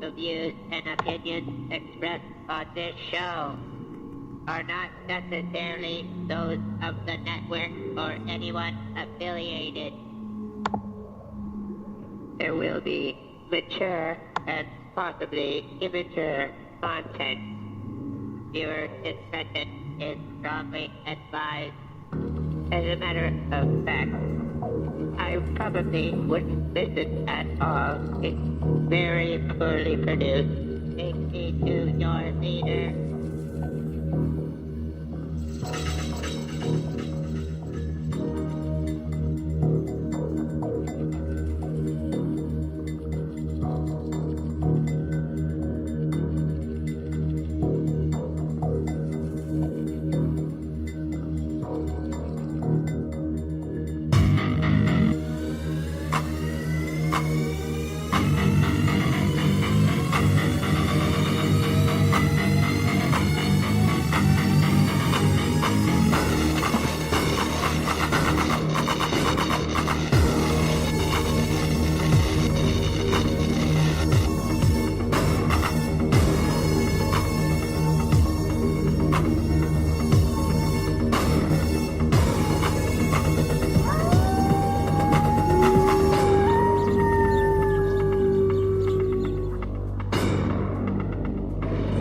The views and opinions expressed on this show are not necessarily those of the network or anyone affiliated. There will be mature and possibly immature content. Viewer discretion is strongly advised. As a matter of fact, I probably wouldn't listen at all. It's very poorly produced. Take me to your leader.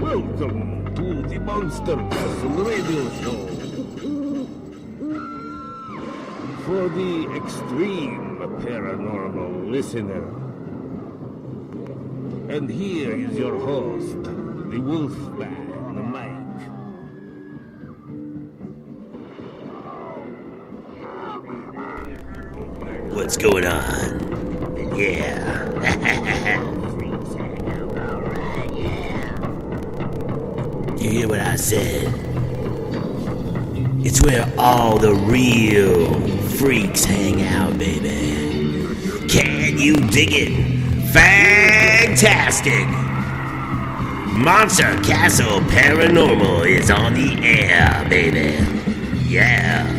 Welcome to the Monster Castle Radio Show. For the extreme paranormal listener. And here is your host, the Wolfman Mike. What's going on? Yeah. You hear what I said? It's where all the real freaks hang out, baby. Can you dig it? Fantastic! Monster Castle Paranormal is on the air, baby. Yeah.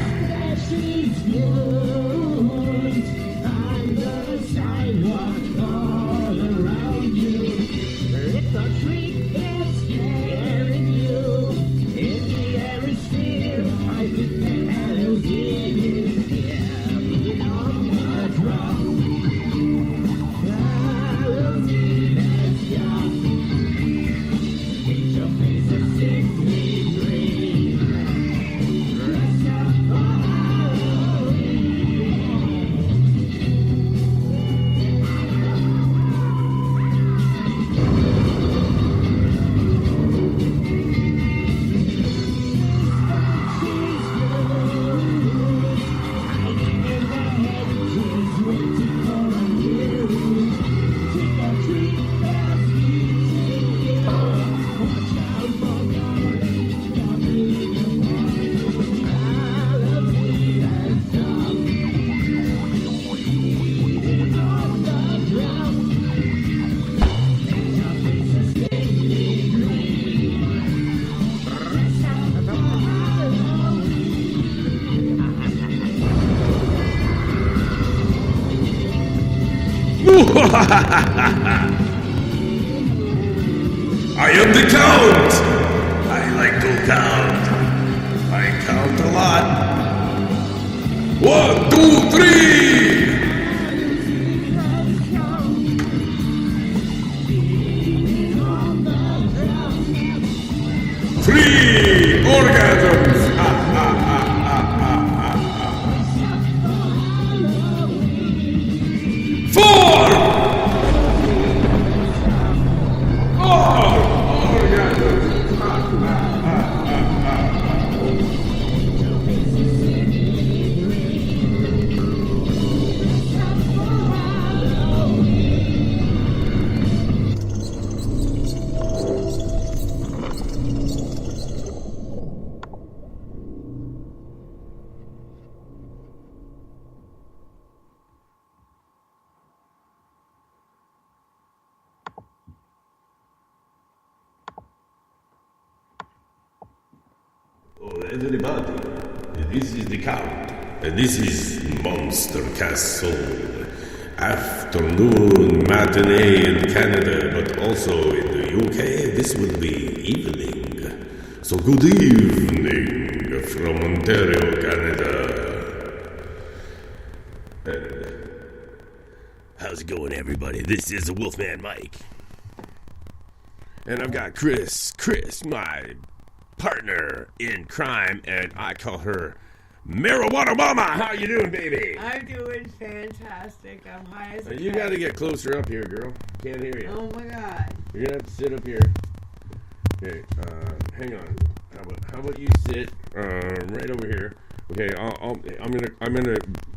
I am the Count! I like to count. I count a lot. 1, 2, 3! Three orgasms! Everybody, this is the Count, and this is Monster Castle. afternoon matinee in Canada, but also in the UK, this will be evening. So good evening from Ontario, Canada. How's it going, everybody? This is the Wolfman Mike. And I've got Chris, my partner in crime, and I call her Marijuana Mama. How you doing, baby? I'm doing fantastic. I'm high as a You kite. got to get closer up here, girl. Can't hear you. Oh my god. You're gonna have to sit up here. Okay, hang on. How about you sit right over here? Okay, I'm gonna.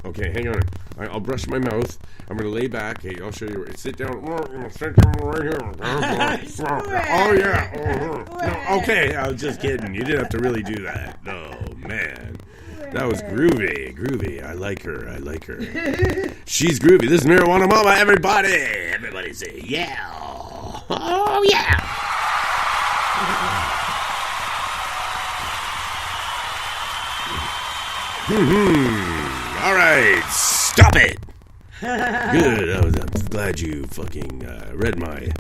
Okay, hang on. I'll brush my mouth. I'm gonna lay back. Hey, I'll show you. Sit down. Sit down right here. Oh yeah. No, okay, I was just kidding. You didn't have to really do that. No, man. That was groovy. I like her. She's groovy. This is Marijuana Mama, everybody. Everybody say, yeah. Oh, yeah. All right, stop it. Good. I'm glad you fucking read my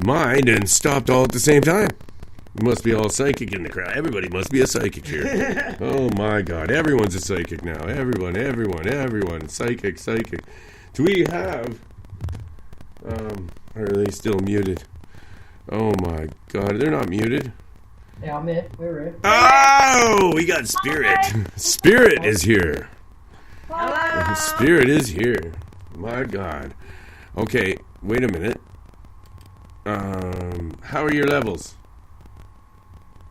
mind and stopped all at the same time. You must be all psychic in the crowd. Everybody must be a psychic here. Oh my God, everyone's a psychic now. Everyone. Psychic. Do we have? Are they still muted? Oh my God, they're not muted. Yeah, I'm here. We're here. Oh, we got SPiRiT. SPiRiT is here. Hello. SPiRiT is here. My God. Okay, wait a minute. How are your levels?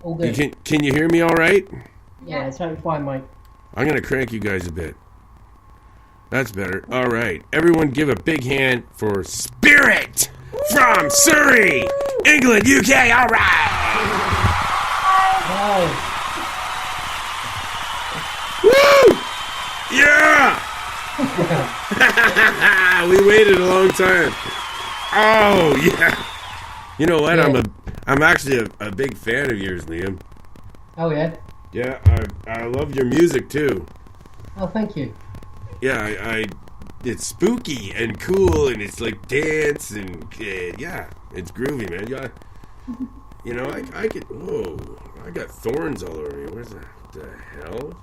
All good. Can you hear me all right? Yeah, it's totally fine, mate. I'm going to crank you guys a bit. That's better. All right. Everyone give a big hand for SPiRiT from Surrey, England, UK. All right. Hi. Woo! Yeah! We waited a long time. Oh, yeah. You know what? Yeah. I'm actually a big fan of yours, Liam. Oh, yeah? Yeah, I love your music too. Oh, thank you. Yeah, it's spooky and cool, and it's like dance and yeah, it's groovy, man. You know, I could. Whoa, I got thorns all over me. Where's that? What the hell?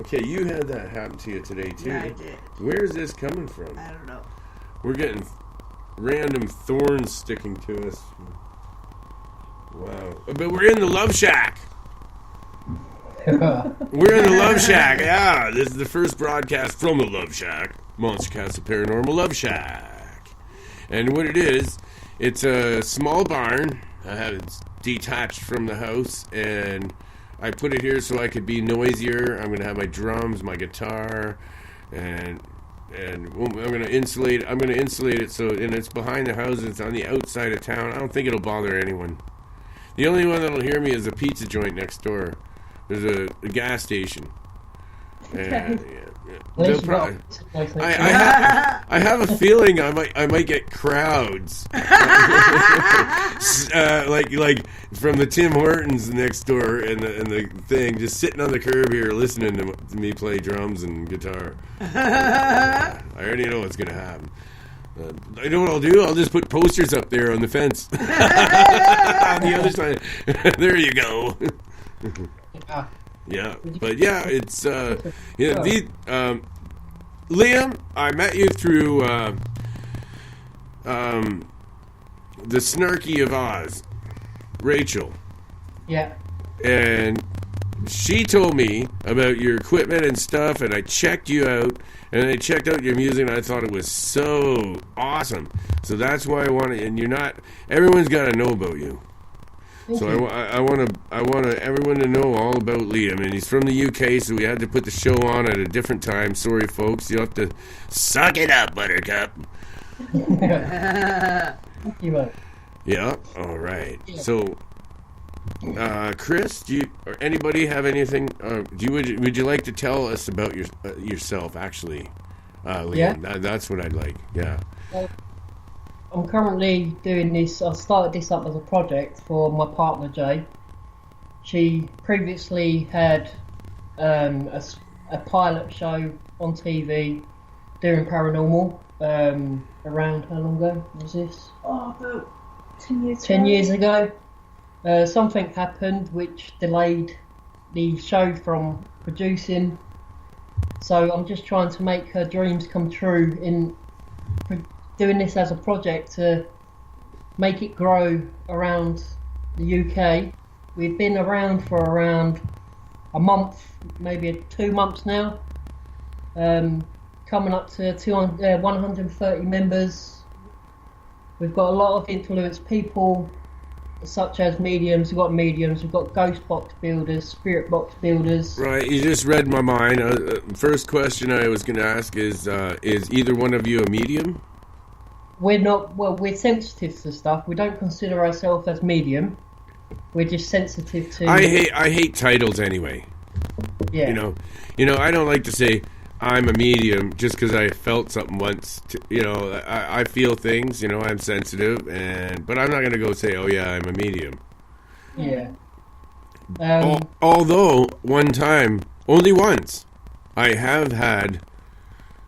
Okay, you had that happen to you today too. Yeah, I did. Where's this coming from? I don't know. We're getting random thorns sticking to us. Wow, but we're in the Love Shack. We're in the Love Shack. Yeah, this is the first broadcast from the Love Shack. Monstercast of Paranormal Love Shack. And what it is, it's a small barn. I have it detached from the house, and I put it here so I could be noisier. I'm gonna have my drums, my guitar, and I'm gonna insulate. I'm gonna insulate it so, and it's behind the house. It's on the outside of town. I don't think it'll bother anyone. The only one that'll hear me is a pizza joint next door. There's a gas station. And, yeah. They'll probably, I have a feeling I might get crowds, like from the Tim Hortons next door and the thing, just sitting on the curb here listening to me play drums and guitar. I already know what's gonna happen. I know what I'll do. I'll just put posters up there on the fence on the other side. There you go. Yeah, but yeah, it's Liam, I met you through the Snarky of Oz, Rachel. Yeah. And she told me about your equipment and stuff, and I checked you out, and I checked out your music, and I thought it was so awesome. So that's why I want to, and you're not, everyone's got to know about you. So I want everyone to know all about Liam, and he's from the UK, so we had to put the show on at a different time. Sorry, folks, you'll have to suck it up, Buttercup. Thank you, mate. Yeah, all right. Yeah. So, Chris, do you or anybody have anything? Would you like to tell us about yourself? Actually, Liam, Yeah. That's what I'd like. Yeah. I'm currently doing this. I started this up as a project for my partner Jay. She previously had a pilot show on TV doing paranormal. Around how long ago was this? Oh, about 10 years 10 ago. years ago. Something happened which delayed the show from producing. So I'm just trying to make her dreams come true in doing this as a project to make it grow around the UK. We've been around for around a month, maybe 2 months now. Coming up to 130 members. We've got a lot of influenced people, such as mediums. We've got ghost box builders, spirit box builders. Right, you just read my mind. First question I was going to ask is either one of you a medium? We're not. Well, we're sensitive to stuff. We don't consider ourselves as medium. We're just sensitive to. I hate titles anyway. Yeah. You know. I don't like to say I'm a medium just because I felt something once. I feel things. I'm sensitive, but I'm not going to go say, oh yeah, I'm a medium. Yeah. Although one time, only once, I have had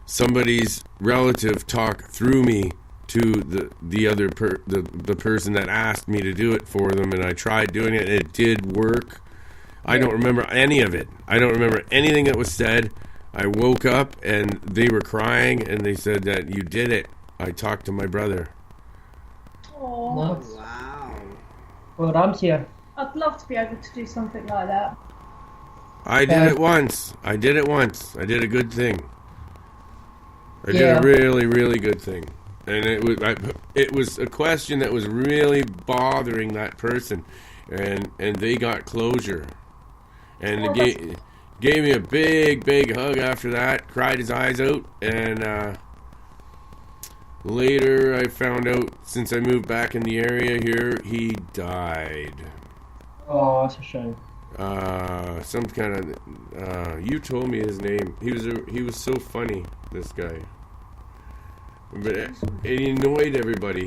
somebody's relative talk through me to the other the person that asked me to do it for them, and I tried doing it, and it did work. I don't remember any of it. I don't remember anything that was said. I woke up and they were crying, and they said that you did it. I talked to my brother. Oh, Nice. Wow. Well done to you. I'd love to be able to do something like that. I did it once. I did a good thing. I did Yeah. a really, really good thing. And it was a question that was really bothering that person, and they got closure. And Oh, it gave me a big hug after that, cried his eyes out, and later I found out, since I moved back in the area here, he died. Oh, that's a shame. Some kind of you told me his name. He was so funny, this guy. But he annoyed everybody.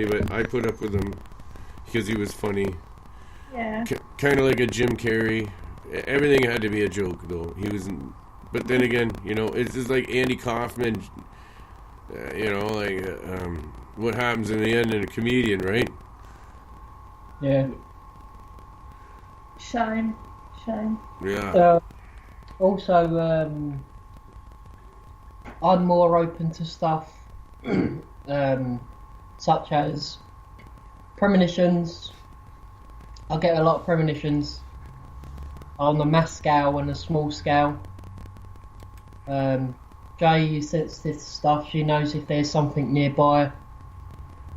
But I put up with him because he was funny. Yeah. Kind of like a Jim Carrey. Everything had to be a joke, though. He was, but then again, it's just like Andy Kaufman. What happens in the end in a comedian, right? Yeah. Shame. Yeah. Also, I'm more open to stuff such as premonitions. I get a lot of premonitions on the mass scale and the small scale. Jay is sensitive to stuff. She knows if there's something nearby.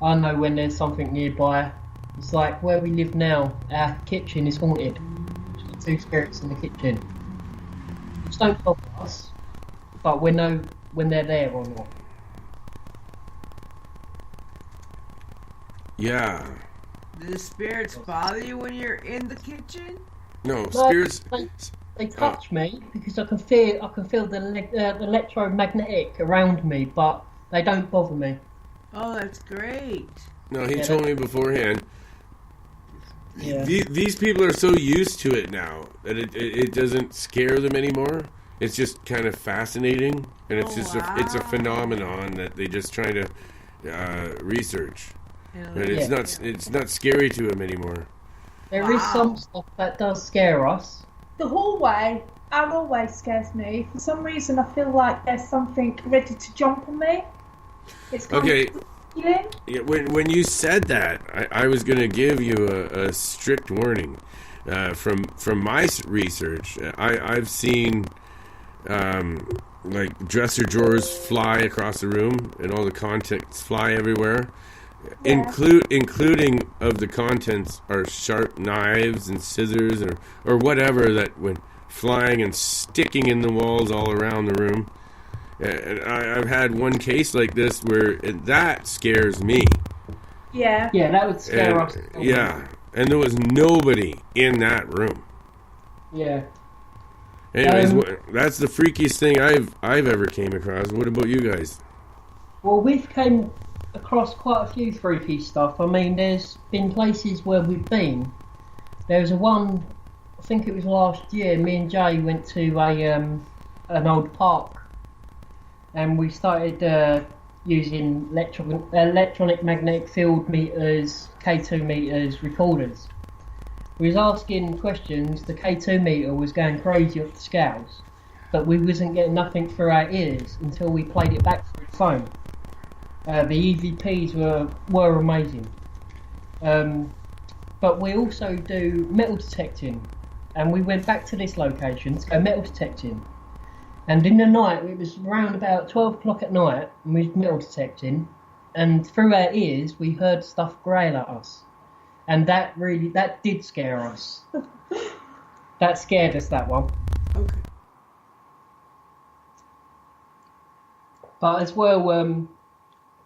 I know when there's something nearby. It's like where we live now, our kitchen is haunted. There's got 2 spirits in the kitchen. Which don't bother us, but we know when they're there or not. Yeah. Do the spirits bother you when you're in the kitchen? No, But spirits. They touch me because I can feel the electromagnetic around me, but they don't bother me. Oh, that's great. No, he Yeah, told me beforehand. Yeah. These people are so used to it now that it doesn't scare them anymore. It's just kind of fascinating, and it's it's a phenomenon that they just try to research. But it's not scary to them anymore. There is some stuff that does scare us. The hallway, our hallway scares me. For some reason, I feel like there's something ready to jump on me. It's kind Okay. of feeling. Yeah, when you said that, I was going to give you a strict warning. From my research, I've seen like dresser drawers fly across the room, and all the contents fly everywhere. Yeah. Including of the contents are sharp knives and scissors or whatever that went flying and sticking in the walls all around the room. And I've had one case like this where that scares me. Yeah. Yeah, that would scare us. Yeah, and there was nobody in that room. Yeah. Anyways, that's the freakiest thing I've ever came across. What about you guys? Well, we've came across quite a few freaky stuff. I mean, there's been places where we've been. There was one, I think it was last year. Me and Jay went to an old park, and we started using electronic magnetic field meters, K2 meters, recorders. We was asking questions, the K2 meter was going crazy off the scales, but we wasn't getting nothing through our ears until we played it back through the phone. The EVPs were amazing. But we also do metal detecting, and we went back to this location to go metal detecting. And in the night, it was around about 12 o'clock at night, and we was metal detecting, and through our ears, we heard stuff growl at us. And that did scare us. That scared us, that one. Okay. But as well,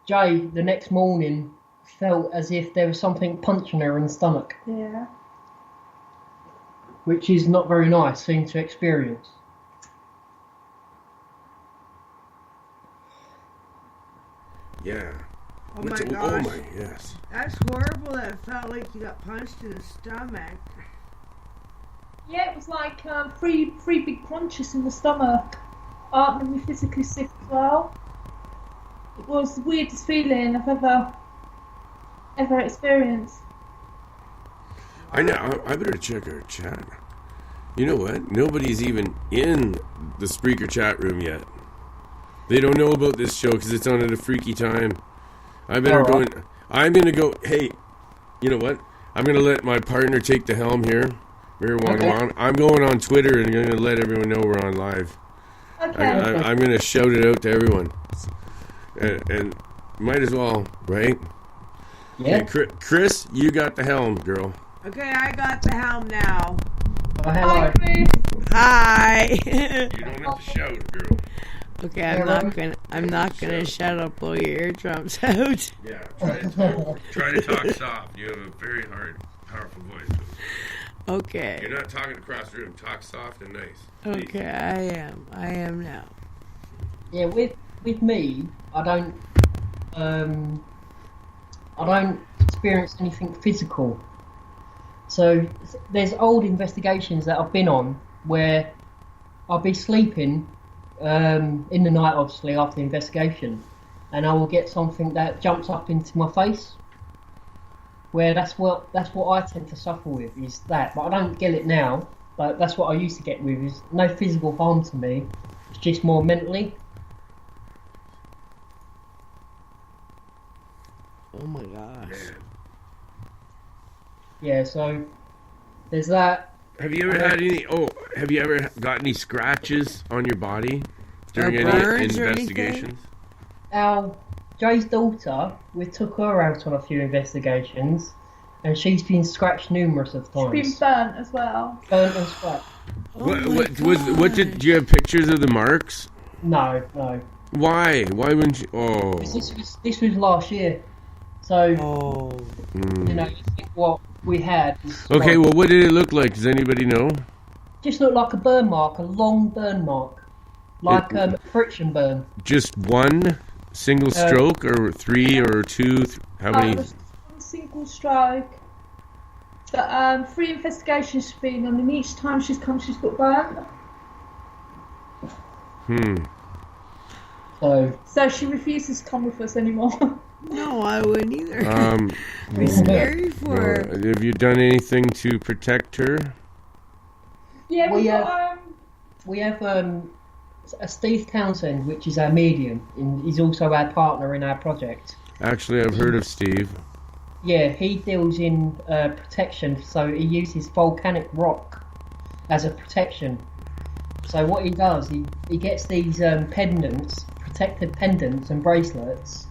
Jay, the next morning, felt as if there was something punching her in the stomach, Yeah. which is not very nice thing to experience. Yeah. Oh What's my it- gosh. Oh my, yes. That's horrible that it felt like you got punched in the stomach. Yeah, it was like three big punches in the stomach. Made me physically sick as well. It was the weirdest feeling I've ever experienced. I know. I better check our chat. You know what? Nobody's even in the Spreaker chat room yet. They don't know about this show because it's on at a freaky time. I better go in. I'm going to go. Hey, you know what? I'm going to let my partner take the helm here. Okay. I'm going on Twitter and going to let everyone know we're on live. Okay. I'm going to shout it out to everyone. And might as well, right? Yeah. Hey, Chris, you got the helm, girl. Okay, I got the helm now. Oh, hello. Hi, Chris. Hi. You don't have to shout, girl. Okay, I'm not gonna shut up, blow your eardrums out. Yeah, try to talk soft. You have a very powerful voice. Okay. You're not talking across the room. Talk soft and nice. Okay, I am now. Yeah, with me, I don't experience anything physical. So there's old investigations that I've been on where I'll be sleeping in the night, obviously after the investigation, and I will get something that jumps up into my face. Where that's what I tend to suffer with, is that. But I don't get it now. But that's what I used to get with, is no physical harm to me. It's just more mentally. Oh my gosh. Yeah, so there's that. Have you ever had any? Oh, have you ever got any scratches on your body during Or any burns or investigations? Jay's daughter, we took her out on a few investigations, and she's been scratched numerous of She's been times. burnt as well. Burnt and scratched. What do you have pictures of the marks? No. Why? Why wouldn't you? Oh. This was last year. So, Oh. you know, you think what we had was Okay, like, well, what did it look like? Does anybody know? just looked like a burn mark, a long burn mark. Like a friction burn. Just one single stroke, or three, or two? How It many? was one single stroke. But 3 investigations she's been on, and each time she's come, she's got burnt. So she refuses to come with us anymore. No, I wouldn't either. Um, It'd be scary for her. have you done anything to protect her? Yeah, We we have- got We have a Steve Townsend, which is our medium, and he's also our partner in our project. Actually, I've heard of Steve. Yeah, he deals in protection, so he uses volcanic rock as a protection. So what he does, he gets these pendants, protected pendants and bracelets,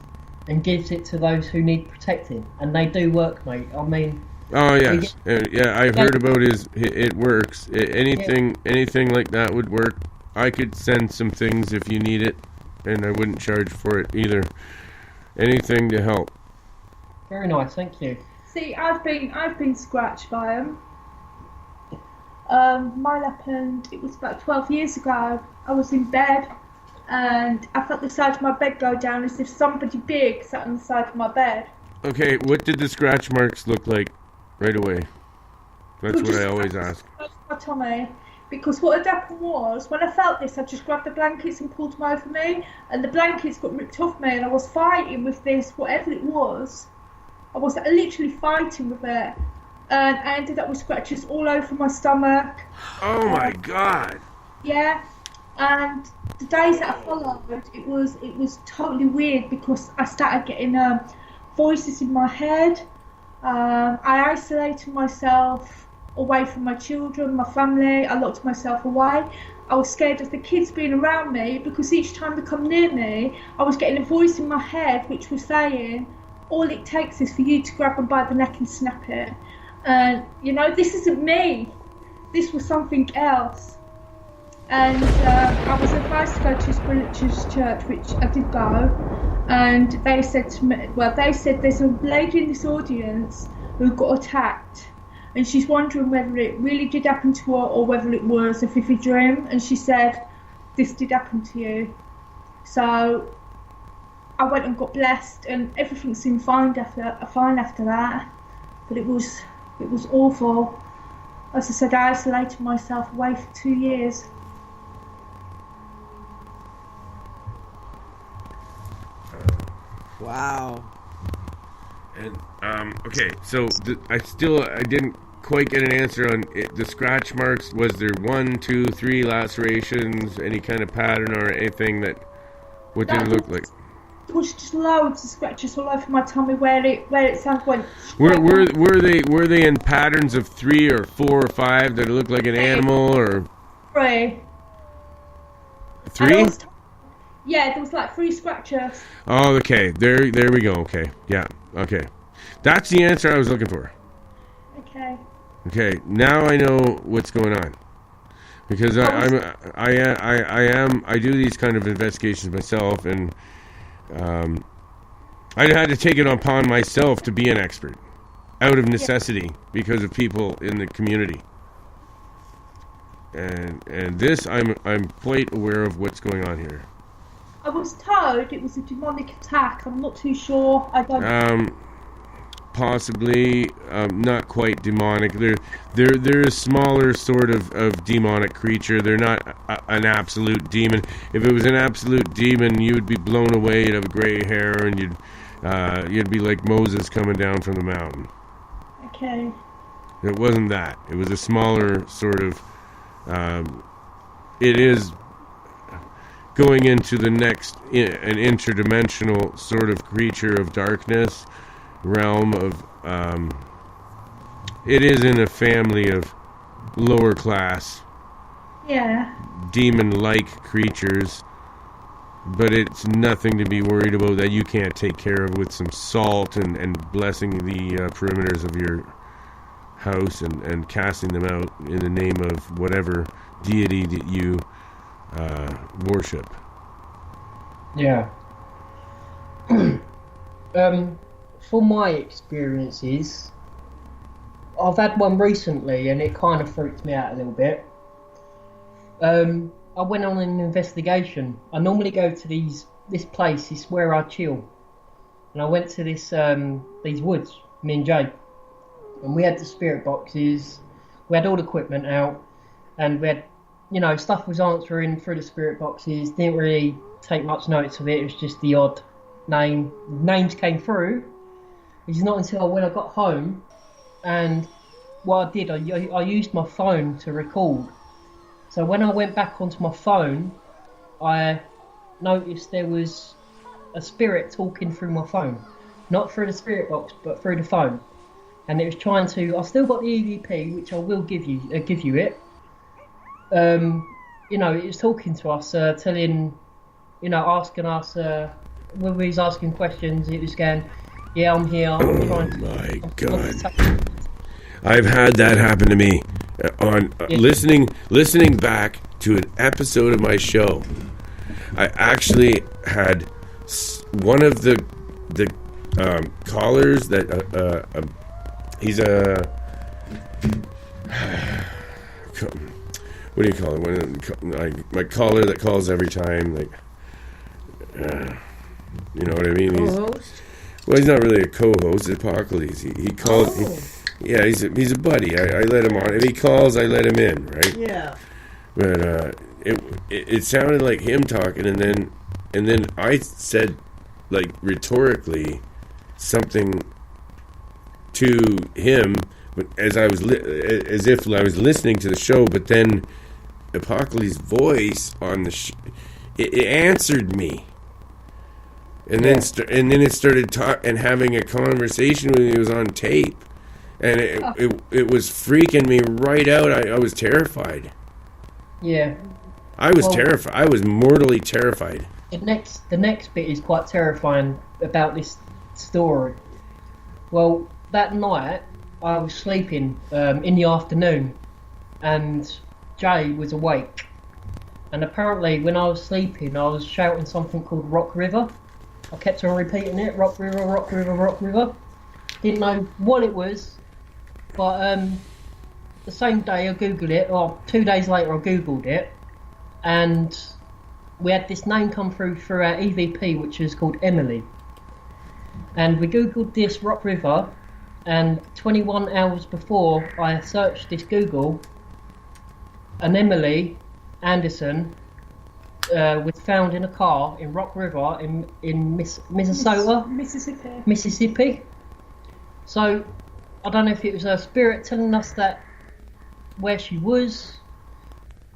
and gives it to those who need protecting, and they do work, mate. I mean, Oh yes, yeah, I've heard about his. It works. Anything like that would work. I could send some things if you need it, and I wouldn't charge for it either. Anything to help. very nice, thank you. see, I've been scratched by him. Mine happened. It was about 12 years ago. I was in bed, and I felt the side of my bed go down as if somebody big sat on the side of my bed. Okay, what did the scratch marks look like right away? That's what I always ask. My tummy. because what had happened was, when I felt this, I just grabbed the blankets and pulled them over me, and the blankets got ripped off me, and I was fighting with this, whatever it was. I was literally fighting with it, and I ended up with scratches all over my stomach. Oh my God. Yeah, and the days that I followed, it was totally weird, because I started getting voices in my head. I isolated myself away from my children, my family. I locked myself away. I was scared of the kids being around me, because each time they come near me, I was getting a voice in my head which was saying, all it takes is for you to grab them by the neck and snap it. And, this isn't me. This was something else. And I was advised to go to a spiritualist church, which I did go. And they said to me, there's a lady in this audience who got attacked. And she's wondering whether it really did happen to her or whether it was a vivid dream. And she said, this did happen to you. So I went and got blessed, and everything seemed fine after that. But it was awful. As I said, I isolated myself away for 2 years. Wow. And okay, so I didn't quite get an answer on it. The scratch marks. Was there 1, 2, 3 lacerations? Any kind of pattern or anything that? What did it look like? There was just loads of scratches all over my tummy where it sounded went. Were they in patterns of 3 or 4 or 5 that looked like an animal or? 3. 3? Yeah, there was like 3 scratches. Oh, okay. There we go. Okay, yeah. Okay, that's the answer I was looking for. Okay. Okay, now I know what's going on, because I do these kind of investigations myself, and I had to take it upon myself to be an expert, out of necessity, because of people in the community. And this I'm quite aware of what's going on here. I was told it was a demonic attack. I'm not too sure. I don't. Possibly, not quite demonic. They're a smaller sort of demonic creature. They're not an absolute demon. If it was an absolute demon, you would be blown away. You'd have gray hair, and you'd be like Moses coming down from the mountain. Okay. It wasn't that. It was a smaller sort of. It is going into the next, an interdimensional sort of creature of darkness, realm of, it is in a family of lower class, demon-like creatures, but it's nothing to be worried about that you can't take care of with some salt and blessing the perimeters of your house and casting them out in the name of whatever deity that you worship. Yeah. For my experiences, I've had one recently, and it kind of freaked me out a little bit. I went on an investigation. I normally go to this place. It's where I chill, and I went to these woods. Me and Jake, and we had the spirit boxes. We had all the equipment out, and we had, stuff was answering through the spirit boxes. Didn't really take much notice of it. It was just the odd names came through. It's not until when I got home, and what I did, I used my phone to record. So when I went back onto my phone, I noticed there was a spirit talking through my phone, not through the spirit box, but through the phone, and it was trying to. I still got the EVP, which I will give you it. It was talking to us, telling, asking us, when we was asking questions, it was going, yeah, I'm here. I'm trying to. Oh my God. I've had that happen to me listening back to an episode of my show. I actually had one of the callers that he's a what do you call it? My caller that calls every time, like, you know what I mean? He's not really a co-host. Hippocrates. He called. He's a buddy. I let him on. If he calls, I let him in, right? Yeah. But it sounded like him talking, and then I said, like, rhetorically something to him, but as if I was listening to the show. But then Apocalypse's voice on the it answered me, and then it started and having a conversation with me. It was on tape, and it was freaking me right out. I was terrified. Yeah. I was terrified. I was mortally terrified. The next bit is quite terrifying about this story. Well, that night I was sleeping in the afternoon, and Jay was awake. And apparently, when I was sleeping, I was shouting something called Rock River. I kept on repeating it: Rock River, Rock River, Rock River. Didn't know what it was, but the same day I googled it, or 2 days later I googled it, and we had this name come through our EVP, which is called Emily. And we googled this Rock River, and 21 hours before I searched this Google, an Emily Anderson was found in a car in Rock River in Mississippi. So I don't know if it was her spirit telling us that where she was,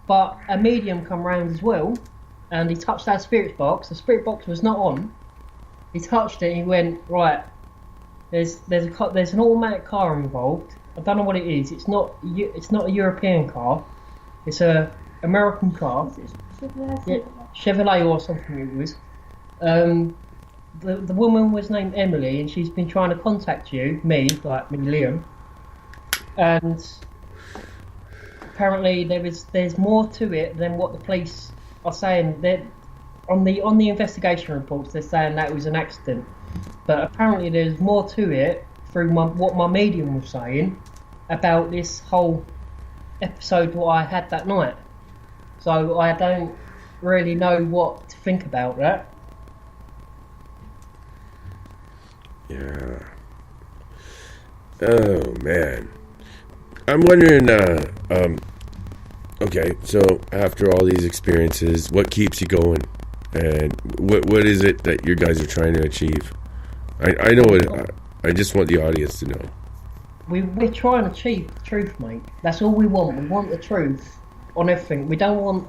but a medium come round as well, and he touched our spirit box. The spirit box was not on. He touched it and he went, right, there's an automatic car involved. I don't know what it is. It's not a European car. It's a American car. Yeah, Chevrolet or something it was. The woman was named Emily, and she's been trying to contact me, Liam, and apparently there's more to it than what the police are saying. That on the investigation reports, they're saying that it was an accident, but apparently there's more to it through what my medium was saying about this whole episode what I had that night. So I don't really know what to think about that. Yeah. Oh man. I'm wondering, okay, so after all these experiences, what keeps you going? And what is it that you guys are trying to achieve? I know it. I just want the audience to know. We're trying to achieve the truth, mate. That's all we want. We want the truth on everything. We don't want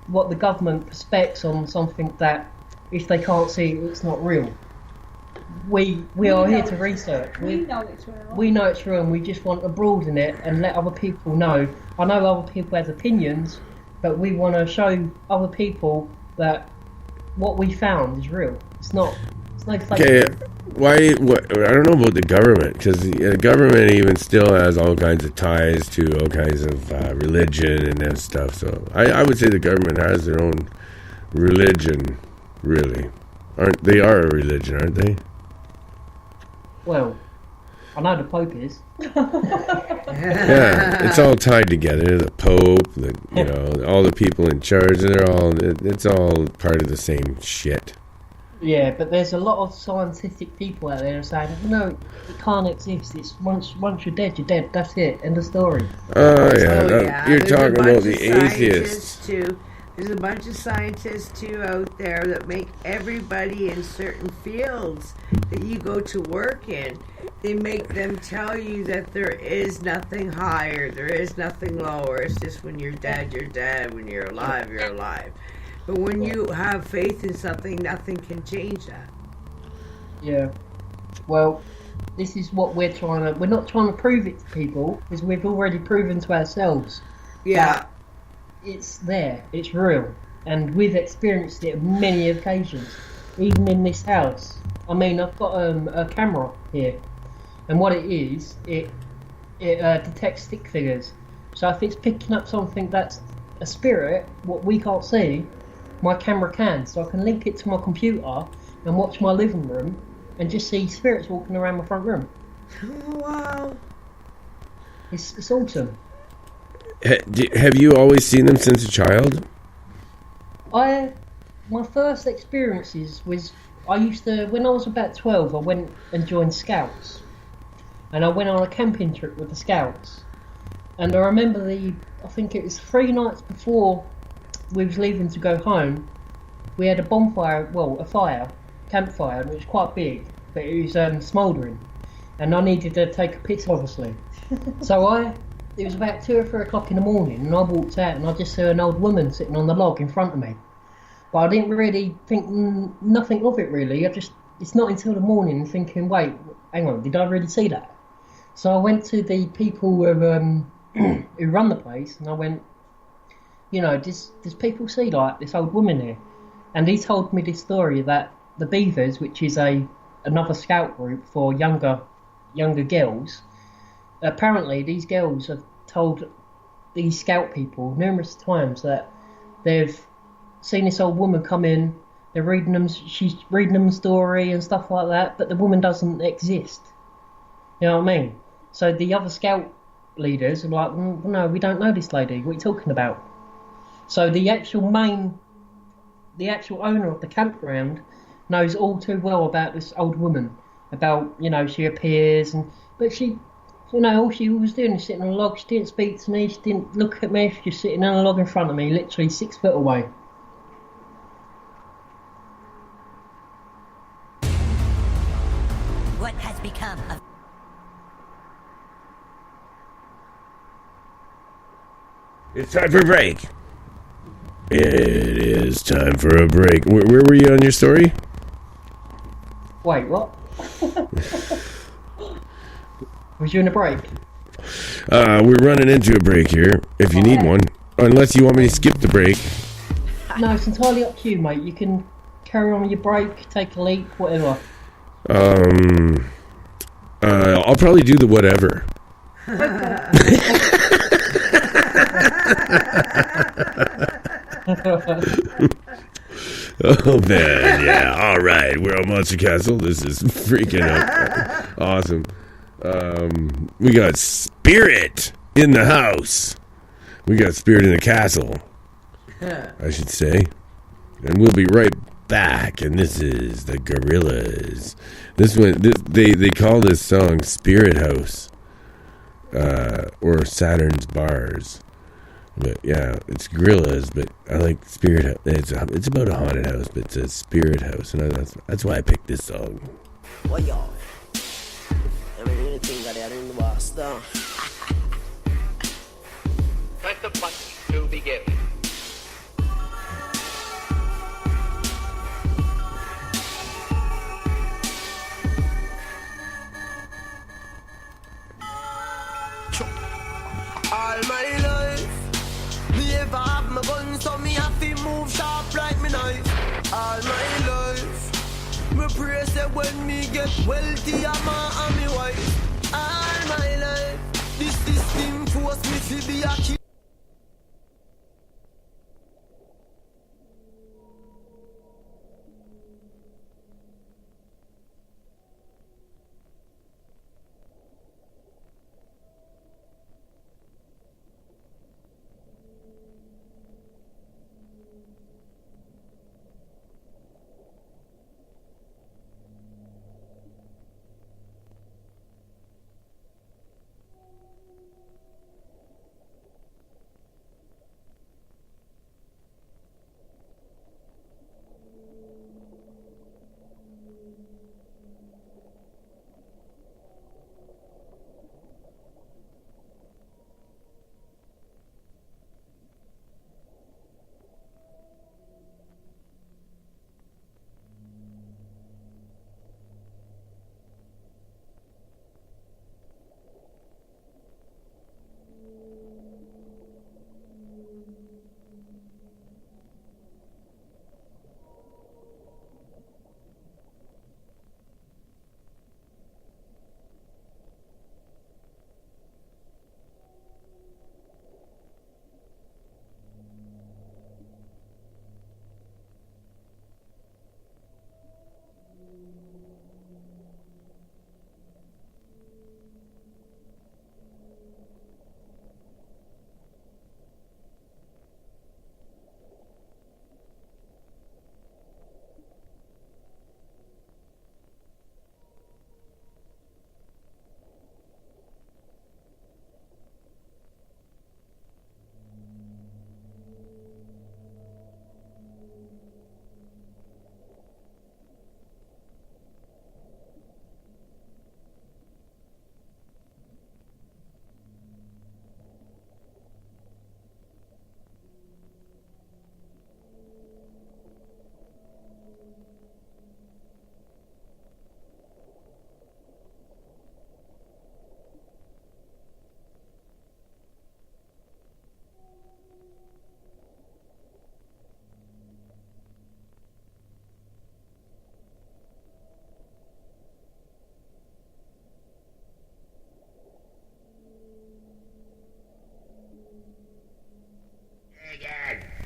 what the government suspects on something that, if they can't see it, it's not real. We are here to research. We know it's real. We know it's real, and we just want to broaden it and let other people know. I know other people have opinions, but we want to show other people that what we found is real. It's no fake. Okay, why? What? I don't know about the government, because the government even still has all kinds of ties to all kinds of religion and that stuff. So I would say the government has their own religion, really. They are a religion, aren't they? Well, I know the Pope is. Yeah, it's all tied together. The Pope, all the people in charge, it's all part of the same shit. Yeah, but there's a lot of scientific people out there saying, no, it can't exist. It's once you're dead, you're dead. That's it. End of story. Oh yeah, you're talking about the atheists. There's a bunch of scientists too out there that make everybody in certain fields that you go to work in, they make them tell you that there is nothing higher, there is nothing lower. It's just when you're dead, you're dead. When you're alive, you're alive. But when you have faith in something, nothing can change that. Yeah. Well, this is what we're not trying to prove it to people, because we've already proven to ourselves. Yeah. It's there, it's real, and we've experienced it on many occasions, even in this house. I mean, I've got a camera here, and what it is, it detects stick figures. So if it's picking up something that's a spirit, what we can't see, my camera can. So I can link it to my computer and watch my living room and just see spirits walking around my front room. Wow. It's awesome. Have you always seen them since a child? My first experiences was, when I was about 12, I went and joined Scouts. And I went on a camping trip with the Scouts. And I remember I think it was 3 nights before we was leaving to go home, we had a bonfire, well, a fire, campfire, and it was quite big, but it was smouldering, and I needed to take a piss, obviously. So it was about 2 or 3 o'clock in the morning, and I walked out, and I just saw an old woman sitting on the log in front of me. But I didn't really think nothing of it, really. It's not until the morning thinking, wait, hang on, did I really see that? So I went to the people who run the place, and I went, does people see like this old woman here? And he told me this story that the Beavers, which is another scout group for younger girls, apparently these girls have told these scout people numerous times that they've seen this old woman come in. She's reading them a story and stuff like that, but the woman doesn't exist. You know what I mean? So the other scout leaders are like, no, we don't know this lady. What are you talking about? So the actual owner of the campground knows all too well about this old woman. About, she appears, but she, all she was doing is sitting on a log. She didn't speak to me. She didn't look at me. She was just sitting on a log in front of me, literally 6 foot away. What has become of... It's time for a break. It is time for a break. Where were you on your story? Wait, what? Was you in a break? We're running into a break here, if you need one. Unless you want me to skip the break. No, it's entirely up to you, mate. You can carry on with your break, take a leak, whatever. I'll probably do the whatever. Oh man, yeah. All right, we're on Monster Castle. This is freaking awesome. We got SPiRiT in the house. We got SPiRiT in the castle, I should say. And we'll be right back. And this is the Gorillas. They call this song Spirit House, or Saturn's Bars. But yeah, it's Gorillas, but I like Spirit. It's about a haunted house, but it's a spirit house, and that's why I picked this song. What y'all? Anything that I didn't watch though. Press the button to begin. All my life, me ever have my gun, so me have to move sharp like me knife. All my life, me pray say when me get wealthy, I'm and me wife. All my life, this system force me to be a kid.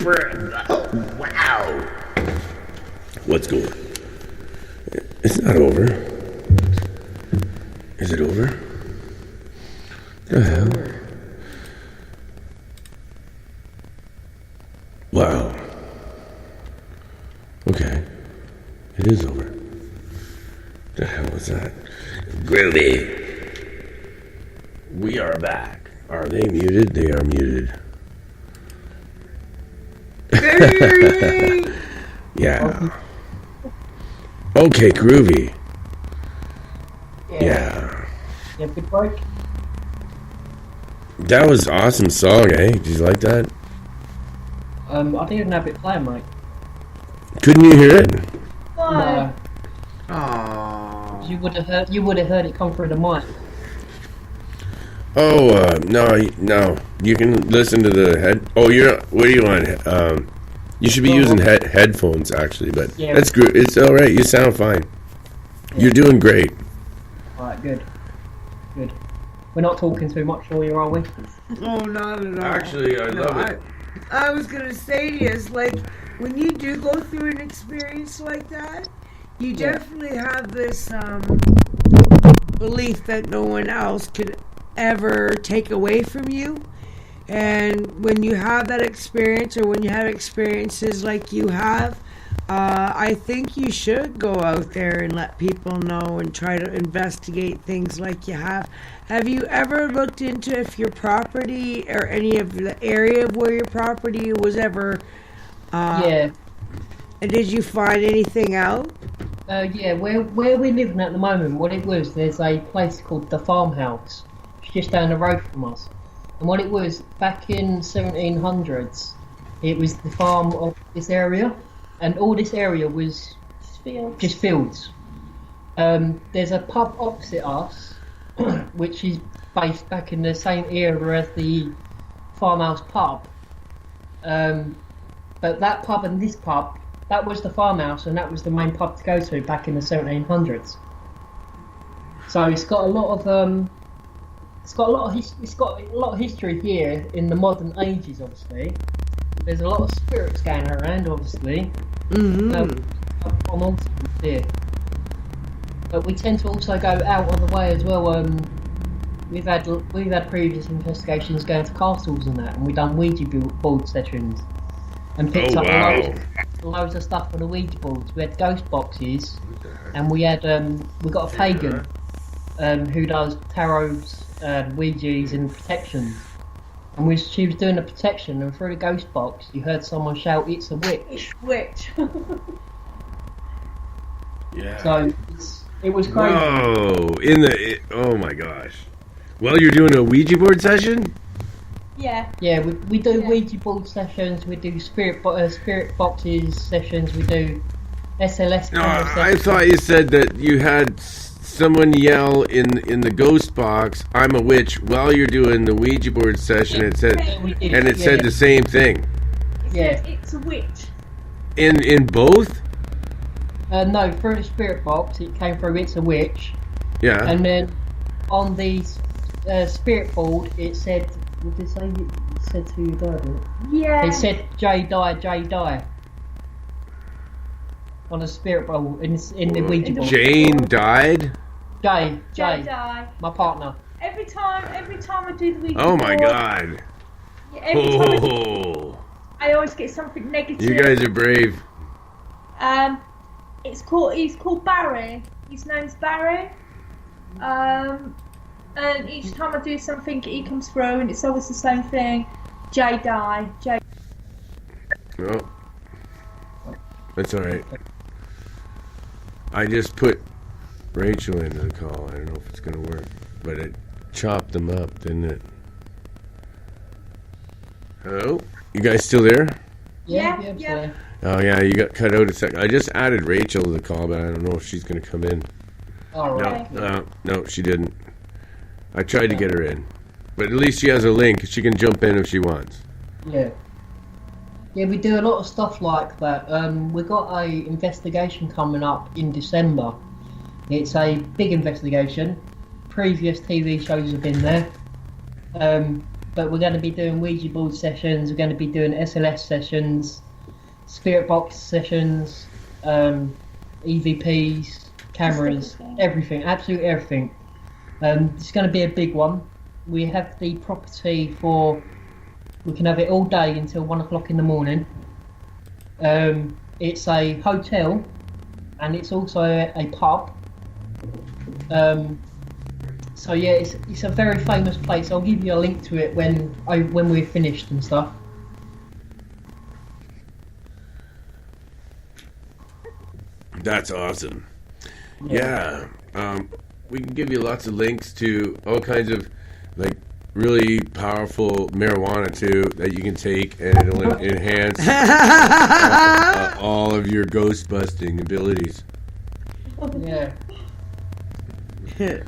Wow. What's going on? It's not over. Is it over? The hell? Wow. Okay. It is over. The hell was that? Groovy. We are back. Are they muted? They are muted. Yeah. Okay, groovy. Yeah. Yeah, good break. That was an awesome song, eh? Did you like that? I didn't have it playing, mate. Couldn't you hear it? No. Aww. You would have heard it come through the mic. Oh, no. You can listen to the head. Oh, what are you on? You should be using headphones, actually, but Yeah. that's good. It's all right. You sound fine. You're doing great. Alright, good. Good. We're not talking too much for you, are we? Oh, not at all. Actually, I love it. I was gonna say to you, it's like when you do go through an experience like that, you definitely have this belief that no one else could ever take away from you. And when you have that experience, or when you have experiences like you have, I think you should go out there and let people know and try to investigate things like you have. Have you ever looked into if your property or any of the area of where your property was ever... Yeah. And did you find anything out? Yeah, where we're living at the moment, what it was, there's a place called the Farmhouse. It's just down the road from us. And what it was, back in 1700s, it was the farm of this area. And all this area was just fields. There's a pub opposite us, which is based back in the same era as the Farmhouse pub. But that pub and this pub, that was the Farmhouse, and that was the main pub to go to back in the 1700s. So it's got a lot of it's got a lot of history here in the modern ages. Obviously, there's a lot of spirits going around. Obviously, on all sides here. But we tend to also go out of the way as well. We've had previous investigations going to castles and that, and we've done Ouija board sessions and picked up loads of stuff on the Ouija boards. We had ghost boxes, and we got a pagan who does tarots, Ouijas, and protections. And she was doing a protection, and through the ghost box, you heard someone shout, "It's a witch!" Witch. Yeah. So it was crazy. Whoa! Oh my gosh! Well, you're doing a Ouija board session? Yeah. Yeah, we do Ouija board sessions, we do spirit boxes sessions, we do SLS. No, I thought you said that you had someone yell in the ghost box, "I'm a witch," while you're doing the Ouija board session. It said, and it said the same thing. Yeah. It's a witch. In both? No, through the spirit box, it came through "It's a witch." Yeah. And then on the spirit board, it said, what did it say? It said who you died, didn't it? Yeah. It said J die. On the spirit board, in the Ouija board. Jane died? Jay, die. my partner. Every time I do the Ouija Oh my board, god. yeah, every time Oh. I always get something negative. You guys are brave. He's called Barry. His name's Barry. And each time I do something, he comes through, and it's always the same thing. Jay die. Oh. That's alright. I just put Rachel into the call. I don't know if it's gonna work, but it chopped them up, didn't it? Hello? You guys still there? Yeah. Oh yeah, you got cut out a second. I just added Rachel to the call, but I don't know if she's gonna come in. Alright. No, she didn't. I tried to get her in, but at least she has a link. She can jump in if she wants. Yeah. Yeah, we do a lot of stuff like that. We've got a investigation coming up in December. It's a big investigation. Previous TV shows have been there. but we're going to be doing Ouija board sessions. We're going to be doing SLS sessions, spirit box sessions, EVPs, cameras, everything, absolutely everything. It's going to be a big one. We have the property we can have it all day until 1 o'clock in the morning. It's a hotel, and it's also a pub. So yeah, it's a very famous place. I'll give you a link to it when we're finished and stuff. That's awesome. Yeah. We can give you lots of links to all kinds of like really powerful marijuana too that you can take, and it'll enhance all of your ghost busting abilities. Yeah. Yeah.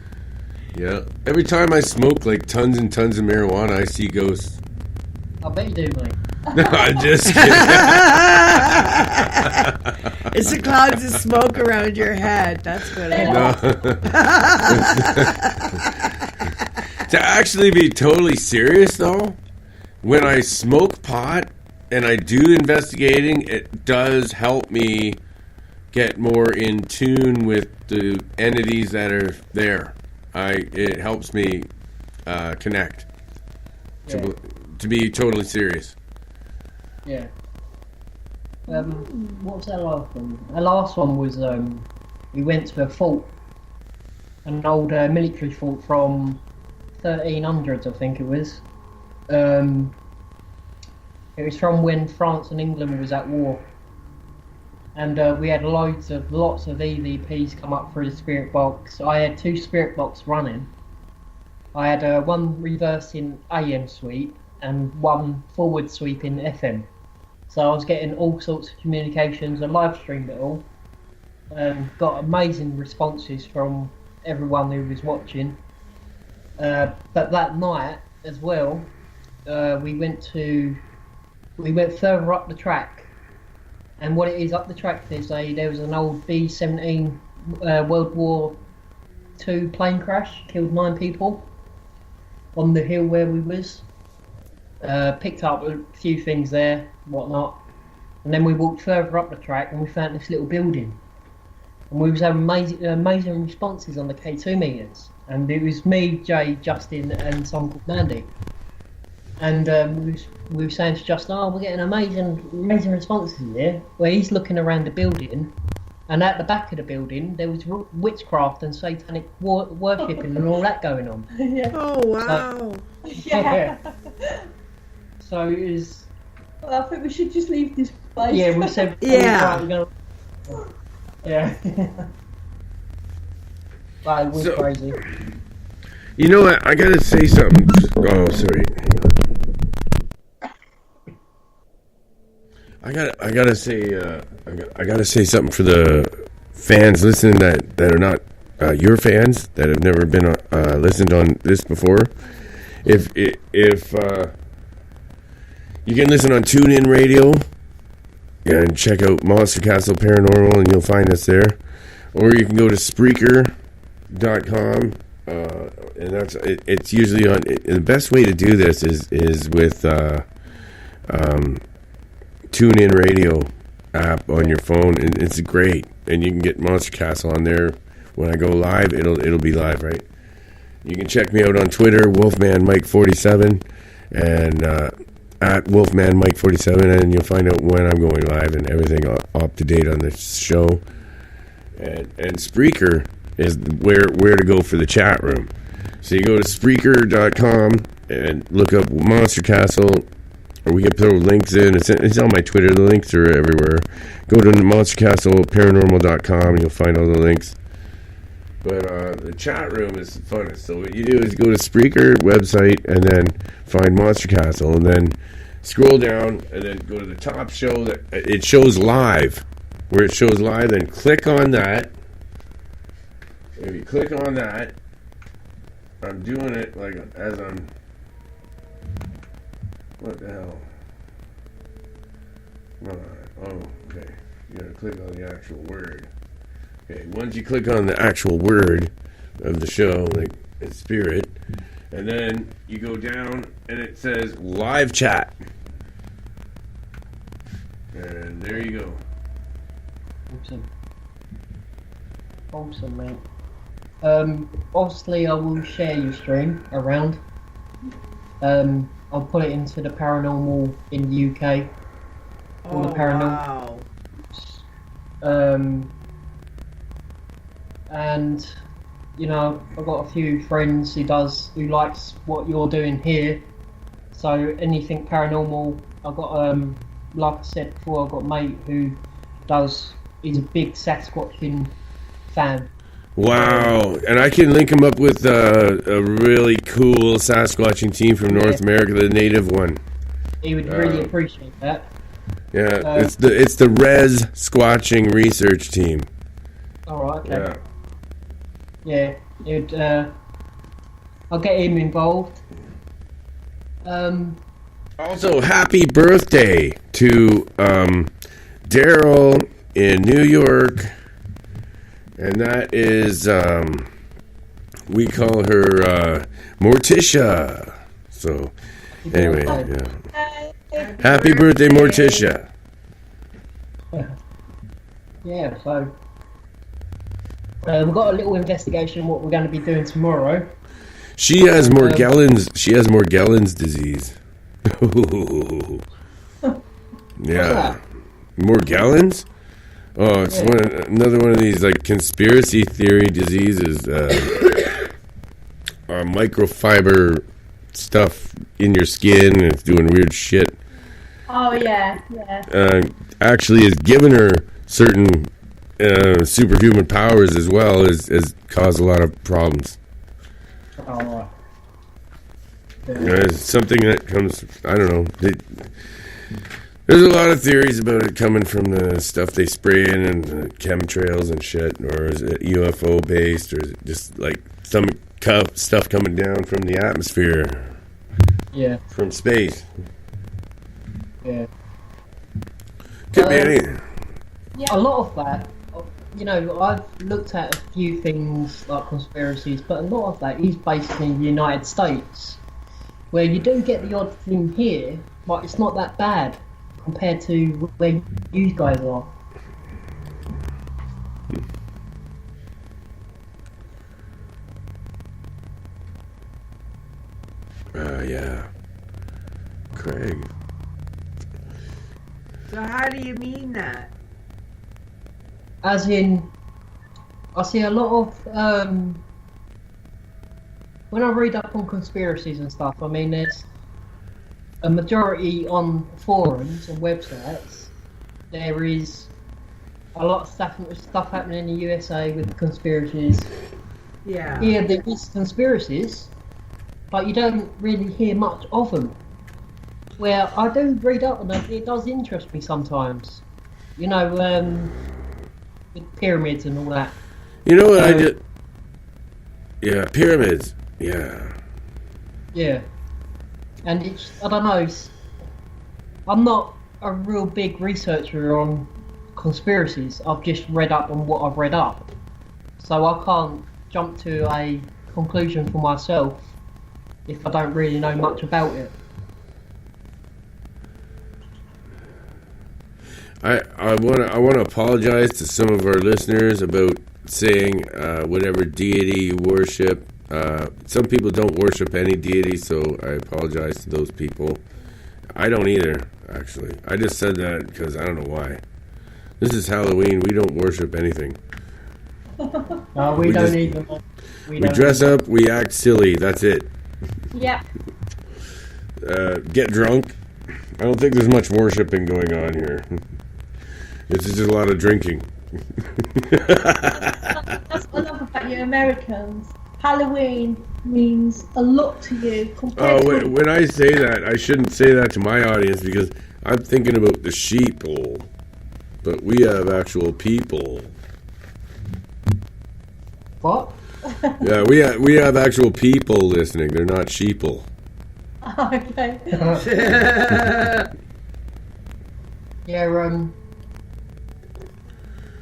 Every time I smoke like tons and tons of marijuana, I see ghosts. I bet you do, mate. No, I'm just kidding. It's the clouds of smoke around your head. That's what it is. To actually be totally serious, though, when I smoke pot and I do investigating, it does help me get more in tune with the entities that are there. It helps me connect. Yeah. To be totally serious. Yeah. What was that last one? The last one was we went to a fort, an old military fort from 1300s, I think it was. It was from when France and England was at war, and we had lots of EVPs come up through the spirit box. I had 2 spirit box running. I had one reversing AM sweep and one forward sweep in FM. So I was getting all sorts of communications. I live streamed it all. Got amazing responses from everyone who was watching. But that night as well, we went further up the track. And what it is up the track, there was an old B-17 World War II plane crash, killed 9 people on the hill where we was. Picked up a few things there, whatnot, and then we walked further up the track and we found this little building, and we was having amazing responses on the K2 meters, and it was me, Jay, Justin, and someone called Mandy, and we were saying to Justin, we're getting amazing responses here, where he's looking around the building, and at the back of the building there was witchcraft and satanic worshipping and all that going on. Yeah. Oh wow! Yeah. So it was. Well, I think we should just leave this place. Yeah, we said. Yeah. We're gonna... Yeah. That was crazy. You know what? I gotta say something. Oh, sorry. Hang on. I gotta say. I gotta say something for the fans listening that are not your fans that have never been listened on this before. If you can listen on TuneIn Radio and check out Monster Castle Paranormal, and you'll find us there. Or you can go to SPiRiT.com, and that's it's usually on. The best way to do this is with TuneIn Radio app on your phone, and it's great. And you can get Monster Castle on there. When I go live, it'll be live, right? You can check me out on Twitter, Wolfman Mike 47, and at Wolfman Mike 47, and you'll find out when I'm going live and everything up to date on the show. And Spreaker is where to go for the chat room. So you go to Spreaker.com and look up Monster Castle, or we can throw links in. It's on my Twitter. The links are everywhere. Go to monstercastleparanormal.com and you'll find all the links. But the chat room is the funnest. So what you do is go to Spreaker website and then find Monster Castle, and then scroll down and then go to the top show that it shows live. Where it shows live, then click on that. If you click on that, I'm doing it like as I'm. What the hell? Oh, okay. You gotta click on the actual word. Okay, once you click on the actual word of the show, like it's SPiRiT, And then you go down and it says live chat. And there you go. Awesome, mate. Obviously I will share your stream around. I'll put it into the paranormal in the UK. All the paranormal. Wow. And you know, I've got a few friends who likes what you're doing here. So anything paranormal, I've got like I said before, I've got a mate who he's a big Sasquatching fan. Wow. And I can link him up with a really cool Sasquatching team from North America, the native one. He would really appreciate that. Yeah, it's the Res Squatching Research Team. Alright, okay. Yeah, I'll get him involved. Also, happy birthday to Daryl in New York. And that is, we call her Morticia. So, anyway, yeah. Happy birthday, Morticia. Yeah, so we've got a little investigation what we're going to be doing tomorrow. She has Morgellons disease. Yeah. Morgellons? Oh, it's another one of these like conspiracy theory diseases. Microfiber stuff in your skin and it's doing weird shit. Oh yeah. Actually has given her certain superhuman powers as well as caused a lot of problems. Oh, It's something that comes, I don't know. There's a lot of theories about it coming from the stuff they spray in and the chemtrails and shit, or is it UFO based, or is it just like some stuff coming down from the atmosphere? Yeah. From space. Yeah. Could be anything. A lot of that, you know, I've looked at a few things like conspiracies, but a lot of that is based in the United States, where you do get the odd thing here, but it's not that bad compared to where you guys are. Yeah. Craig. So how do you mean that? As in, I see a lot of, when I read up on conspiracies and stuff, I mean, there's a majority on forums and websites. There is a lot of stuff happening in the USA with conspiracies. Yeah. Here there is conspiracies, but you don't really hear much of them. Where I do read up on them, it does interest me sometimes. You know, with pyramids and all that. You know what I did? Yeah, pyramids. Yeah. Yeah. And it's, I don't know, I'm not a real big researcher on conspiracies. I've just read up on what I've read up. So I can't jump to a conclusion for myself if I don't really know much about it. I want to apologize to some of our listeners about saying whatever deity you worship. Some people don't worship any deity, so I apologize to those people. I don't either, actually. I just said that because I don't know why. This is Halloween. We don't worship anything. No, we don't even. We dress up. We act silly. That's it. Yeah. Get drunk. I don't think there's much worshiping going on here. It's just a lot of drinking. That's what I love about you Americans. Halloween means a lot to you compared to... When I say that, I shouldn't say that to my audience because I'm thinking about the sheeple. But we have actual people. What? Yeah, we have actual people listening. They're not sheeple. Okay. Yeah,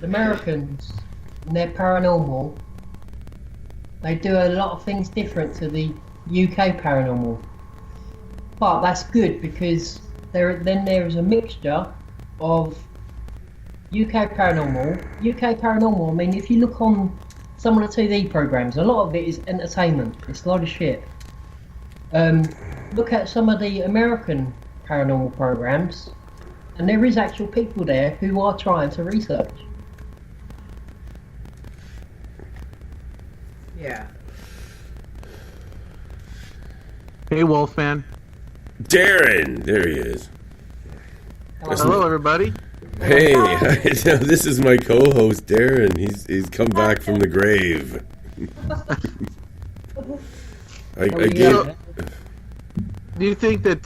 the Americans, and they're paranormal. They do a lot of things different to the UK paranormal. But that's good because there is a mixture of UK paranormal. UK paranormal, I mean, if you look on some of the TV programs, a lot of it is entertainment. It's a lot of shit. Look at some of the American paranormal programs, and there is actual people there who are trying to research. Yeah. Hey, Wolfman. Darren, there he is. Hello, everybody. Hey, this is my co-host Darren. He's come back from the grave. I gave. Do you think that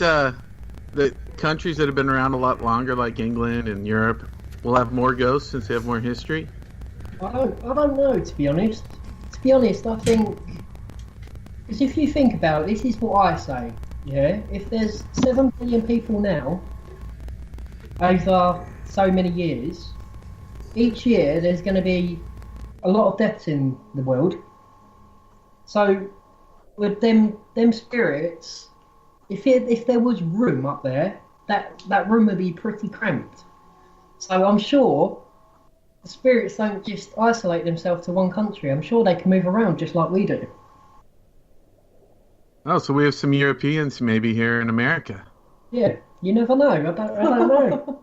that countries that have been around a lot longer, like England and Europe, will have more ghosts since they have more history? I don't know, to be honest. To be honest, I think, because if you think about it, this is what I say. Yeah, if there's 7 billion people now over so many years, each year there's going to be a lot of deaths in the world. So with them spirits, if there was room up there, that room would be pretty cramped. So I'm sure the spirits don't just isolate themselves to one country. I'm sure they can move around just like we do. Oh, so we have some Europeans maybe here in America. Yeah, you never know. I don't know.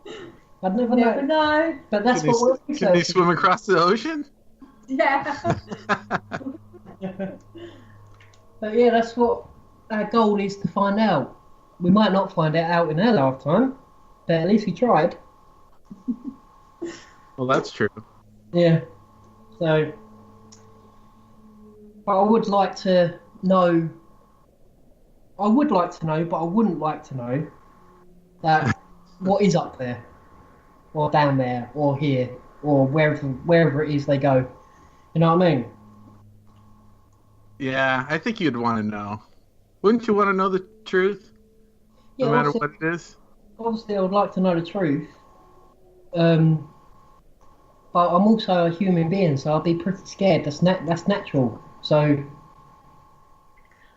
I'd never know. But that's what we're researching. Can they swim across the ocean? Yeah. But yeah, that's what our goal is, to find out. We might not find it out in our lifetime, but at least we tried. Well, that's true. Yeah. So, but I would like to know. I would like to know, but I wouldn't like to know that what is up there, or down there, or here, or wherever it is they go. You know what I mean? Yeah, I think you'd want to know. Wouldn't you want to know the truth? Yeah, no matter what it is? Obviously, I would like to know the truth. But I'm also a human being, so I'll be pretty scared. That's natural. So,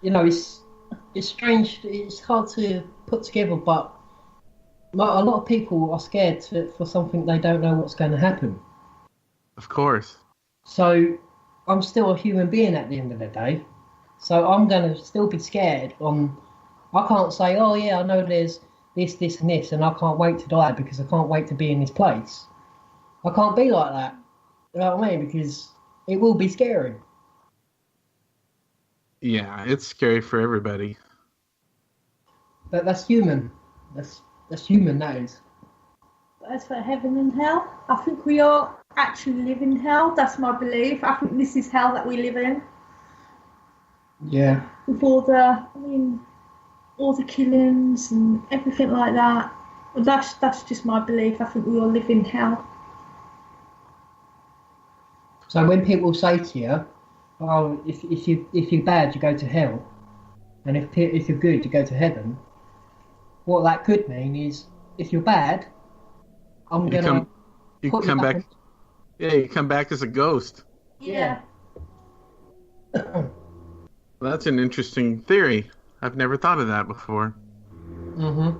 you know, it's strange. It's hard to put together, but a lot of people are scared for something they don't know what's going to happen. Of course. So I'm still a human being at the end of the day. So I'm going to still be scared. I can't say, oh yeah, I know there's this, this and this, and I can't wait to die because I can't wait to be in this place. I can't be like that. You know what I mean? Because it will be scary. Yeah, it's scary for everybody. But that's human. That's human, that is. But as for heaven and hell, I think we all actually live in hell. That's my belief. I think this is hell that we live in. Yeah. With all the killings and everything like that. Well, that's just my belief. I think we all live in hell. So when people say to you, "Oh, if you're bad, you go to hell," and if you're good, you go to heaven, what that could mean is, if you're bad, I'm gonna you come back. Yeah, you come back as a ghost. Yeah. Well, that's an interesting theory. I've never thought of that before. Mhm.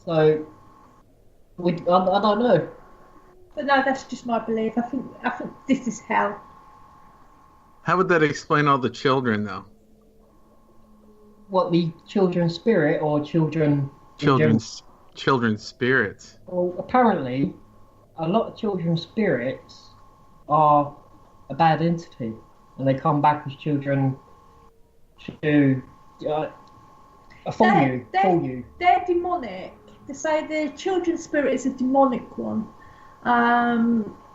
So, I don't know. But no, that's just my belief. I think this is hell. How would that explain all the children, though? What, the children's spirit or children? Children's spirits. Well, apparently, a lot of children's spirits are a bad entity, and they come back as children to fool you. They're demonic. They say the children's spirit is a demonic one.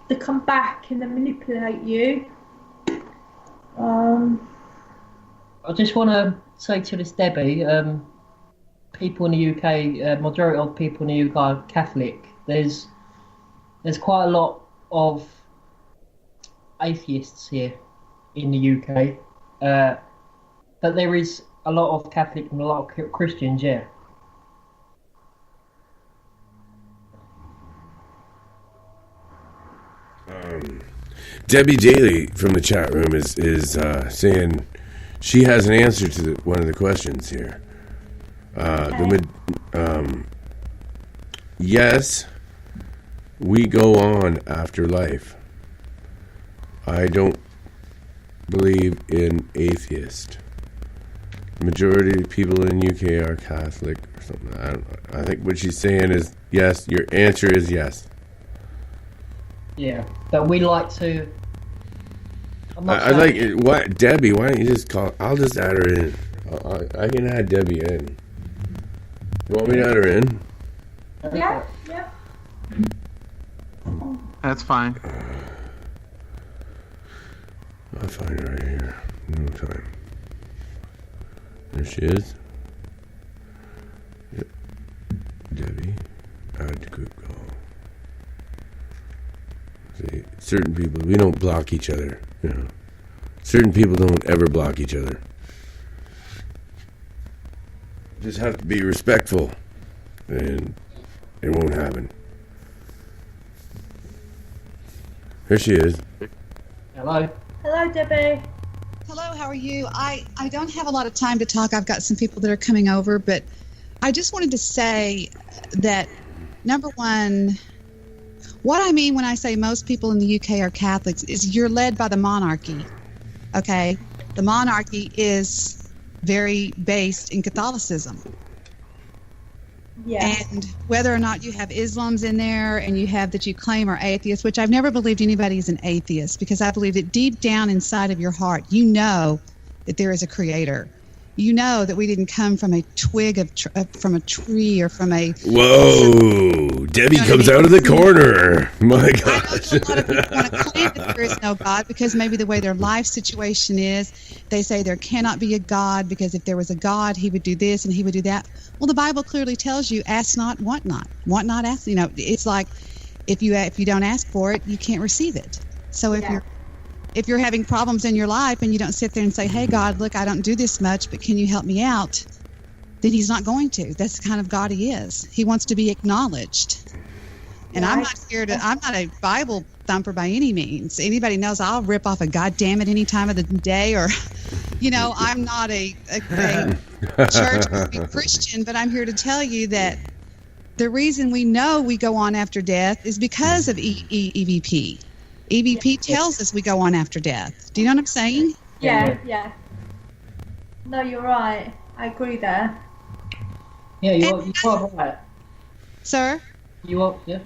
They come back and they manipulate you. I just want to say to this Debbie, people in the UK, majority of people in the UK are Catholic. There's quite a lot of atheists here in the UK, but there is a lot of Catholic and a lot of Christians, yeah. Debbie Daly from the chat room is saying, She has an answer to one of the questions here. Yes, we go on after life. I don't believe in atheist. Majority of people in UK are Catholic or something. I don't know. I think what she's saying is yes. Your answer is yes. Yeah, but we like to. I like it. What, Debbie? Why don't you just call? I'll just add her in. I can add Debbie in. You want me to add her in? Yeah. That's fine. I'll find her right here. No time. There she is. Yep. Debbie, add to group call. See, certain people, we don't block each other. You know, certain people don't ever block each other. Just have to be respectful, and it won't happen. Here she is. Hello. Hello, Debbie. Hello, how are you? I don't have a lot of time to talk. I've got some people that are coming over, but I just wanted to say that, number one, what I mean when I say most people in the UK are Catholics is you're led by the monarchy, okay? The monarchy is very based in Catholicism. Yeah. And whether or not you have Islams in there and you have that you claim are atheists, which I've never believed anybody is an atheist, because I believe that deep down inside of your heart, you know that there is a creator. You know that we didn't come from a twig from a tree or from a... Whoa! Debbie comes out of the corner. My gosh. I know a lot of people want to claim that there is no God because maybe the way their life situation is, they say there cannot be a God because if there was a God, he would do this and he would do that. Well, the Bible clearly tells you, ask not, want not. Want not, ask. You know, it's like if you don't ask for it, you can't receive it. So if you're having problems in your life and you don't sit there and say, hey, God, look, I don't do this much, but can you help me out? Then he's not going to. That's the kind of God he is. He wants to be acknowledged. And I'm not a Bible thumper by any means. Anybody knows I'll rip off a goddamn it any time of the day, or, you know, I'm not a church Christian, but I'm here to tell you that the reason we know we go on after death is because of EVP. EVP tells us we go on after death. Do you know what I'm saying? Yeah. No, you're right. I agree there. Yeah, you are right. Sir? You are, yeah.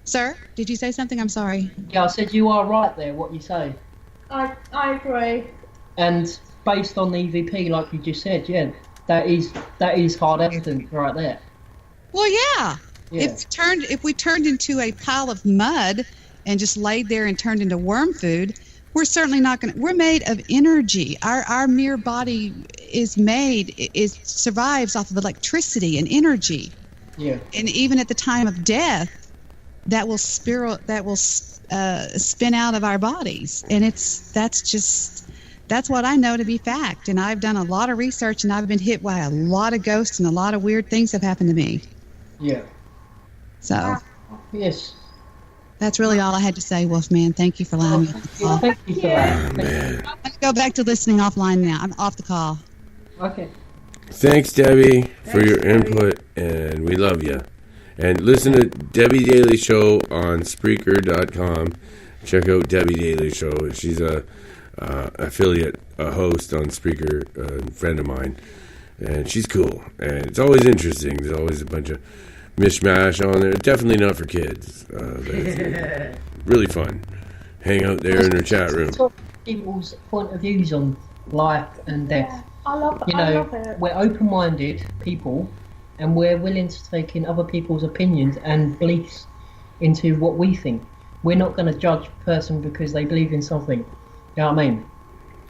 Sir, did you say something? I'm sorry. Yeah, I said you are right there, what you say. I agree. And based on the EVP, like you just said, yeah, that is hard evidence right there. Well, yeah. If we turned into a pile of mud and just laid there and turned into worm food, we're certainly not going to. We're made of energy. Our mere body survives off of electricity and energy. Yeah. And even at the time of death, that will spin out of our bodies, and that's what I know to be fact. And I've done a lot of research, and I've been hit by a lot of ghosts, and a lot of weird things have happened to me. Yeah. So. Yes. That's really all I had to say, Wolfman. Thank you for allowing me. Thank you for that. Man. I'm going to go back to listening offline now. I'm off the call. Okay. Thanks, Debbie, for your input, and we love you. And listen to Debbie Daily Show on Spreaker.com. Check out Debbie Daily Show. She's a affiliate, a host on Spreaker, a friend of mine, and she's cool. And it's always interesting. There's always a bunch of mishmash on there. Definitely not for kids. But it's really fun. Hang out there in her chat room. People's point of views on life and death. Yeah, I love it. We're open-minded people, and we're willing to take in other people's opinions and beliefs into what we think. We're not going to judge a person because they believe in something. You know what I mean?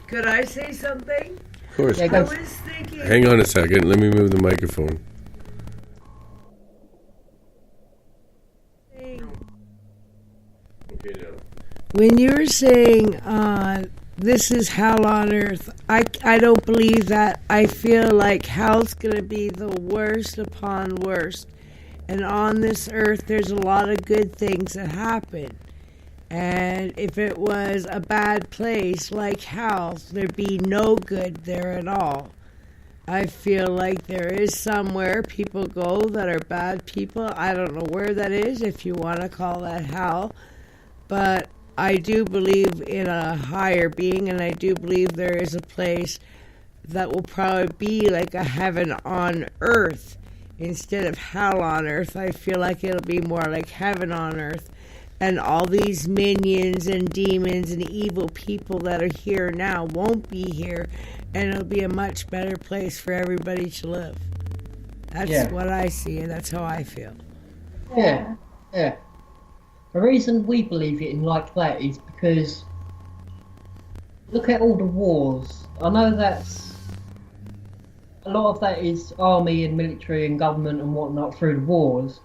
Could I say something? Of course. Yeah, I was thinking. Hang on a second. Let me move the microphone. When you were saying this is hell on earth, I don't believe that. I feel like hell's going to be the worst upon worst. And on this earth, there's a lot of good things that happen. And if it was a bad place like hell, there'd be no good there at all. I feel like there is somewhere people go that are bad people. I don't know where that is, if you want to call that hell. But I do believe in a higher being, and I do believe there is a place that will probably be like a heaven on earth instead of hell on earth. I feel like it'll be more like heaven on earth. And all these minions and demons and evil people that are here now won't be here, and it'll be a much better place for everybody to live. That's what I see, and that's how I feel. Yeah. The reason we believe it in like that is because look at all the wars. I know that's a lot of that is army and military and government and whatnot through the wars,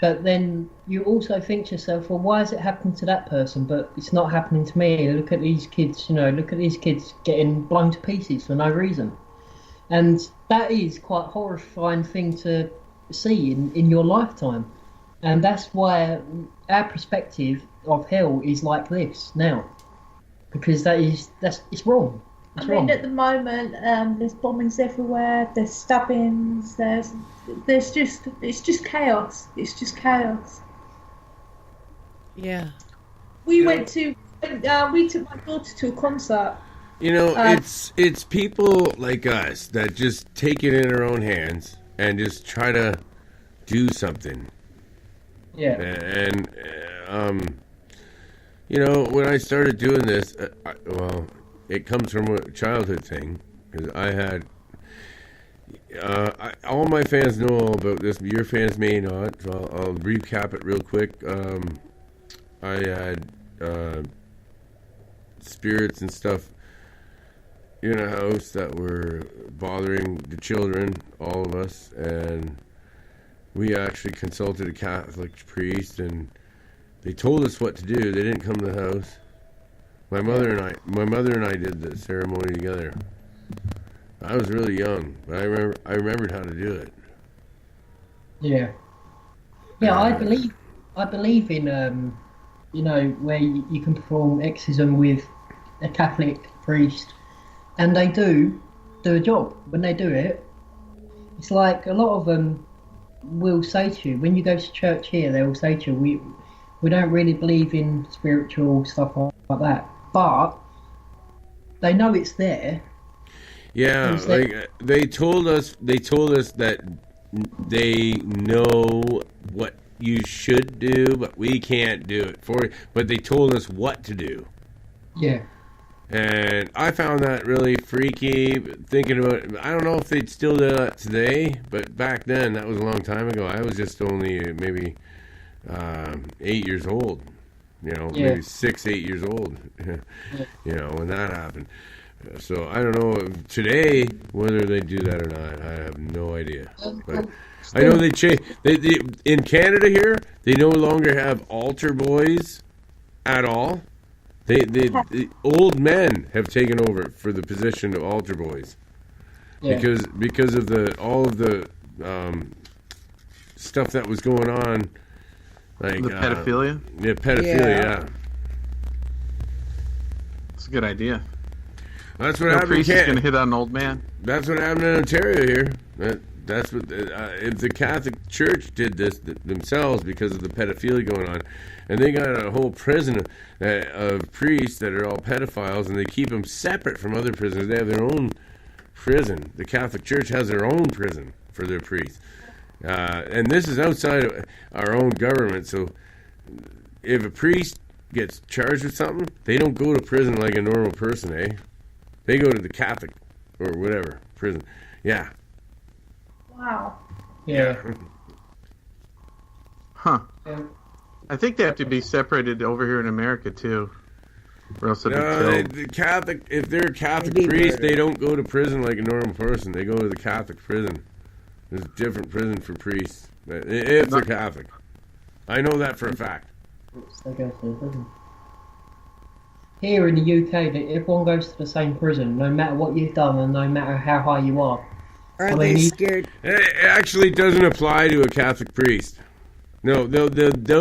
but then you also think to yourself, well, why has it happened to that person but it's not happening to me? Look at these kids, look at these kids getting blown to pieces for no reason. And that is quite a horrifying thing to see in your lifetime. And that's why our perspective of hell is like this now, because it's wrong. I mean, at the moment, there's bombings everywhere. There's stabbings. It's just chaos. It's just chaos. Yeah. We took my daughter to a concert. It's people like us that just take it in their own hands and just try to do something. Yeah. And when I started doing this, it comes from a childhood thing, because I had all my fans know all about this. Your fans may not, so I'll recap it real quick. I had spirits and stuff in a house that were bothering the children, all of us, and we actually consulted a Catholic priest, and they told us what to do. They didn't come to the house. My mother and I did the ceremony together. I was really young, but I remembered how to do it. Yeah. Yeah, I believe in where you can perform exorcism with a Catholic priest, and they do a job. When they do it, it's like a lot of them will say to you, when you go to church here, they will say to you, we don't really believe in spiritual stuff like that, but they know it's there. Yeah, like they told us that they know what you should do, but we can't do it for you. But they told us what to do. Yeah. And I found that really freaky, thinking about it. I don't know if they'd still do that today, but back then, that was a long time ago. I was just only maybe 8 years old, maybe 6, 8 years old, when that happened. So I don't know today whether they do that or not. I have no idea. But I know they change. They in Canada here, they no longer have altar boys at all. The old men have taken over for the position of altar boys, because of all of the stuff that was going on, like the pedophilia. Yeah. It's a good idea. That's what happened. Priest is going to hit on an old man. That's what happened in Ontario here. That's what if the Catholic Church did this themselves because of the pedophilia going on, and they got a whole prison of priests that are all pedophiles, and they keep them separate from other prisoners. They have their own prison. The Catholic Church has their own prison for their priests, and this is outside of our own government. So if a priest gets charged with something, they don't go to prison like a normal person, eh? They go to the Catholic or whatever prison. Yeah. Wow. Yeah. Huh. I think they have to be separated over here in America too, or else they'll be killed. The Catholic, if they're a Catholic priest, they don't go to prison like a normal person. They go to the Catholic prison. There's a different prison for priests if they're Catholic. I know that for a fact. They go to the prison. Here in the UK, everyone goes to the same prison, no matter what you've done and no matter how high you are. Are they scared? It actually doesn't apply to a Catholic priest. No, they'll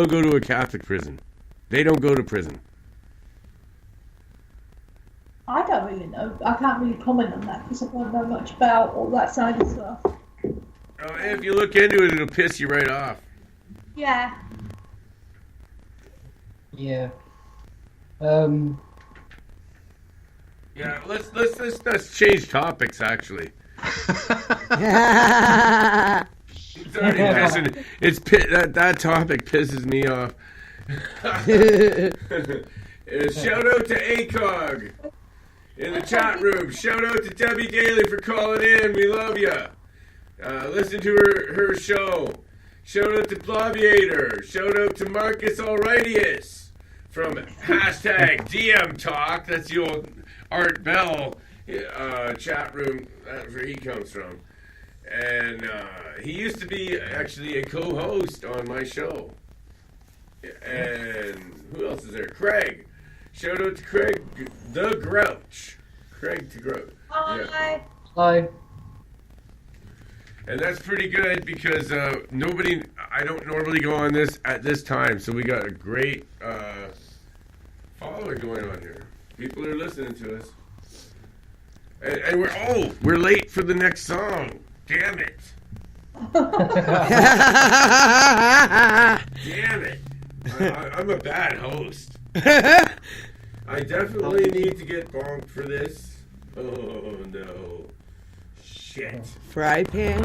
go to a Catholic prison. They don't go to prison. I don't really know. I can't really comment on that because I don't know much about all that side of stuff. Oh, if you look into it, it'll piss you right off. Yeah. Yeah. Yeah, let's change topics. Actually, it's already pissing. That topic pisses me off. Shout out to ACOG in the chat room. Shout out to Debbie Daly for calling in. We love you. Listen to her show. Shout out to Bloviator. Shout out to Marcus Aurelius from #DM Talk. That's the old Art Bell chat room. That's where he comes from. And he used to be actually a co-host on my show. And who else is there? Craig. Shout out to Craig the Grouch. Craig the Grouch. Hi. Yeah. Hi. And that's pretty good because I don't normally go on this at this time, so we got a great following going on here. People are listening to us. And we're late for the next song. Damn it. Damn it. I'm a bad host. I definitely need to get bonked for this. Oh no. Shit. Fry pan?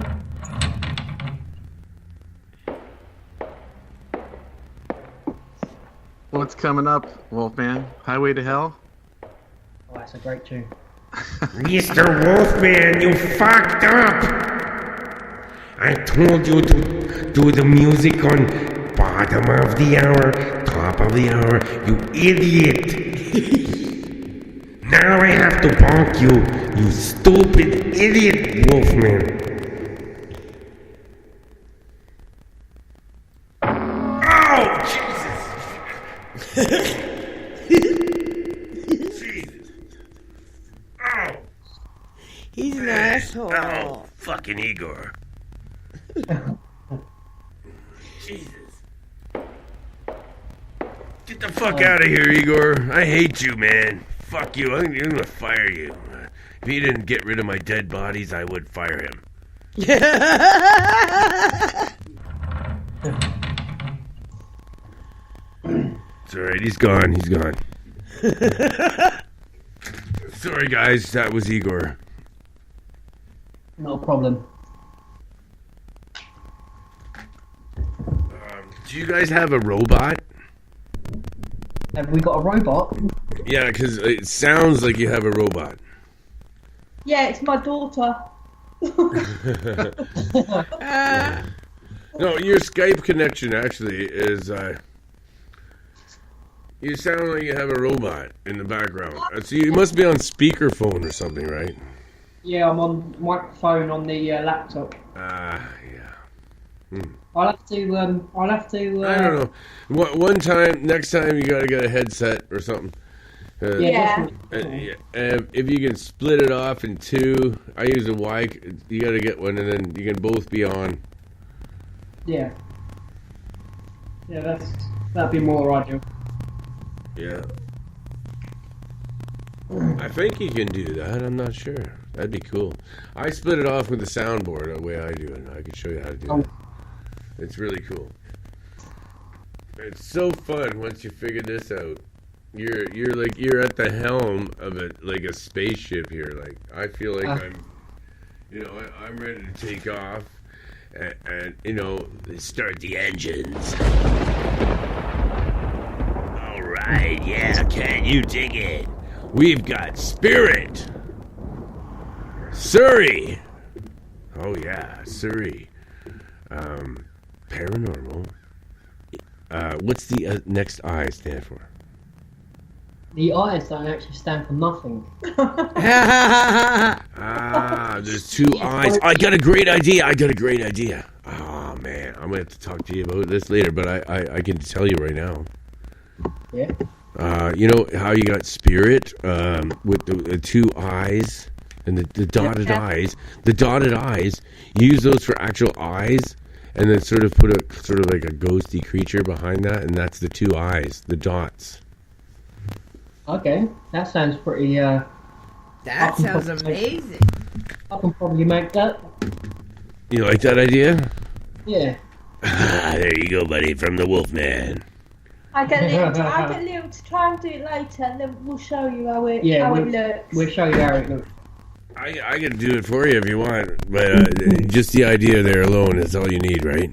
What's coming up, Wolfman? Highway to Hell? Oh, that's a great tune. Mr. Wolfman, you fucked up! I told you to do the music on bottom of the hour, top of the hour, you idiot! Now I have to bonk you, you stupid idiot, Wolfman! Oh, Jesus! Jesus! Oh! He's an asshole. Oh, fucking Igor. Jesus. Get the fuck out of here, Igor. I hate you, man. Fuck you. I'm gonna fire you. If he didn't get rid of my dead bodies, I would fire him. It's alright, he's gone. He's gone. Sorry, guys. That was Igor. No problem. Do you guys have a robot? Have we got a robot? Yeah, because it sounds like you have a robot. Yeah, it's my daughter. No, your Skype connection actually is. You sound like you have a robot in the background. So you must be on speakerphone or something, right? Yeah, I'm on microphone on the laptop. Yeah. I'll have to. I don't know. One time, next time you gotta get a headset or something. Yeah. If you can split it off in two, I use a Y. You gotta get one, and then you can both be on. Yeah. Yeah, that'd be more ideal. Yeah. I think you can do that. I'm not sure. That'd be cool. I split it off with the soundboard the way I do it. I can show you how to do it. It's really cool. It's so fun once you figure this out. You're at the helm of it, like a spaceship here. Like I feel like I'm ready to take off, and start the engines. All right, yeah, can you dig it? We've got SPiRiT, SPiRiT. Oh yeah, SPiRiT. Paranormal. What's the next I stand for? The I's don't actually stand for nothing. There's two I's. I got a great idea. Oh man, I'm gonna have to talk to you about this later, but I can tell you right now. Yeah. You know how you got SPiRiT with the two I's and the dotted I's. The dotted I's, you use those for actual eyes, and then sort of put a sort of like a ghosty creature behind that, and that's the two eyes, the dots. Okay, that sounds pretty. That sounds amazing. I can probably make that. You like that idea? Yeah. There you go, buddy, from the Wolfman. I get Liam to try and do it later, and then we'll show you how it looks. We'll show you how it looks. I can do it for you if you want, but just the idea there alone is all you need, right?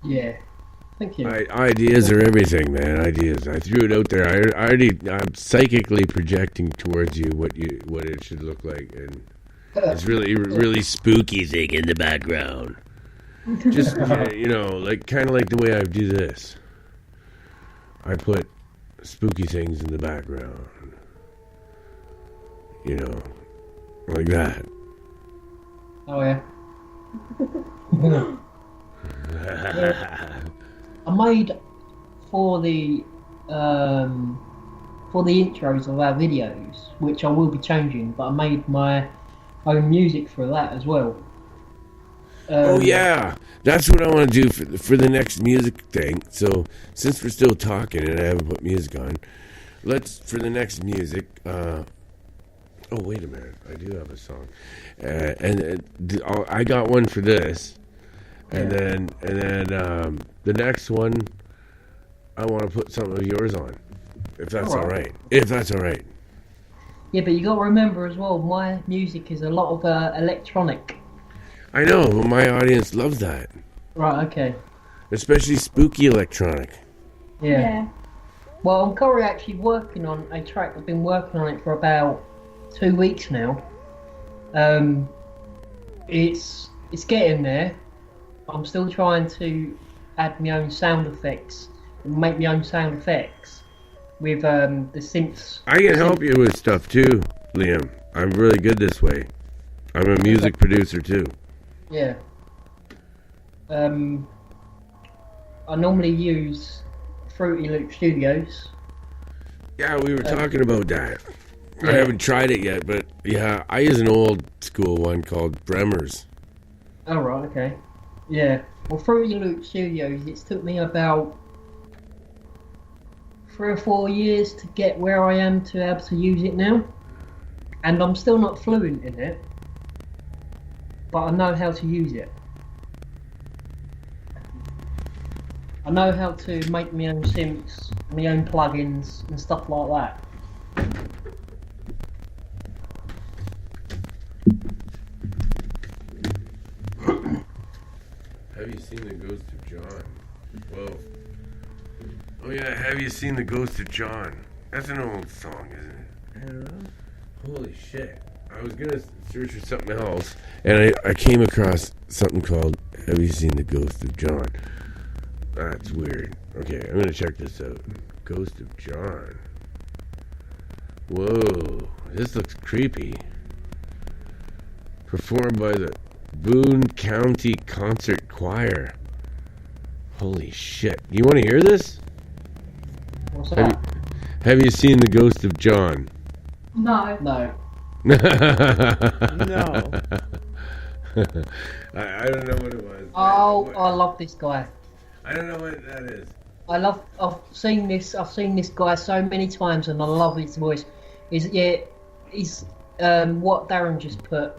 Yeah. Thank you. Ideas are everything, man. Ideas. I threw it out there. I'm psychically projecting towards you what it should look like, and it's really spooky thing in the background. Just like kind of like the way I do this. I put spooky things in the background. Like that. Oh yeah. I made for the intros of our videos, which I will be changing, but I made my own music for that as well. Oh yeah, that's what I want to do for the next music thing. So since we're still talking and I haven't put music on, let's for the next music. Oh wait a minute, I do have a song, I got one for this, and then the next one, I want to put something of yours on, if that's all right. If that's all right. Yeah, but you got to remember as well, my music is a lot of electronic. I know, but my audience loves that. Right, okay. Especially spooky electronic. Yeah. Well, I'm currently actually working on a track. I've been working on it for about 2 weeks now. It's getting there. I'm still trying to add my own sound effects and make my own sound effects with the synths. I can help you with stuff too, Liam. I'm really good this way. I'm a music producer too. Yeah. I normally use Fruity Loop Studios. Yeah, we were talking about that. I haven't tried it yet, but yeah, I use an old school one called Bremer's. Oh, right, okay. Yeah. Well, Fruity Loop Studios, it's took me about 3 or 4 years to get where I am to be able to use it now. And I'm still not fluent in it, but I know how to use it. I know how to make my own synths, my own plugins, and stuff like that. Have you seen The Ghost of John? Whoa. Oh yeah, have you seen The Ghost of John? That's an old song, isn't it? I don't know. Holy shit. I was gonna search for something else, and I came across something called Have You Seen The Ghost of John? That's weird. Okay, I'm gonna check this out. Ghost of John. Whoa, this looks creepy. Performed by the Boone County Concert Choir. Holy shit. You want to hear this? What's that? Have you seen The Ghost of John? No. No. No. I don't know what it was. Oh, I love this guy. I don't know what that is. I've seen this guy so many times, and I love his voice. He's what Darren just put.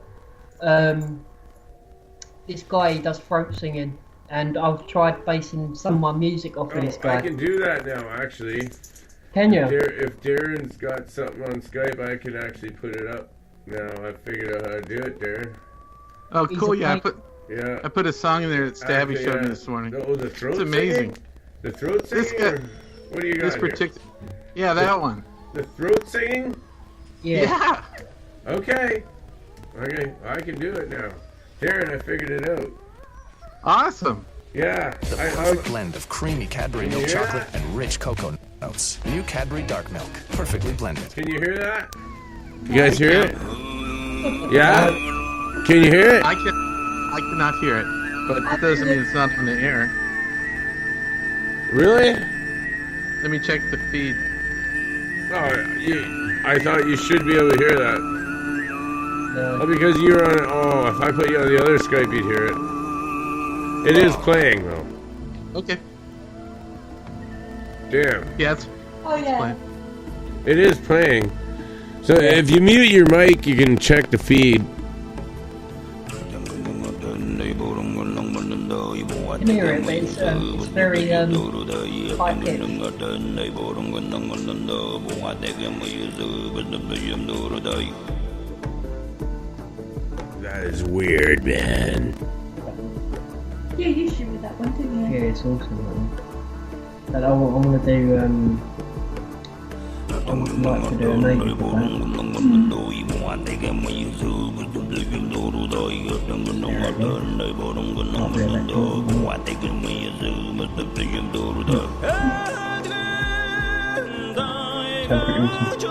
This guy, he does throat singing, and I've tried basing some of my music off of this guy. I can do that now, actually. Can you? If Darren's got something on Skype, I can actually put it up. Now I figured out how to do it, Darren. Oh, cool! Yeah, I put a song in there that Stabby showed me this morning. Oh, the throat It's amazing. Singing? The throat singing? What do you got This particular. Yeah, that one. The throat singing? Yeah. Okay, I can do it now. Darren, I figured it out. Awesome. Yeah. The perfect blend of creamy Cadbury milk chocolate and rich cocoa notes. New Cadbury dark milk, perfectly blended. Can you hear that? You guys hear it? Yeah? Can you hear it? I cannot hear it, but that doesn't mean it's not on the air. Really? Let me check the feed. Oh, I thought you should be able to hear that. Oh, because you're on it. Oh, if I put you on the other Skype, you'd hear it. It is playing though. Okay. Damn. Yeah, it's Oh yeah. playing. It is playing. So if you mute your mic, you can check the feed. I can hear it, but it's very high pitched. That is weird, man. Yeah, you should read that one, didn't you? Yeah, it's awesome. Man. But I want to do I would like to do a maybe for that. Sounds pretty awesome.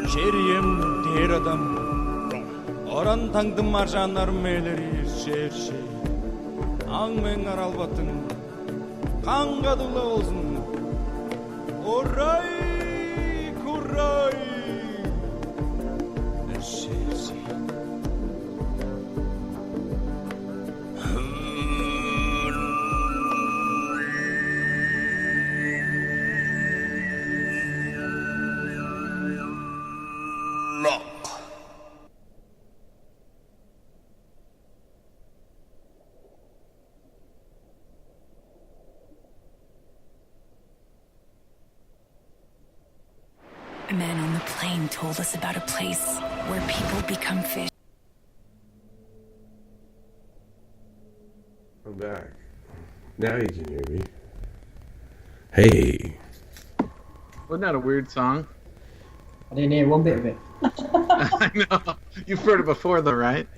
Şeriyem diğer adam Oran tаңдым маржанар мелери шерши Аң мен аралбатын Қанға дула болсын Орай курай Шерши A man on the plane told us about a place where people become fish. I'm back. Now you can hear me. Hey. Wasn't that a weird song? I didn't hear one bit of it. I know. You've heard it before, though, right?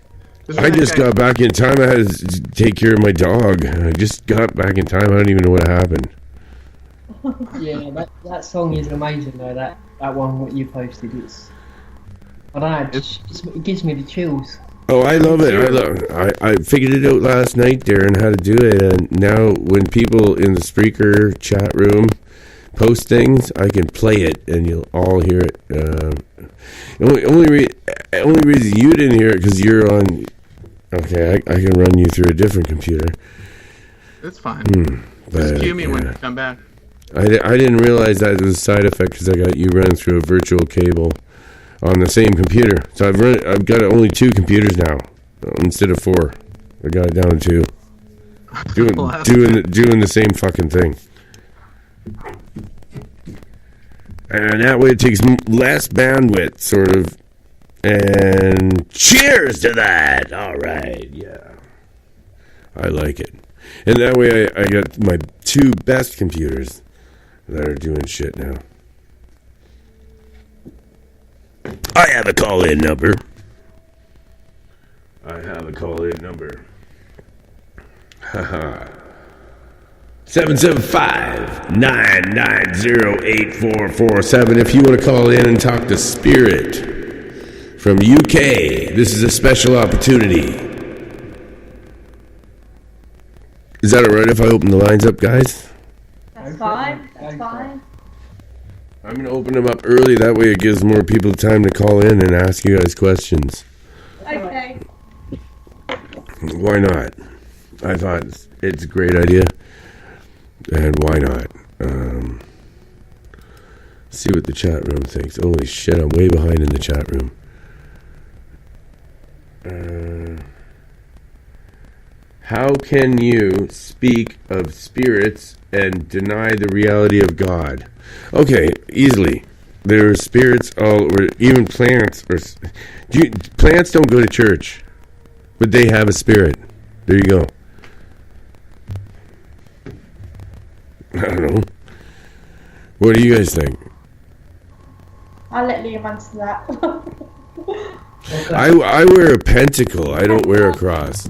I just got back in time. I had to take care of my dog. I just got back in time. I don't even know what happened. Yeah, that song is amazing though. That one what you posted, I don't know. It gives me the chills. Oh, I love it. I figured it out last night there and how to do it. And now when people in the SPiRiT chat room post things, I can play it and you'll all hear it. Only reason you didn't hear it because you're on. Okay, I can run you through a different computer. It's fine. But, Just cue me when you come back. I didn't realize that was a side effect because I got you running through a virtual cable on the same computer. So I've got only 2 computers now instead of 4. I got it down to 2. Doing the same fucking thing. And that way it takes less bandwidth, sort of, And cheers to that. All right, yeah. I like it. And that way I got my two best computers that are doing shit now. I have a call-in number. 775-990-8447 if you want to call in and talk to SPiRiT from UK. This is a special opportunity. Is that alright if I open the lines up, guys? That's fine. That's fine. I'm going to open them up early. That way it gives more people time to call in and ask you guys questions. Okay. Why not? I thought it's a great idea. And why not? See what the chat room thinks. Holy shit, I'm way behind in the chat room. How can you speak of spirits and deny the reality of God? Okay, easily. There are spirits all over, even plants. Plants don't go to church, but they have a spirit. There you go. I don't know. What do you guys think? I'll let Liam answer that. I wear a pentacle. I don't wear a cross.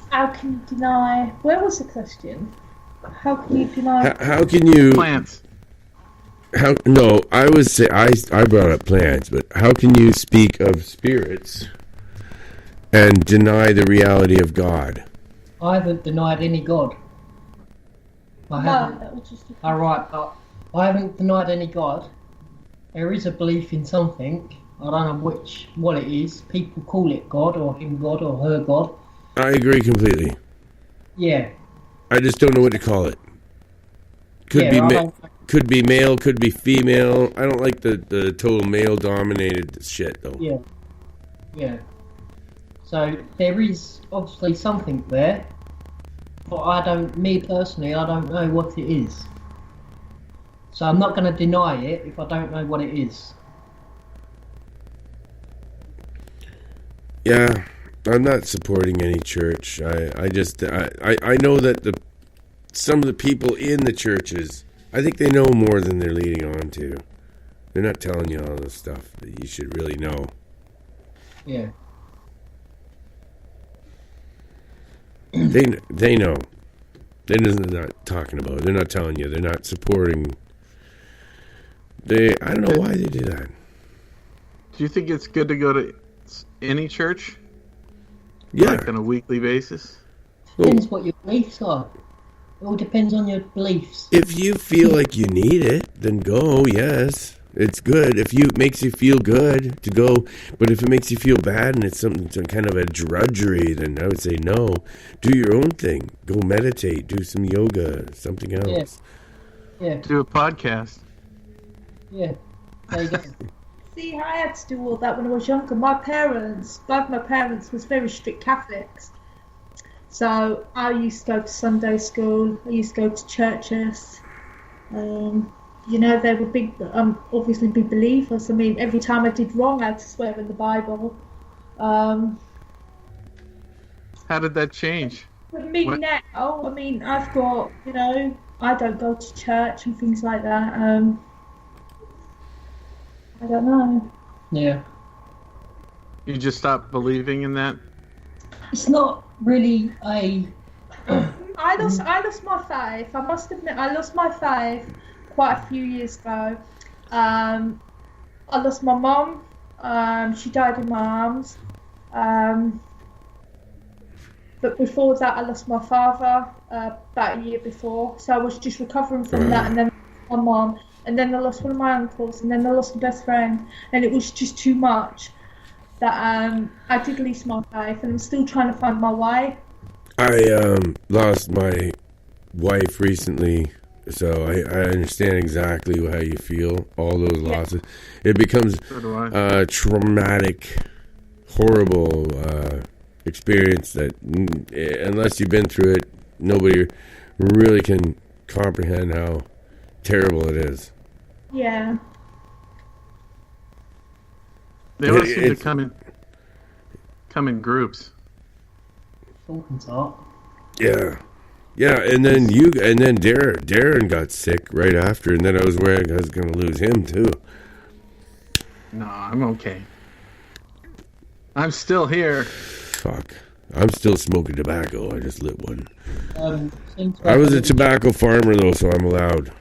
How can you deny? Where was the question? How can you deny? How can you plants? How no? I was say I brought up plants, but how can you speak of spirits and deny the reality of God? I haven't denied any God. I haven't. That was just All right, but I haven't denied any God. There is a belief in something. I don't know what it is. People call it God or him God or her God. I agree completely. Yeah. I just don't know what to call it. Could be male, could be female. I don't like the total male dominated shit though. Yeah. Yeah. So there is obviously something there, but me personally, I don't know what it is. So I'm not going to deny it if I don't know what it is. Yeah, I'm not supporting any church. I know that some of the people in the churches, I think they know more than they're leading on to. They're not telling you all the stuff that you should really know. Yeah. They know. They're not talking about it. They're not telling you. They're not supporting. I don't know why they do that. Do you think it's good to go to any church? Yeah. Like on a weekly basis? Depends what your beliefs are. It all depends on your beliefs. If you feel like you need it, then go, yes. It's good. If it makes you feel good to go, but if it makes you feel bad and it's some kind of a drudgery, then I would say no. Do your own thing. Go meditate. Do some yoga. Something else. Yeah. Do a podcast. Yeah. There you go. See, I had to do all that when I was younger. Both my parents was very strict Catholics. So I used to go to Sunday school. I used to go to churches. They were big, obviously big believers. I mean, every time I did wrong, I had to swear in the Bible. How did that change? With me now, I mean, I've got, I don't go to church and things like that. I don't know. Yeah. You just stopped believing in that? It's not really a... I lost my faith. I must admit, I lost my faith quite a few years ago. I lost my mum. She died in my arms. But before that, I lost my father about a year before. So I was just recovering from that, and then my mum, and then I lost one of my uncles, and then I lost my best friend, and it was just too much that I did lose my faith, and I'm still trying to find my way. I lost my wife recently, so I understand exactly how you feel. All those losses, it becomes a traumatic, horrible experience that unless you've been through it, nobody really can comprehend how terrible it is. Yeah. They all seem to come in groups. Falcons are. Yeah. Yeah, and then Darren got sick right after, and then I was worried I was going to lose him too. No, I'm okay. I'm still here. Fuck. I'm still smoking tobacco. I just lit one. Seem to I have was a tobacco farmer though, so I'm allowed.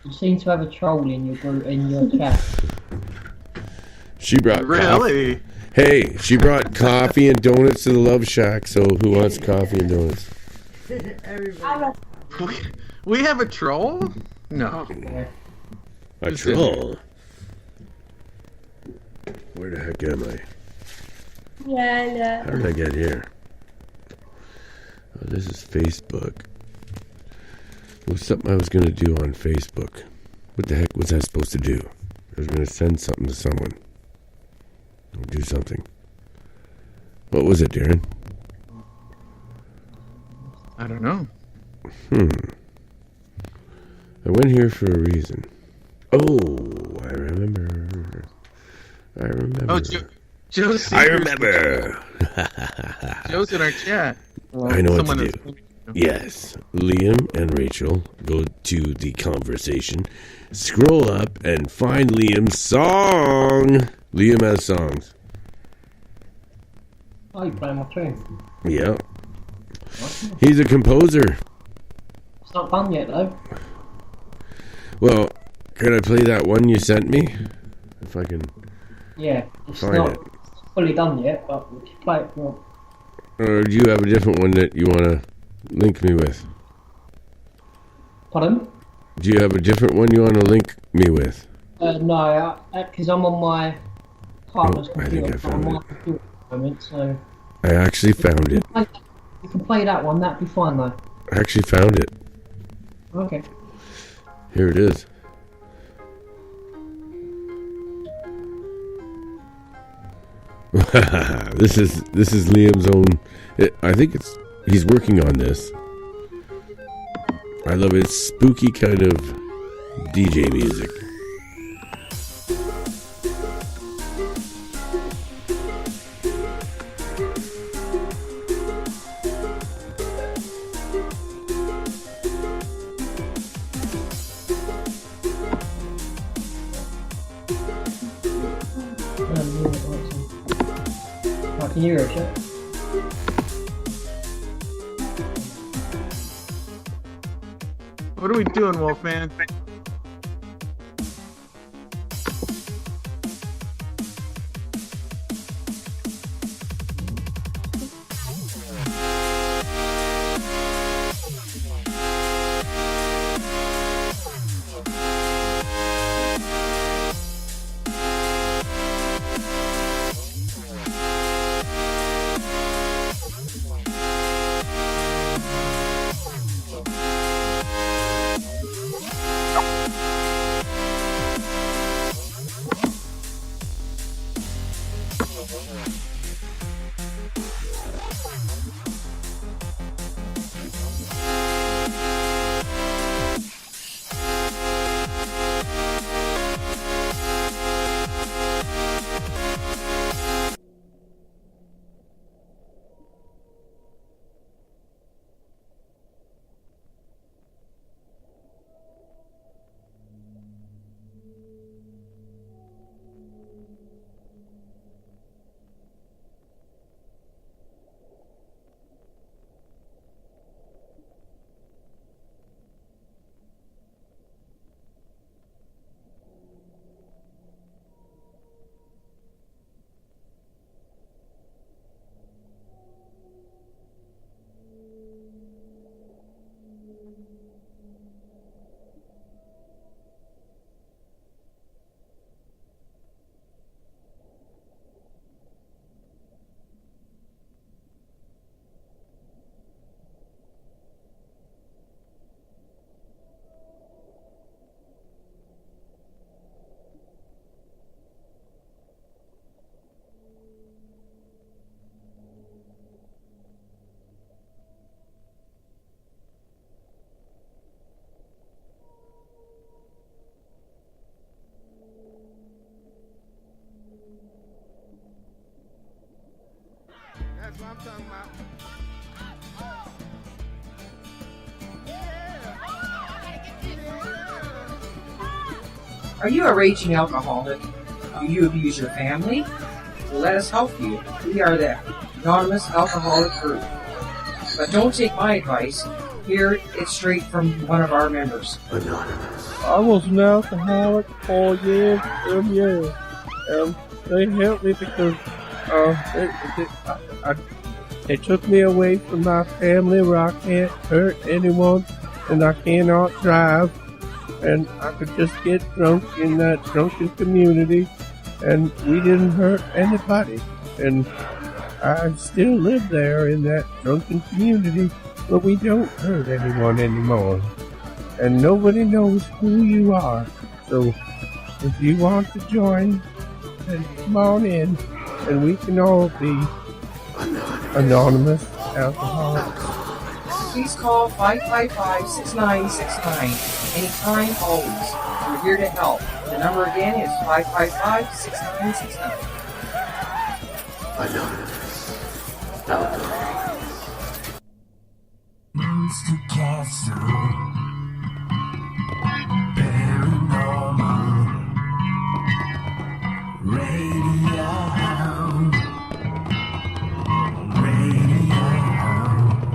You seem to have a troll in your group, in your chat. She brought Really? coffee. Hey, she brought coffee and donuts to the Love Shack, so who wants coffee and donuts? Everybody. We have a troll? No. A troll? Where the heck am I? Yeah. How did I get here? Oh, this is Facebook. It was something I was going to do on Facebook. What the heck was I supposed to do? I was going to send something to someone. Or do something. What was it, Darren? I don't know. I went here for a reason. Oh, I remember. Oh, Joe's I remember. Joe's in our chat. Well, I know what to someone do. Yes. Liam and Rachel go to the conversation, scroll up, and find Liam's song. Liam has songs. Oh, you playing my tune? Yeah. He's a composer. It's not done yet, though. Well, can I play that one you sent me? If I can Yeah, it's find not it. fully done yet, but we can play it if you want. Or do you have a different one that you want to link me with? Pardon? Do you have a different one you want to link me with? No, because I'm on my partner's Oh, I think computer. I found I'm on it. my computer at the moment, so I actually found it. you can play that one. That'd be fine, though. I actually found it. Okay. Here it is. This is Liam's own. I think he's working on this. I love it. It's spooky kind of DJ music. I can hear it, yeah? What are we doing, Wolfman? Are you a raging alcoholic? Do you abuse your family? Well, let us help you. We are the Anonymous Alcoholic Group. But don't take my advice. Hear it straight from one of our members. Anonymous. I was an alcoholic for years and years. They helped me because they took me away from my family where I can't hurt anyone and I cannot drive. And I could just get drunk in that drunken community, and we didn't hurt anybody. And I still live there in that drunken community, but we don't hurt anyone anymore. And nobody knows who you are. So if you want to join, then come on in, and we can all be anonymous alcoholics. Please call 555-6969. Anytime, always. We're here to help. The number again is 555-6969. Anonymous alcoholics. Monster Castle. Paranormal. Radio Hound. Radio Hound.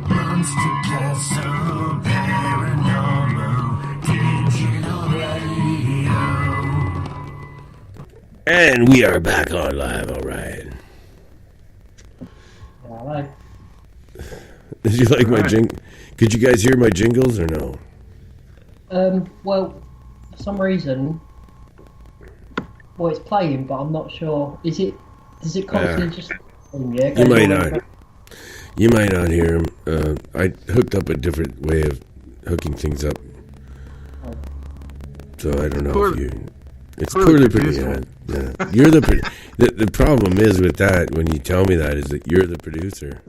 Monster Castle. Paranormal. Digital Radio. And we are back on live, alright. Hello. Did you like my jing? Could you guys hear my jingles or no? Well, for some reason, it's playing, but I'm not sure. Does it constantly just? Yeah, you might not. You might not hear them. I hooked up a different way of hooking things up, so I don't know if you. It's clearly pretty good. Yeah. You're the problem is with that when you tell me that is that you're the producer.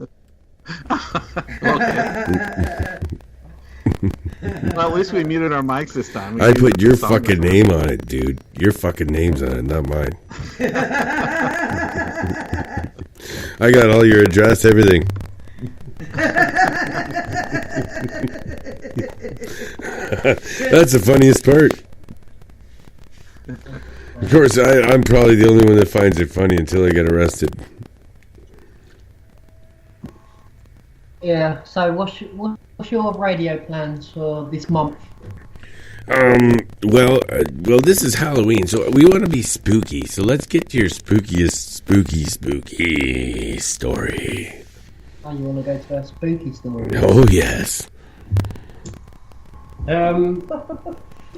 Well, at least we muted our mics this time. I put your fucking name on it, dude. Your fucking name's on it, not mine. I got all your address, everything. That's the funniest part. Of course, I'm probably the only one that finds it funny until I get arrested. Yeah. So, what's your radio plans for this month? Well, this is Halloween, so we want to be spooky. So let's get to your spookiest, spooky story. Oh, you want to go to a spooky story? Oh yes.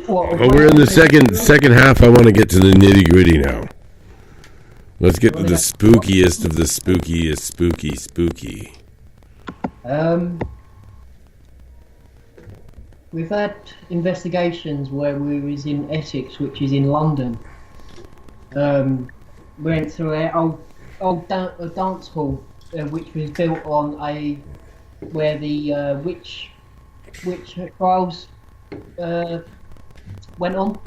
We're in the second half. I want to get to the nitty gritty now. Let's get to the spookiest of the spookiest, spooky. We've had investigations where we was in Essex, which is in London. Went through an old dance hall, which was built on where the witch trials went on.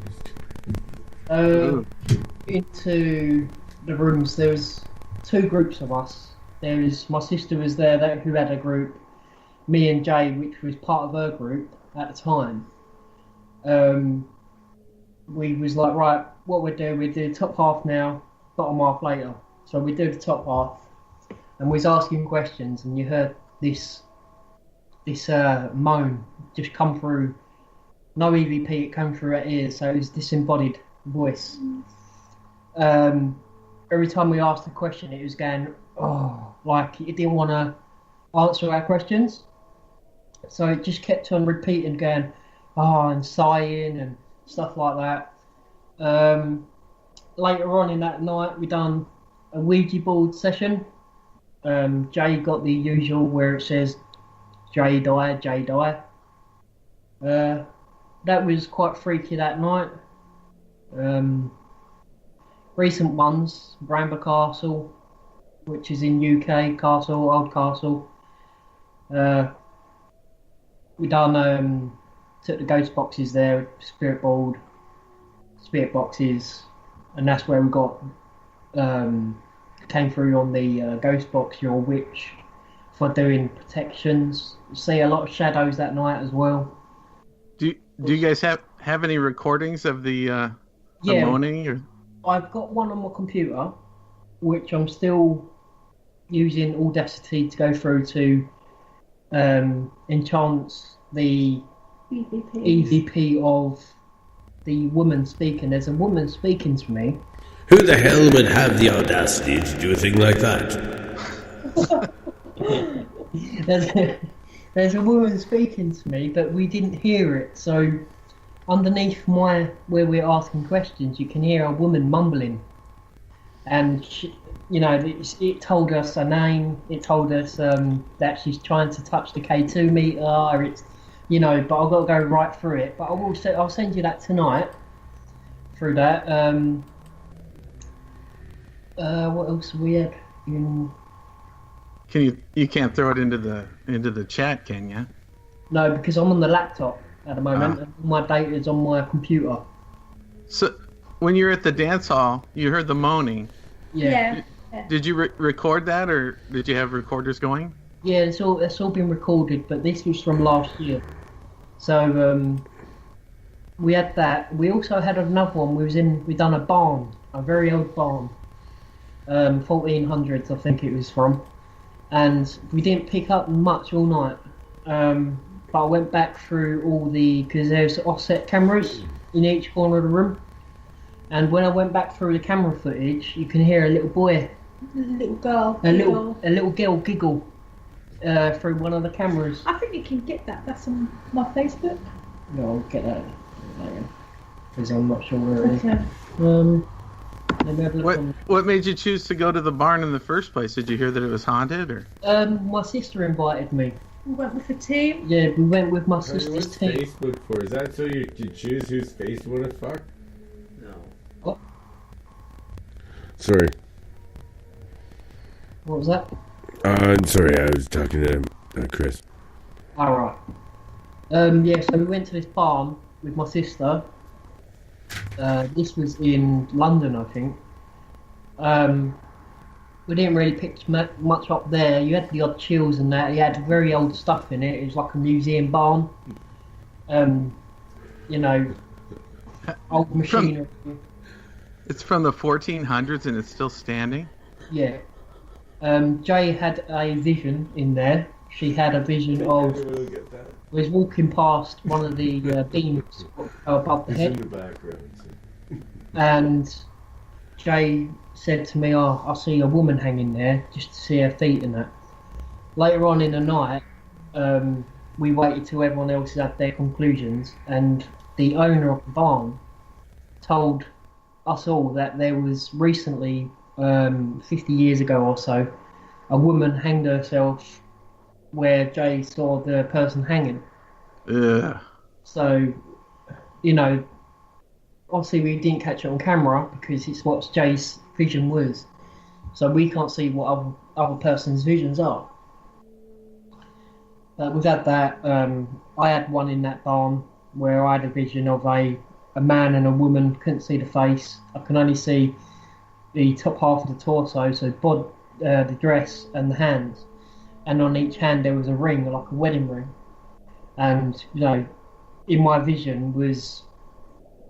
Into the rooms, there was two groups of us. My sister was there who had a group, me and Jay, which was part of her group at the time. We was like, right, what we do the top half now, bottom half later. So we do the top half, and we was asking questions, and you heard this moan just come through. No EVP, it came through our ears, so it was disembodied voice. Every time we asked a question, it was going, like it didn't want to answer our questions. So it just kept on repeating, going, and sighing and stuff like that. Later on in that night, we done a Ouija board session. Jay got the usual where it says, Jay die. That was quite freaky that night. Recent ones, Bramber Castle, which is in UK, old castle. We done took the ghost boxes there, spirit boxes, and that's where we got came through on the ghost box, your witch, for doing protections. See a lot of shadows that night as well. Do you guys have have any recordings of the Yeah. moaning? Or... I've got one on my computer, which I'm still using Audacity to go through to enhance the EVP of the woman speaking. There's a woman speaking to me. Who the hell would have the audacity to do a thing like that? There's a woman speaking to me, but we didn't hear it. So underneath where we're asking questions, you can hear a woman mumbling, and she, it told us a name. It told us that she's trying to touch the K2 meter. It's but I've got to go right through it. But I'll send you that tonight. Through that. What else have we had? You can't throw it into the chat, can you? No, because I'm on the laptop at the moment, and my data's on my computer. So, when you were at the dance hall, you heard the moaning. Yeah. Did you record that, or did you have recorders going? Yeah, it's all been recorded, but this was from last year. So we had that. We also had another one. We done a barn, a very old barn, 1400s, I think it was from. And we didn't pick up much all night. But I went back through all because there's offset cameras in each corner of the room. And when I went back through the camera footage, you can hear a little boy, A little girl. a little girl giggle through one of the cameras. I think you can get that. That's on my Facebook. No, I'll get that later, because I'm not sure where it is. Okay. Let me have a look What made you choose to go to the barn in the first place? Did you hear that it was haunted, or? My sister invited me. We went with the team. Yeah, we went with my What's sister's team. Facebook for? Is that so you choose whose face you want to fuck? What? Sorry. What was that? I'm sorry, I was talking to Chris. Alright. Yeah, so we went to this barn with my sister. This was in London, I think. We didn't really pick much up there. You had the odd chills and that. You had very old stuff in it. It was like a museum barn. Old machinery. It's from the 1400s and it's still standing? Yeah. Jay had a vision in there. She had a vision of was walking past one of the beams above the head. In the background. And Jay said to me, I see a woman hanging there, just to see her feet and that. Later on in the night, we waited till everyone else had their conclusions, and the owner of the barn told us all that there was recently, 50 years ago or so, a woman hanged herself where Jay saw the person hanging. Yeah. So, obviously we didn't catch it on camera because it's what Jay's vision was. So we can't see what other person's visions are. But we've had that. I had one in that barn where I had a vision of a man and a woman. Couldn't see the face. I can only see the top half of the torso, so the dress and the hands. And on each hand there was a ring, like a wedding ring. And, in my vision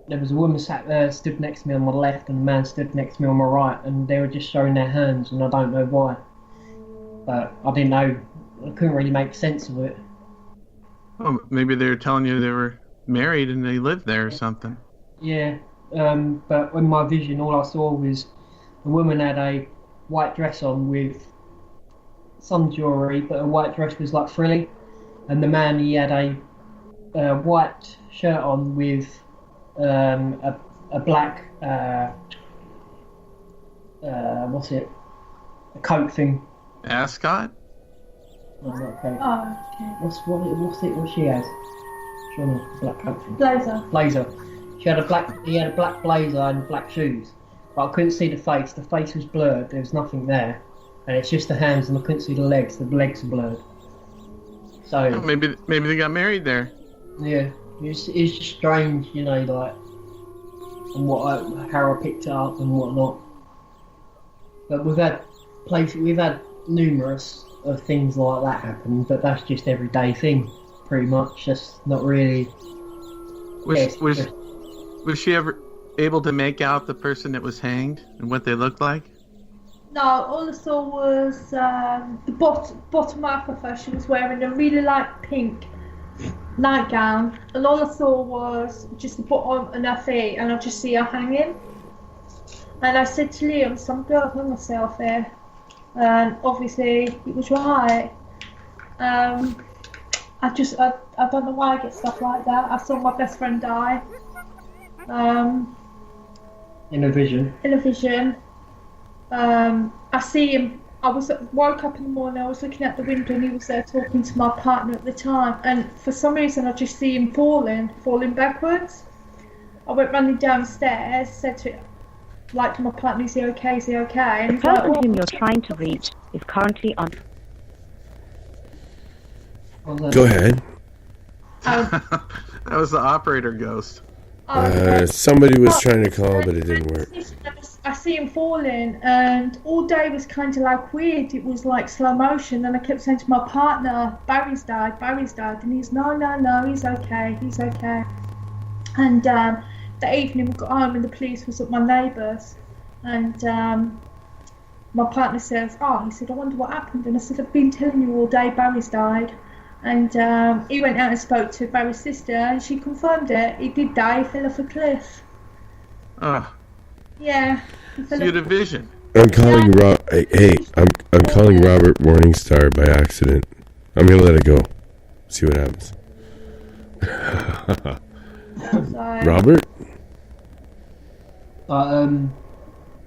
there was a woman stood next to me on my left and a man stood next to me on my right, and they were just showing their hands, and I don't know why. But I didn't know, I couldn't really make sense of it. Oh, maybe they were telling you they were married and they lived there or something. Yeah, but in my vision all I saw was the woman had a white dress on with some jewellery, but her white dress was like frilly, and the man, he had a white shirt on with a black what's it? A coat thing. Ascot? No, not a coat. Oh, okay. What she has? Show me a black coat thing. Blazer. Blazer. He had a black blazer and black shoes, but I couldn't see the face. The face was blurred. There was nothing there, and it's just the hands, and I couldn't see the legs. The legs are blurred. So Oh, maybe they got married there. yeah, it's just strange, like, and how I picked it up and whatnot. But we've had numerous of things like that happen, but that's just everyday thing, pretty much. That's not really Was she ever able to make out the person that was hanged and what they looked like? No, all I saw was the bottom half of her. She was wearing a really light pink nightgown, and all I saw was just the bottom and her feet, and I just see her hanging. And I said to Liam, "Some girl hung herself here," and obviously it was right. I don't know why I get stuff like that. I saw my best friend die. In a vision. I see him. Woke up in the morning. I was looking out the window, and he was there talking to my partner at the time. And for some reason, I just see him falling backwards. I went running downstairs, said to my partner, "Is he okay? Is he okay?" And The person whom you're trying to reach is currently on. Go ahead. That was the operator ghost. Somebody was trying to call, but it didn't work. I see him falling, and all day was kind of like weird. It was like slow motion, and I kept saying to my partner, Barry's died, and he's, no, he's okay. And that evening we got home, and the police was at my neighbour's, and my partner says, he said, "I wonder what happened," and I said, "I've been telling you all day, Barry's died." And he went out and spoke to Barry's sister, and she confirmed it. He did die. He fell off a cliff. Oh. Yeah. So you had a vision. I'm calling I'm calling Robert Morningstar by accident. I'm gonna let it go. See what happens. Robert?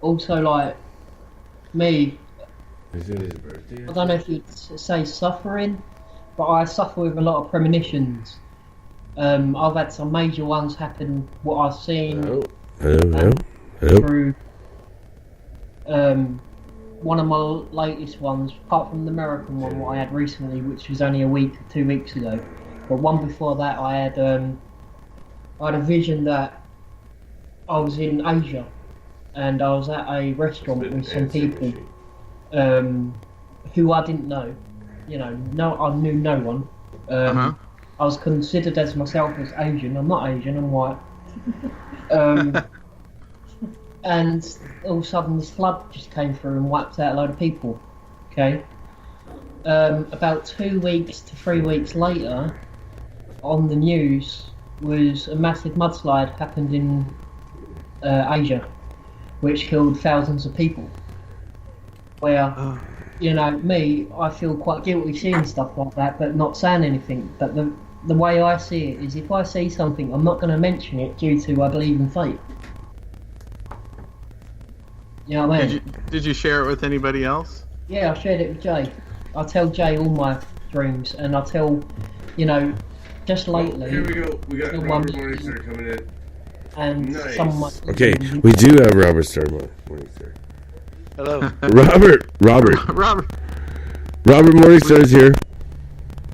Also, like me, Is it his birthday? I don't know if you'd say suffering, but I suffer with a lot of premonitions. I've had some major ones happen. What I've seen Hello. through one of my latest ones, apart from the American one what I had recently, which was only a week or 2 weeks ago. But one before that, I had a vision that I was in Asia, and I was at a restaurant with some people who I didn't know. I knew no one. I was considered as myself as Asian. I'm not Asian, I'm white. And all of a sudden this flood just came through and wiped out a load of people. Okay. About 2 weeks to 3 weeks later, on the news was a massive mudslide happened in Asia, which killed thousands of people. Where, me, I feel quite guilty seeing stuff like that, but not saying anything. But the way I see it is, if I see something, I'm not going to mention it due to I believe in fate. You know what I mean? Did you share it with anybody else? Yeah, I shared it with Jay. I tell Jay all my dreams, and I tell, just lately. Here we go. We got Robert Morningstar coming in. And nice. someone. Okay, we do have Robert Morningstar. Hello. Robert Morningstar is here.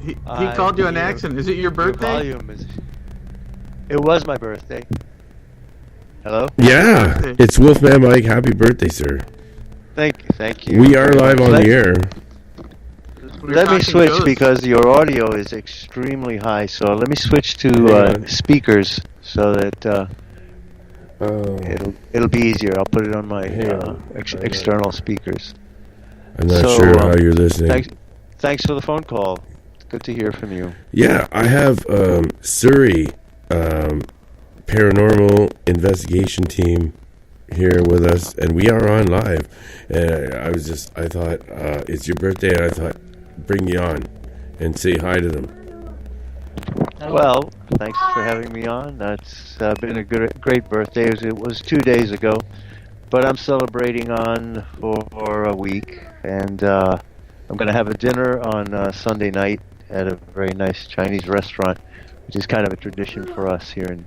He called you an accident. Is it your birthday? It was my birthday. Hello? Yeah, it's Wolfman Mike. Happy birthday, sir. Thank you. We are live on the air. Let me switch because your audio is extremely high. So let me switch to speakers so that it'll be easier. I'll put it on my external speakers. I'm not sure how you're listening. Thanks for the phone call. It's good to hear from you. Yeah, I have SPiRiT paranormal investigation team here with us, and we are on live. And I thought it's your birthday, and I thought bring you on and say hi to them. Well, thanks for having me on. That's been a great birthday. It was 2 days ago, but I'm celebrating on for a week, and I'm going to have a dinner on Sunday night at a very nice Chinese restaurant, which is kind of a tradition for us here in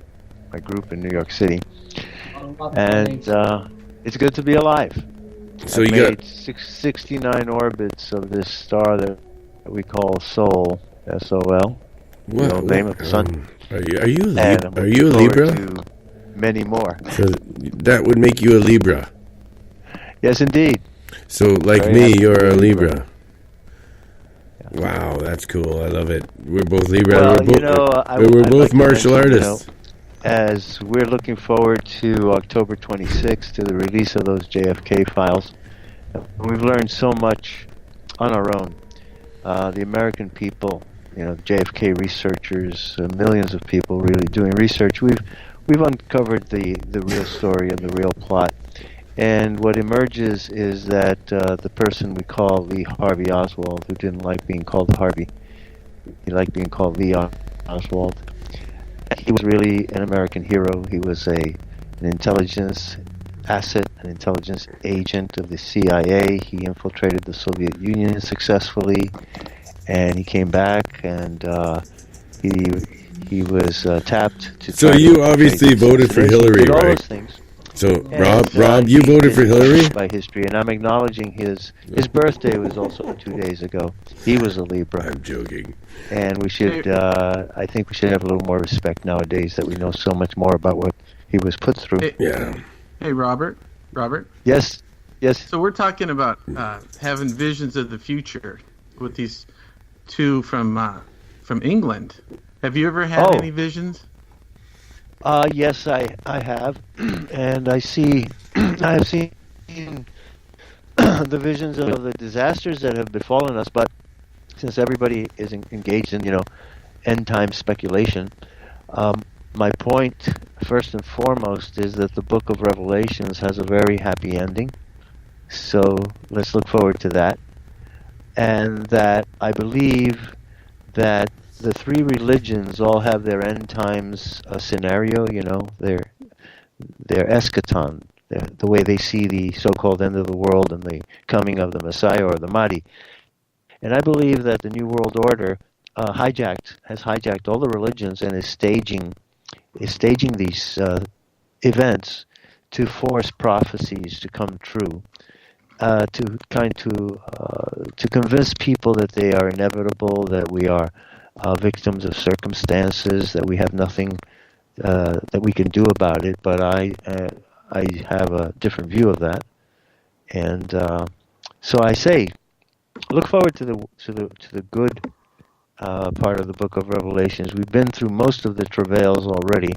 my group in New York City. And it's good to be alive. So I've you made 69 orbits of this star that we call Sol, S-O-L. The old name of the sun. Are you a Libra? To many more. So that would make you a Libra. Yes, indeed. So, like Very me, happy you're to a be Libra. Wow, that's cool. I love it. We're both Libra. Well, we're both martial artists. as we're looking forward to October 26th to the release of those JFK files. We've learned so much on our own. The American people, JFK researchers, millions of people really doing research. We've uncovered the real story and the real plot. And what emerges is that the person we call Lee Harvey Oswald, who didn't like being called Harvey, he liked being called Lee Oswald. He was really an American hero. He was an intelligence asset, an intelligence agent of the CIA. He infiltrated the Soviet Union successfully, and he came back, and he was tapped to. So you obviously voted for Hillary, all right? Those things. So And, Rob, you voted for Hillary? By history, and I'm acknowledging his birthday was also 2 days ago. He was a Libra. I'm joking. And we should, I think we should have a little more respect nowadays that we know so much more about what he was put through. Hey, Robert. Yes. So we're talking about having visions of the future with these two from England. Have you ever had any visions? Yes, I have, and I have seen the visions of the disasters that have befallen us. But since everybody is engaged in end time speculation, my point first and foremost is that the Book of Revelations has a very happy ending. So let's look forward to that, and that I believe that the three religions all have their end times scenario, their eschaton, the way they see the so-called end of the world and the coming of the Messiah or the Mahdi. And I believe that the New World Order has hijacked all the religions and is staging these events to force prophecies to come true, to convince people that they are inevitable, that we are victims of circumstances, that we have nothing that we can do about it. But I have a different view of that, and so I say, look forward to the good part of the Book of Revelations. We've been through most of the travails already,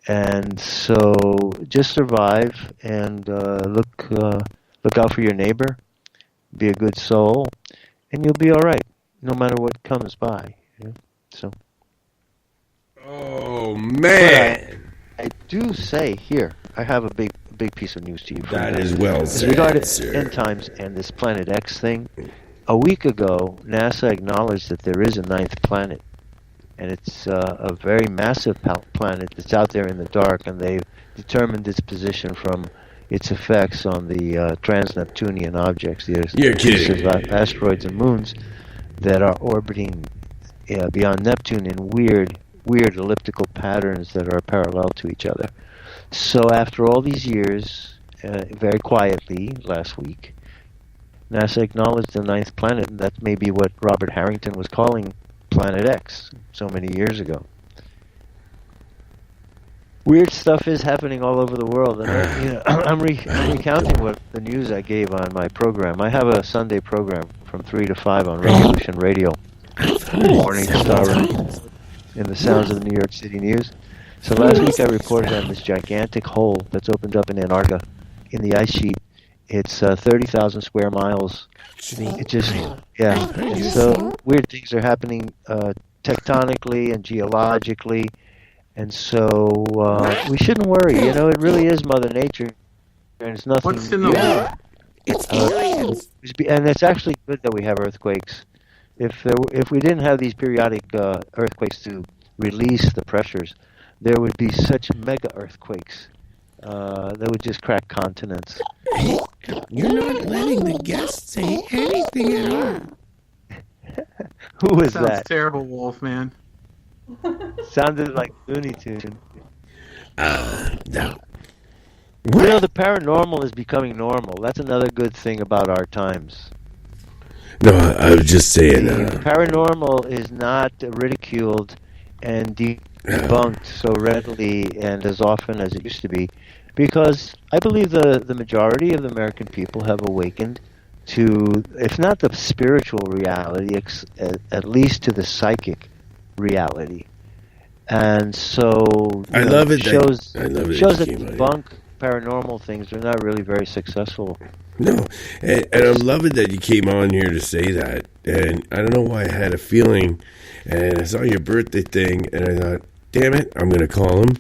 and so just survive and look out for your neighbor, be a good soul, and you'll be all right, no matter what comes by. So. Oh man! I do say here, I have a big piece of news to you. That is well said, regarding sir. end times and this Planet X thing. A week ago, NASA acknowledged that there is a ninth planet, and it's a very massive planet that's out there in the dark, and they've determined its position from its effects on the trans-Neptunian objects, the asteroids and moons that are orbiting beyond Neptune in weird elliptical patterns that are parallel to each other. So after all these years, very quietly last week, NASA acknowledged the ninth planet, and that may be what Robert Harrington was calling Planet X so many years ago. Weird stuff is happening all over the world, and I'm recounting what the news I gave on my program. I have a Sunday program from 3 to 5 on Revolution Radio. Morning Star in the sounds of the New York City news. So last week I reported on this gigantic hole that's opened up in Antarctica in the ice sheet. It's 30,000 square miles. It just, and so weird things are happening tectonically and geologically, and so we shouldn't worry. It really is Mother Nature, and it's nothing. What's in the hole? It's aliens. And it's actually good that we have earthquakes. If we didn't have these periodic earthquakes to release the pressures, there would be such mega earthquakes that would just crack continents. You're not letting the guests say anything at all. Who was Sounds that? terrible, Wolfman. Sounded like Looney Tune. No. The paranormal is becoming normal. That's another good thing about our times. No, I was just saying. Paranormal is not ridiculed and debunked so readily and as often as it used to be, because I believe the majority of the American people have awakened to, if not the spiritual reality, at least to the psychic reality. And so I love it that- shows I love it shows that that you came on, debunk paranormal things are not really very successful. No, and I'm loving that you came on here to say that. And I don't know why I had a feeling, and I saw your birthday thing, and I thought, damn it, I'm going to call him.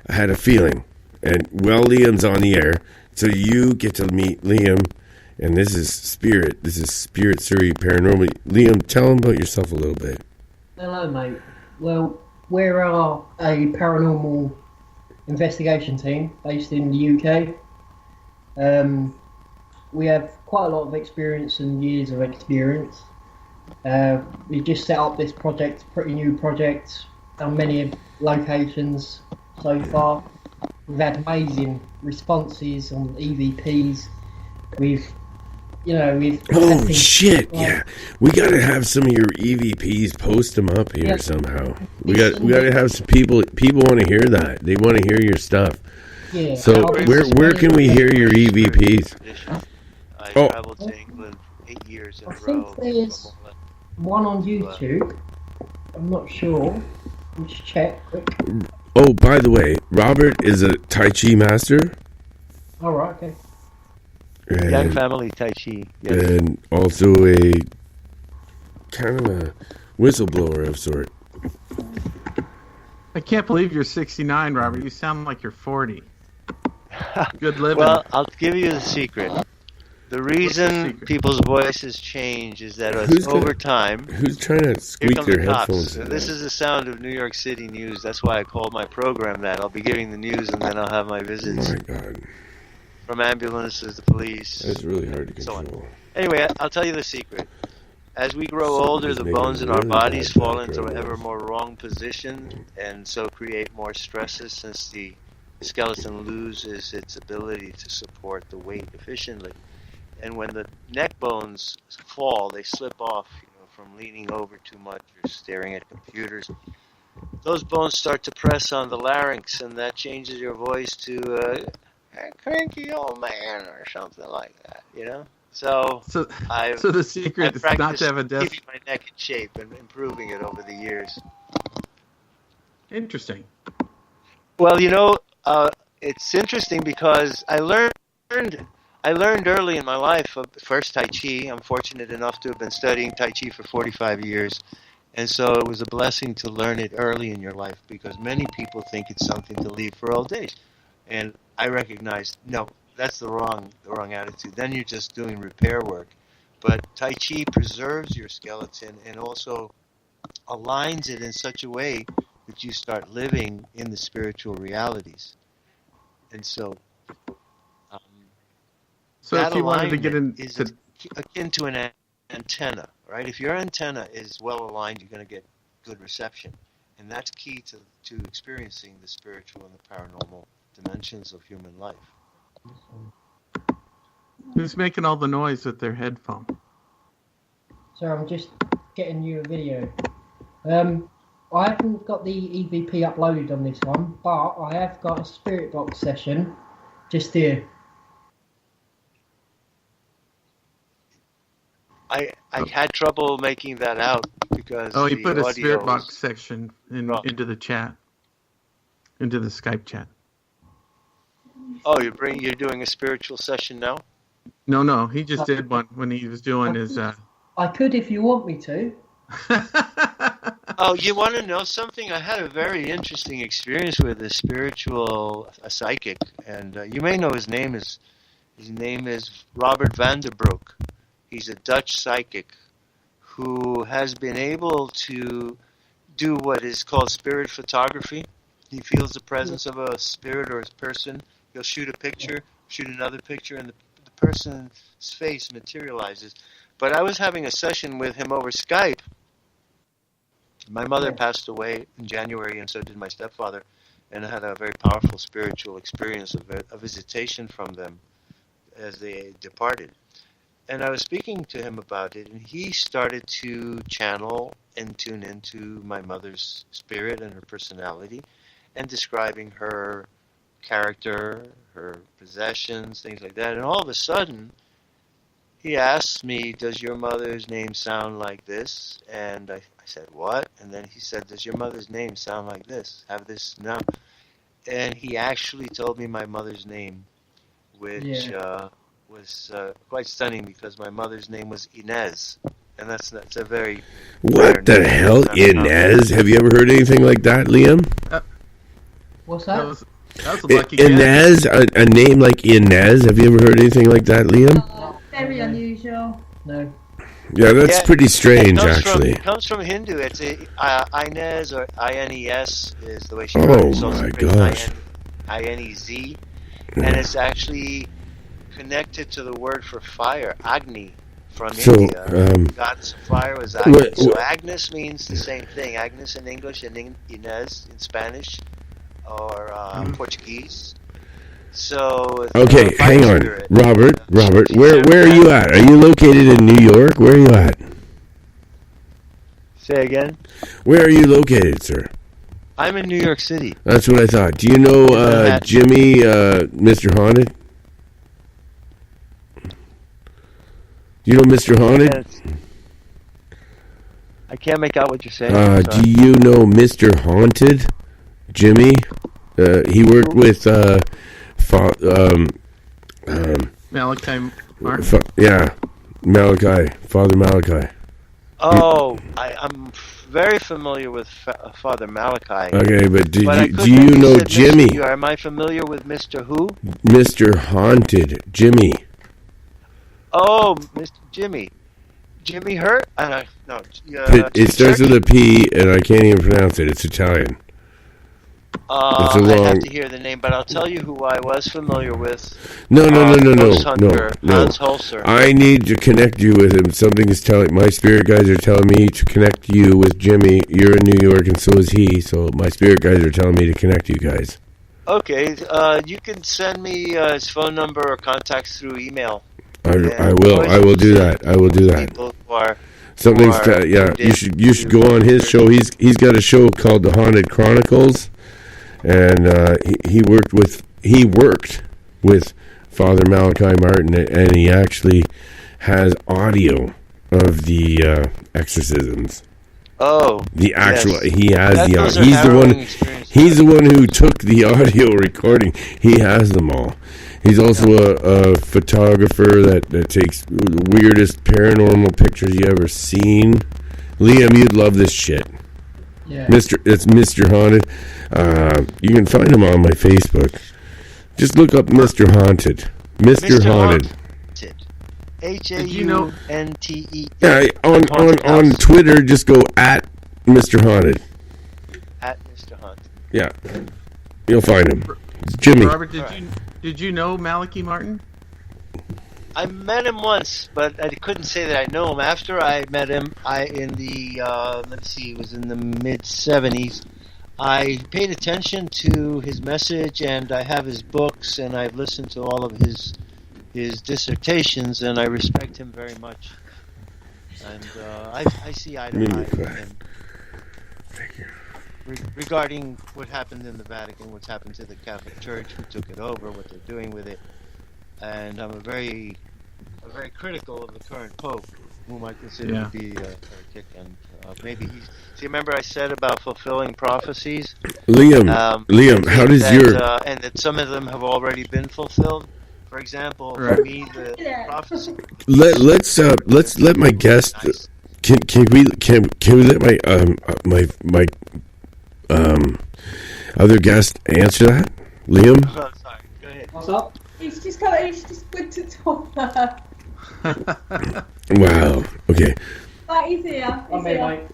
I had a feeling. And, well, Liam's on the air, so you get to meet Liam, and this is SPiRiT. This is SPiRiT Surrey Paranormal. Liam, tell him about yourself a little bit. Hello, mate. Well, we're a paranormal investigation team based in the UK. We have quite a lot of experience and years of experience. We just set up this project, pretty new project, done many locations so far. We've had amazing responses on EVPs. Oh, shit, yeah. We got to have some of your EVPs, post them up here somehow. We got to have some people want to hear that. They want to hear your stuff. Yeah. So where can we hear your EVPs? I Oh. traveled to England 8 years in I a think row. there's one on YouTube. I'm not sure. Let's check quick. Oh, by the way, Robert is a Tai Chi master. All right, okay. Young family Tai Chi. Yes. And also a kind of a whistleblower of sort. I can't believe you're 69, Robert. You sound like you're 40. Good living. Well, I'll give you the secret. The reason people's voices change is that over time. Who's trying to Here squeak come their the cops. headphones in? This is the sound of New York City news. That's why I called my program that. I'll be giving the news and then I'll have my visits. Oh my God. From ambulances, the police. That's really hard to so control. on. Anyway, I'll tell you the secret. As we grow older, the making bones in our really bodies bad fall into an background ever more wrong position and so create more stresses since the skeleton loses its ability to support the weight efficiently. And when the neck bones fall, they slip off, from leaning over too much or staring at computers. Those bones start to press on the larynx, and that changes your voice to a cranky old man or something like that, So the secret is not to have a desk. Keeping my neck in shape and improving it over the years. Interesting. Well, it's interesting because I learned early in my life, first Tai Chi. I'm fortunate enough to have been studying Tai Chi for 45 years. And so it was a blessing to learn it early in your life because many people think it's something to leave for old age. And I recognized, no, that's the wrong attitude. Then you're just doing repair work. But Tai Chi preserves your skeleton and also aligns it in such a way that you start living in the spiritual realities. And so if you wanted to get is akin to an antenna, right? If your antenna is well aligned, you're going to get good reception. And that's key to experiencing the spiritual and the paranormal dimensions of human life. Who's making all the noise with their headphone? So I'm just getting you a video. I haven't got the EVP uploaded on this one, but I have got a Spirit Box session just here. I had trouble making that out because he the put a audio Spirit Box was section into the chat, into the Skype chat. Oh, you're doing a spiritual session now? No, he just did one when he was doing his. I could if you want me to. Oh, you want to know something? I had a very interesting experience with a psychic, and you may know his name is Robert van der Broek. He's a Dutch psychic who has been able to do what is called spirit photography. He feels the presence of a spirit or a person. He'll shoot a picture, shoot another picture, and the person's face materializes. But I was having a session with him over Skype. My mother passed away in January, and so did my stepfather, and I had a very powerful spiritual experience of a visitation from them as they departed. And I was speaking to him about it, and he started to channel and tune into my mother's spirit and her personality, and describing her character, her possessions, things like that. And all of a sudden, he asked me, does your mother's name sound like this? And I said, what? And then he said, does your mother's name sound like this? Have this now? And he actually told me my mother's name, which was quite stunning because my mother's name was Inez. And that's a very rare What the name. hell, It's not common. Inez? Have you ever heard anything like that, Liam? What's that? That was a lucky guess. Inez, a name like Inez. Have you ever heard anything like that, Liam? Very unusual. No. Yeah, that's pretty strange, It actually. comes from Hindu. It's Inez or Ines is the way she Oh, writes it. It's my also gosh. Inez, and it's actually connected to the word for fire, Agni, from So, India. Goddess of fire was Agni. what- So Agnes means the same thing. Agnes in English and Inez in Spanish or Portuguese. So Okay, fire hang on. spirit. Robert, where are you at? Are you located in New York? Where are you at? Say again. Where are you located, sir? I'm in New York City. That's what I thought. Do you know Manhattan. Jimmy, Mr. Haunted? Do you know Mr. Haunted? I can't make out what you're saying. I'm sorry. Do you know Mr. Haunted? Jimmy? He worked with Malachi Martin. yeah, Malachi, Father Malachi. Oh, I'm very familiar with Father Malachi. Okay, but do I you couldn't- know said Mr. Jimmy? Am I familiar with Mr. Who? Mr. Haunted, Jimmy. Oh, Mr. Jimmy. Jimmy Hurt? No. It starts with a P, and I can't even pronounce it. It's Italian. It's a I long. have to hear the name, but I'll tell you who I was familiar with. No, Ghost Hunter, no. Hans Holzer. I need to connect you with him. Something is telling my spirit guys are telling me to connect you with Jimmy. You're in New York, and so is he. So my spirit guys are telling me to connect you guys. Okay, you can send me his phone number or contacts through email. I will do that. I will do that. People who are Something's who You should go on his show. He's got a show called The Haunted Chronicles, and he worked with Father Malachi Martin, and he actually has audio of the exorcisms. Oh, the actual yes. he has That the those audio. are He's the one. harrowing experiences. He's the one who took the audio recording. He has them all. He's also a photographer that takes the weirdest paranormal pictures you ever seen. Liam, you'd love this shit. Yeah. It's Mr. Haunted. You can find him on my Facebook. Just look up Mr. Haunted. Mr. Haunted. HAUNTE. Yeah, on Twitter, just go at Mr. Haunted. At Mr. Haunted. Yeah, you'll find him. It's Jimmy. Robert, did you know Malachi Martin? I met him once, but I couldn't say that I know him. After I met him, it was in the mid-'70s. I paid attention to his message, and I have his books, and I've listened to all of his dissertations, and I respect him very much. And I see eye to eye with him. Regarding what happened in the Vatican, what's happened to the Catholic Church, who took it over, what they're doing with it, and I'm very critical of the current Pope, whom I consider to be a heretic, and maybe he's. See, remember I said about fulfilling prophecies, Liam, how does and that some of them have already been fulfilled. For example, for me, the prophecy. Let's let my guest. Can we let my other guest answer that, Liam? Oh, sorry. Go ahead. What's up? He's just good to talk. Wow. Okay. Right, he's here. He's here.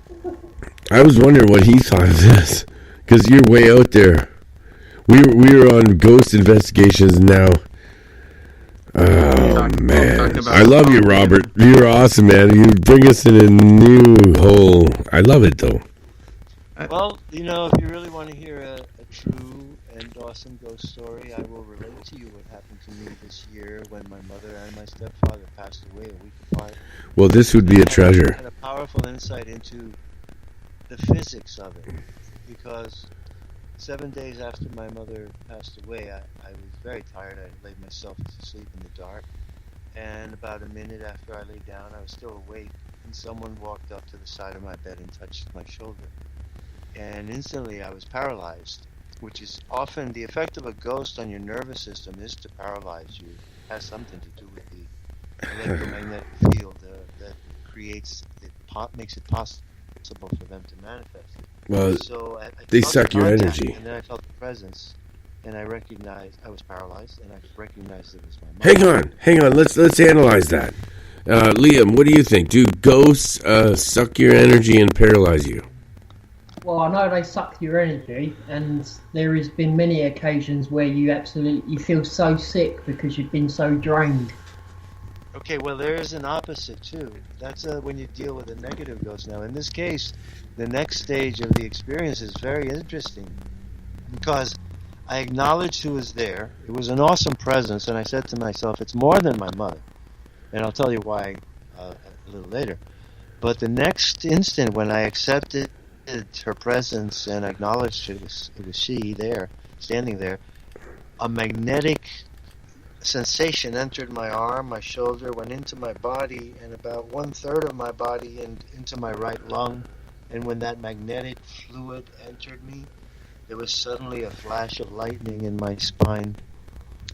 I was wondering what he thought of this, because you're way out there. We were on ghost investigations now. Oh man, I love you, Robert. You're awesome, man. You bring us in a new hole. I love it though. Well, if you really want to hear a true and awesome ghost story, I will relate to you what happened to me this year when my mother and my stepfather passed away a week apart. Well, this would be a treasure. I had a powerful insight into the physics of it, because 7 days after my mother passed away, I was very tired. I laid myself to sleep in the dark, and about a minute after I lay down, I was still awake, and someone walked up to the side of my bed and touched my shoulder. And instantly I was paralyzed, which is often the effect of a ghost on your nervous system is to paralyze you. It has something to do with the electromagnetic field that makes it possible for them to manifest. Well, So I they felt suck the your contact, energy. and then I felt the presence, and I recognized I was paralyzed, and I recognized it was my mother. Hang on. Let's analyze that. Liam, what do you think? Do ghosts suck your energy and paralyze you? Well, I know they suck your energy, and there has been many occasions where you feel so sick because you've been so drained. Okay, well, there is an opposite too. That's when you deal with a negative ghost. Now, in this case, the next stage of the experience is very interesting because I acknowledged who was there. It was an awesome presence, and I said to myself, it's more than my mother. And I'll tell you why a little later. But the next instant when I accepted her presence and acknowledged it was she there, standing there, a magnetic sensation entered my arm, my shoulder, went into my body, and about 1/3 of my body and into my right lung. And when that magnetic fluid entered me, there was suddenly a flash of lightning in my spine.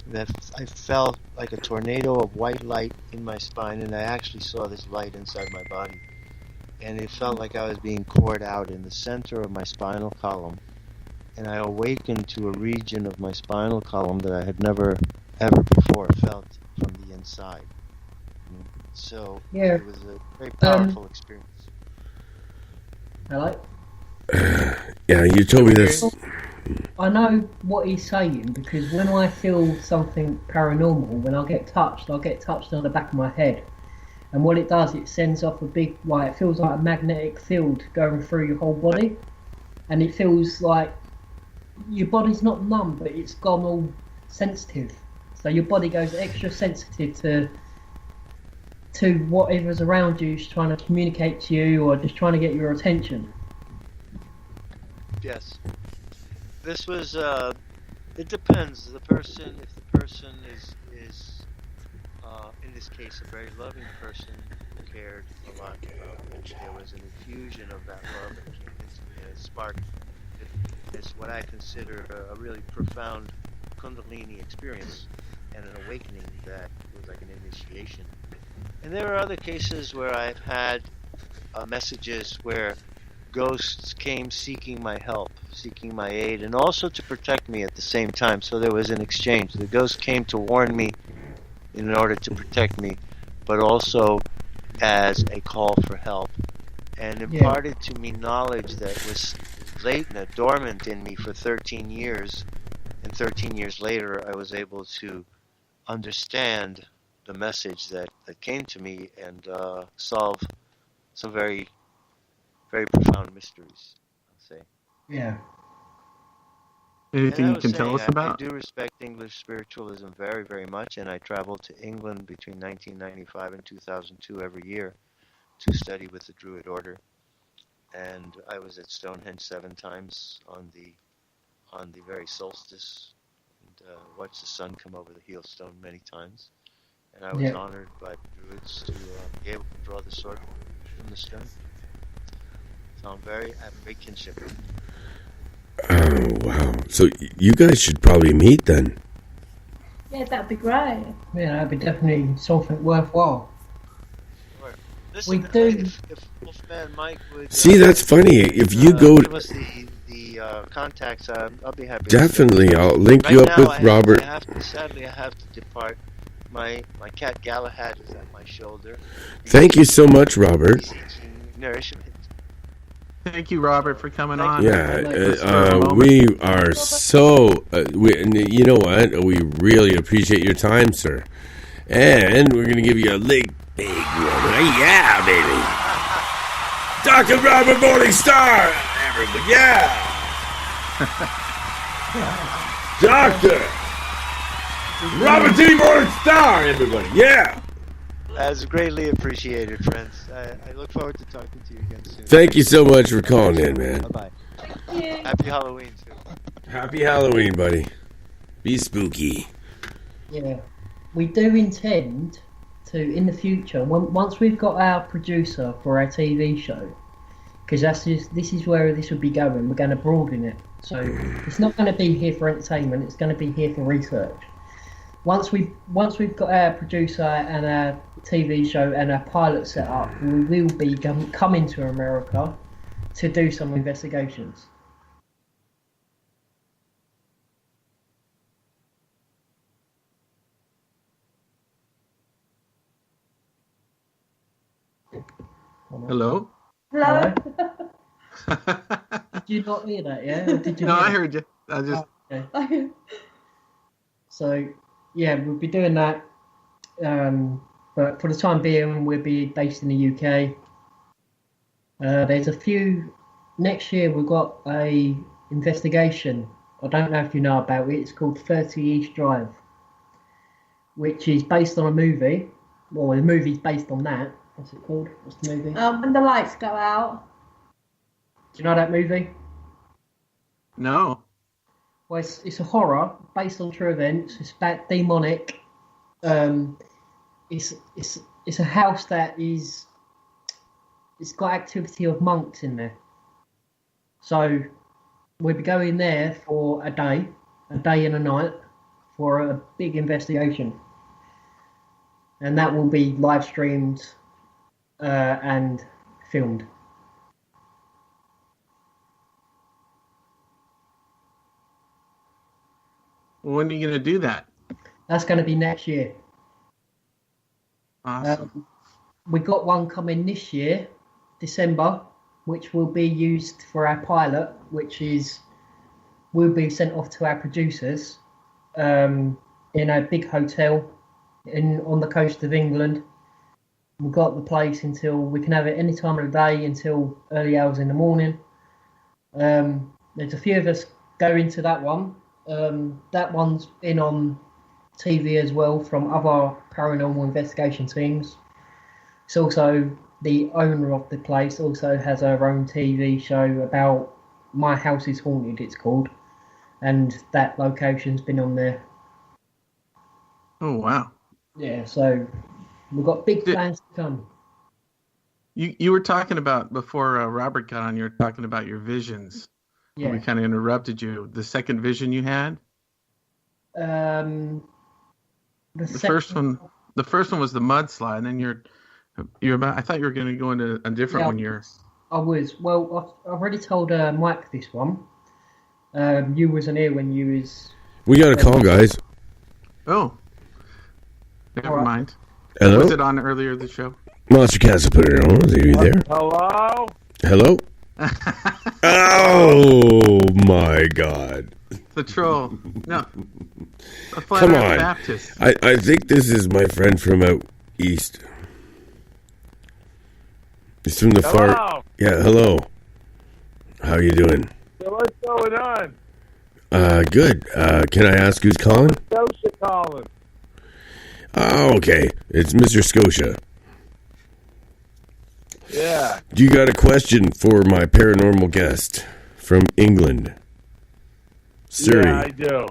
That I felt like a tornado of white light in my spine, and I actually saw this light inside my body. And it felt like I was being poured out in the center of my spinal column. And I awakened to a region of my spinal column that I had never ever before felt from the inside. So Yeah. it was a very powerful experience. Hello? Yeah, you told me this. I know what he's saying because when I feel something paranormal, when I get touched on the back of my head. And what it does, it sends off a big, it feels like a magnetic field going through your whole body. And it feels like your body's not numb, but it's gone all sensitive. So your body goes extra sensitive to whatever's around you, is trying to communicate to you or just trying to get your attention. Yes. This was, it depends. If the person is in this case, a very loving person who cared a lot about which there was an infusion of that love that came into me and it sparked. It's what I consider a really profound Kundalini experience and an awakening that was like an initiation. And there are other cases where I've had messages where ghosts came seeking my help, seeking my aid, and also to protect me at the same time. So there was an exchange. The ghost came to warn me in order to protect me, but also as a call for help, and imparted to me knowledge that was latent, dormant in me for 13 years. And 13 years later, I was able to understand the message that came to me and solve some very, very profound mysteries, I'll say. Yeah. Anything you can tell us about? I do respect English spiritualism very, very much, and I traveled to England between 1995 and 2002 every year to study with the Druid Order. And I was at Stonehenge 7 times on the very solstice, and watched the sun come over the heel stone many times. And I was honored by the Druids to be able to draw the sword from the stone. So I have great kinship. Oh, wow. So you guys should probably meet then. Yeah, that'd be great. Yeah, that'd be definitely something worthwhile. Sure. Listen, We do. If Wolfman Mike would See, that's funny. If you go give us the contacts, I'll be happy. Definitely, I'll link Right you up now, with Robert. Sadly, I have to depart. My cat Galahad is at my shoulder. Thank you so much, Robert. Seeking nourishment. Thank you, Robert, for coming on. Yeah, we are so. You know what? We really appreciate your time, sir. And we're gonna give you a big one. Yeah, baby. Dr. Robert Morningstar, everybody. Yeah. Doctor Robert D. Morningstar, everybody. Yeah. That's greatly appreciated, friends. I look forward to talking to you again soon. Thank you so much for calling in, man. Bye-bye. Happy Halloween, too. Happy Halloween, buddy. Be spooky. Yeah. We do intend to, in the future, once we've got our producer for our TV show, because this is where this would be going. We're going to broaden it, so it's not going to be here for entertainment. It's going to be here for research. Once we've got our producer and our TV show and our pilot set up, we will be coming to America to do some investigations. Hello? Hello? Did you not hear that, yeah? Or did you No, hear I it? heard you. I just. Okay. So, yeah, we'll be doing that. But for the time being, we'll be based in the UK. There's a few. Next year, we've got a investigation. I don't know if you know about it. It's called 30 East Drive, which is based on a movie. Well, the movie's based on that. What's it called? What's the movie? When the lights go out. Do you know that movie? No. Well, it's a horror based on true events. It's about demonic. It's a house that is. It's got activity of monks in there. So we'll be going there for a day and a night, for a big investigation, and that will be live streamed and filmed. When are you going to do that? That's going to be next year. Awesome. We got one coming this year, December, which will be used for our pilot, which will be sent off to our producers in a big hotel on the coast of England. We've got the place until we can have it any time of the day until early hours in the morning. There's a few of us go into that one. That one's been on TV as well from other paranormal investigation teams. It's also the owner of the place also has her own TV show about My House is Haunted, it's called, and that location's been on there. Oh wow! Yeah, so we've got big plans to come. You were talking about before Robert got on. You were talking about your visions. Yeah. We kind of interrupted you. The second vision you had. The first one was the mudslide, and then you're about. I thought you were going to go into a different one. I was. Well, I've already told Mike this one. You wasn't here when you was. We got a call, guys. Oh. Never mind. Hello? Was it on earlier the show? Monster Castle put it on. Are you there? Hello? Hello? Oh my God! The troll. No. A Come on. Baptist. I think this is my friend from out east. He's from the Hello? far. Yeah. Hello. How you doing? So what's going on? Good. Can I ask who's calling? Scotia calling. Oh, okay. It's Mr. Scotia. Yeah. You got a question for my paranormal guest from England? Surrey. Yeah, I do.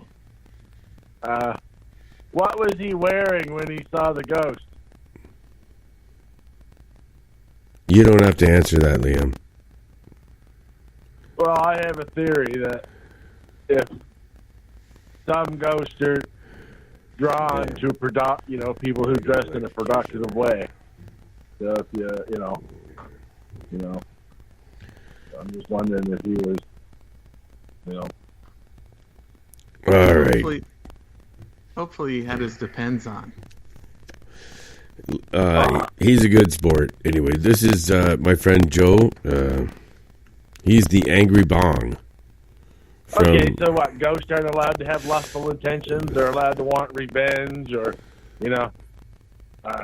What was he wearing when he saw the ghost? You don't have to answer that, Liam. Well, I have a theory that if some ghosts are drawn to people who dress in a productive way. So if you know, I'm just wondering if he was, All right. Hopefully he had his Depends on. He's a good sport. Anyway, this is my friend Joe. He's the Angry Bong. Okay, so what? Ghosts aren't allowed to have lustful intentions. They're allowed to want revenge, or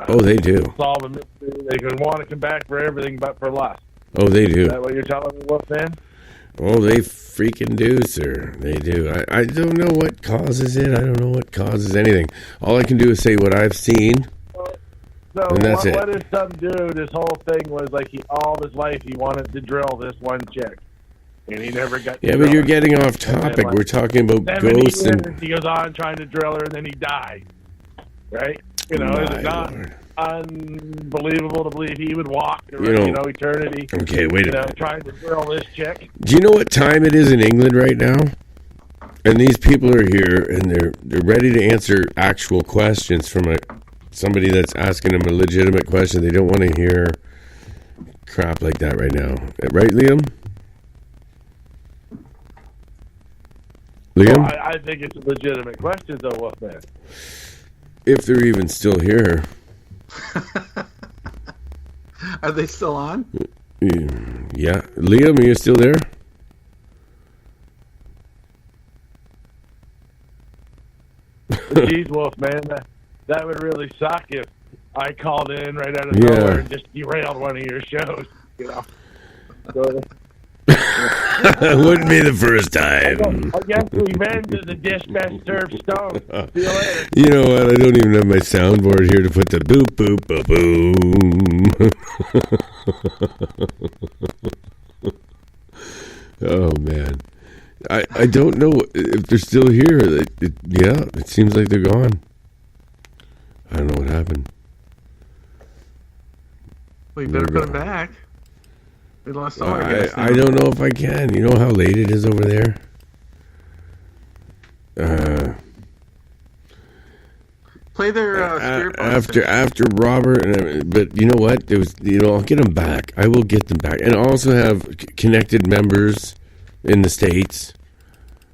oh, they do. Solve a mystery. They can want to come back for everything but for lust. Oh, they do. Is that what you're telling me, Wolfman? Oh, they freaking do, sir. They do. I don't know what causes it. I don't know what causes anything. All I can do is say what I've seen. So and that's what did some dude? His whole thing was like all his life he wanted to drill this one chick, and he never got. To Yeah, drill but you're her. getting off topic. We're talking about 70 ghosts years, and. he goes on trying to drill her, and then he died. Right? Is My it not? Lord. unbelievable to believe he would walk You know- eternity. Okay, wait a minute. Trying to grill this chick. Do you know what time it is in England right now? And these people are here, and they're ready to answer actual questions from somebody that's asking them a legitimate question. They don't want to hear crap like that right now, right, Liam? Liam, Well, I think it's a legitimate question, though, Wolfman. if they're even still here. Are they still on? Yeah, Liam, are you still there? Geez, Wolfman, that would really suck if I called in right out of Yeah. nowhere and just derailed one of your shows. So, Wouldn't be the first time. I guess revenge is a dish best served stone. See you later. You know what? I don't even have my soundboard here to put the boop boop ba boom. Oh man, I don't know if they're still here. It seems like they're gone. I don't know what happened. We better put them back. We lost all our guys. I don't know if I can. You know how late it is over there? Play their spirit box. After Robert, but you know what? There was, I'll get them back. I will get them back, and also have connected members in the States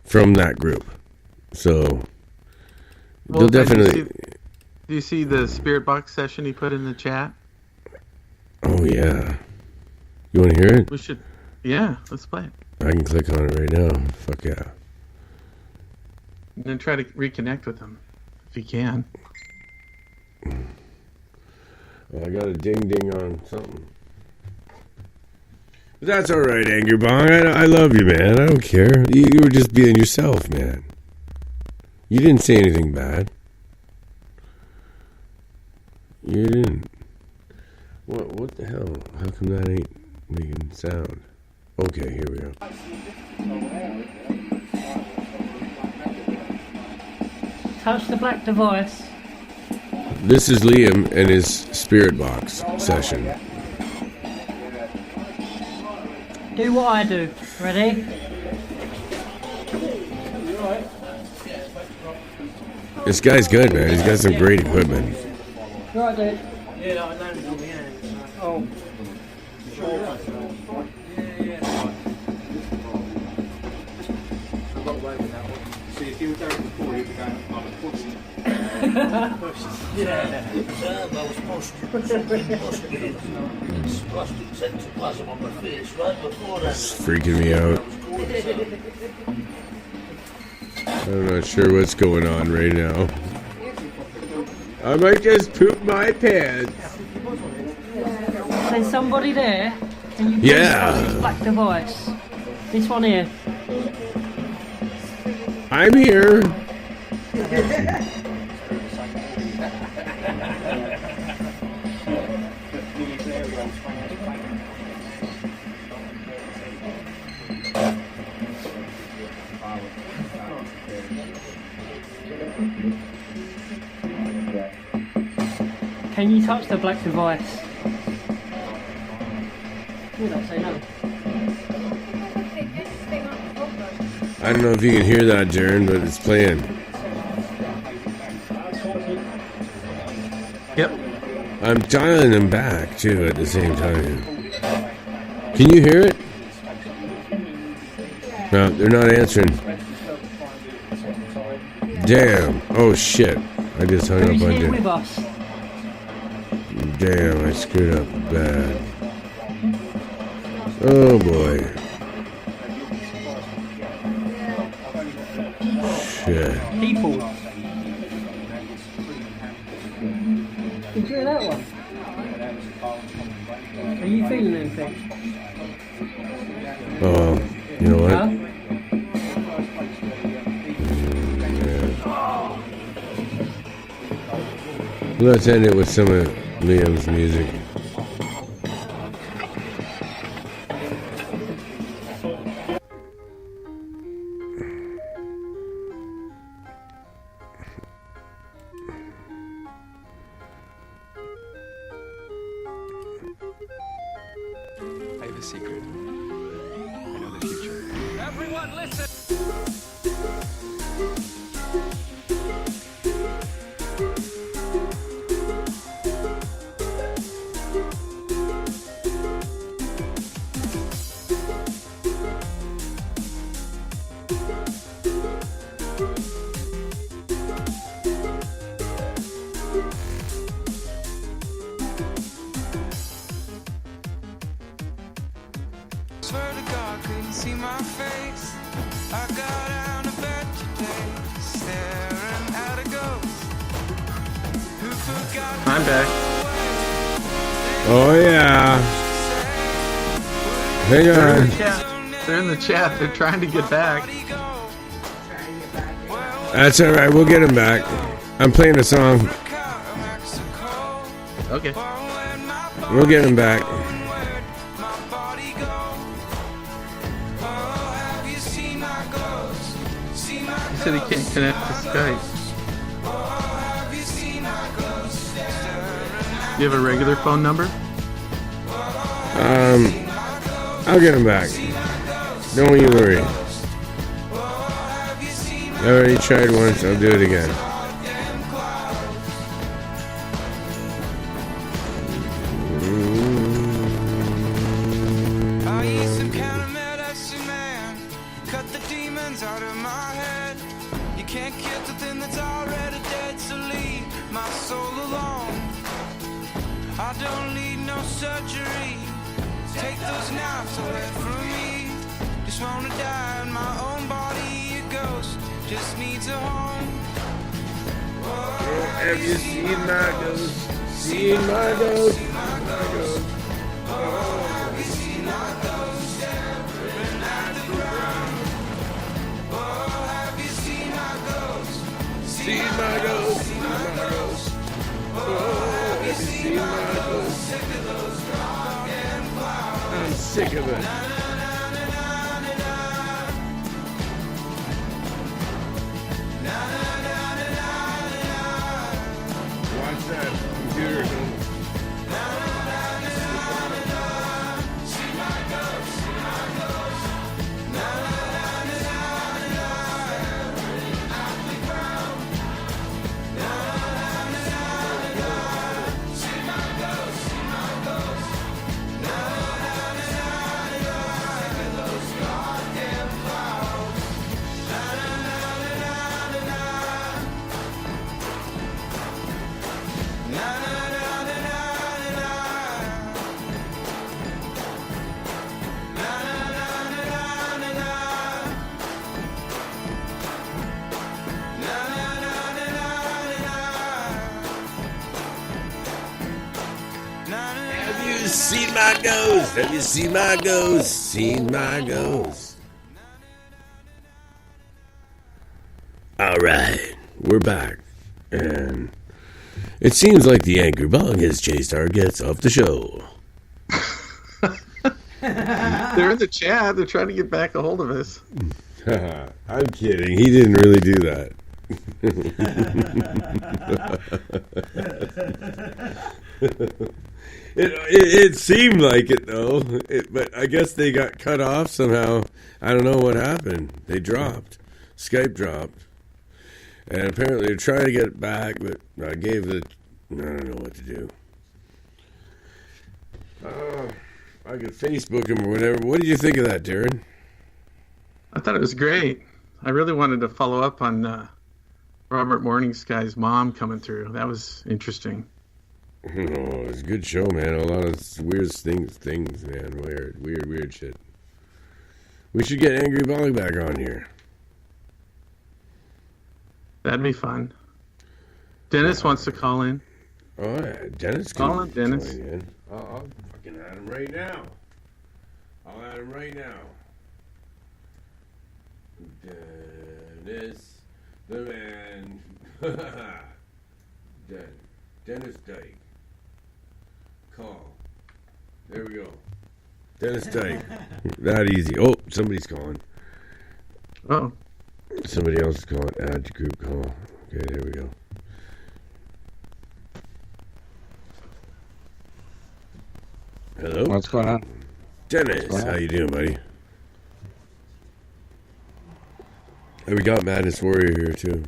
from that group. So they'll definitely. Do you see the spirit box session he put in the chat? Oh yeah. You want to hear it? We should. Yeah, let's play it. I can click on it right now. Fuck yeah. And then try to reconnect with him if you can. Well, I got a ding ding on something. But that's all right, Angry Bong. I love you, man. I don't care. You were just being yourself, man. You didn't say anything bad. You didn't. What the hell? How come that ain't making sound? Okay, here we go. Touch the black device. This is Liam and his spirit box session. Do what I do. Ready? This guy's good, man. He's got some great equipment. Right, dude. Yeah, I landed on the hand. Oh. See, if you were going before, you'd be going, I was pushed. Yeah. I was pushed. Plastic sent to plasm on my face right before that. It's freaking me out. I'm not sure what's going on right now. I might just poop my pants. There's somebody there, and you Yeah. this black device. This one here. I'm here. Can you touch the black device? You don't say no. I don't know if you can hear that, Jaren, but it's playing. Yep. I'm dialing them back, too, at the same time. Can you hear it? No, they're not answering. Damn. Oh, shit. I just hung Who's up on here you. with us? Damn, I screwed up bad. Oh, boy. Shit. People. Did you hear that one? Are you feeling anything? Oh, you know what? Huh? Let's end it with some of Liam's music. I'm back. Oh yeah. Hang They're in on. the chat. They're in the chat. They're trying to get back. That's all right. We'll get him back. I'm playing a song. Okay. We'll get him back. He said he can't connect to Skype. You have a regular phone number? I'll get him back. Don't you worry. I already tried once. I'll do it again. I used some kind of medicine man, cut the demons out of my head. You can't kill the thing that's already dead, so leave my soul alone. I don't need no surgery. Take those knives away from me. Just wanna die in my own body. A ghost just needs a home. Oh, have you seen my ghost? Seen my ghost? Seen my ghost? Oh, have you seen my ghost? Living at the ground. Oh, have you seen my ghost? Seen my ghost? Seen my ghost? Oh, have you seen my ghost? Sick of those dark and clouds. I'm sick of it. Watch that computer. Have you seen my ghost? Have you seen my ghost? Seen my ghost. All right, we're back. And it seems like the Angry Bong has chased our guests off the show. They're in the chat. They're trying to get back a hold of us. I'm kidding. He didn't really do that. It seemed like it though, but I guess they got cut off somehow. I don't know what happened. They dropped. Skype dropped, and apparently they're trying to get it back. But I don't know what to do. I could Facebook him or whatever. What did you think of that, Darren? I thought it was great. I really wanted to follow up on Robert Morningsky's mom coming through. That was interesting. Oh, it's a good show, man. A lot of weird things, man. Weird shit. We should get Angry Bong back on here. That'd be fun. Dennis wants to call in. Oh, yeah. Dennis can Call in, Dennis. join in. I'll fucking add him right now. I'll add him right now. Dennis, the man. Dennis Dyke. Call. There we go. Dennis Dyke. That easy. Oh, somebody's calling. Oh. Somebody else is calling. Add to group call. Okay, there we go. Hello? What's going on? Dennis, how you doing, buddy? Hey, we got Madness Warrior here, too.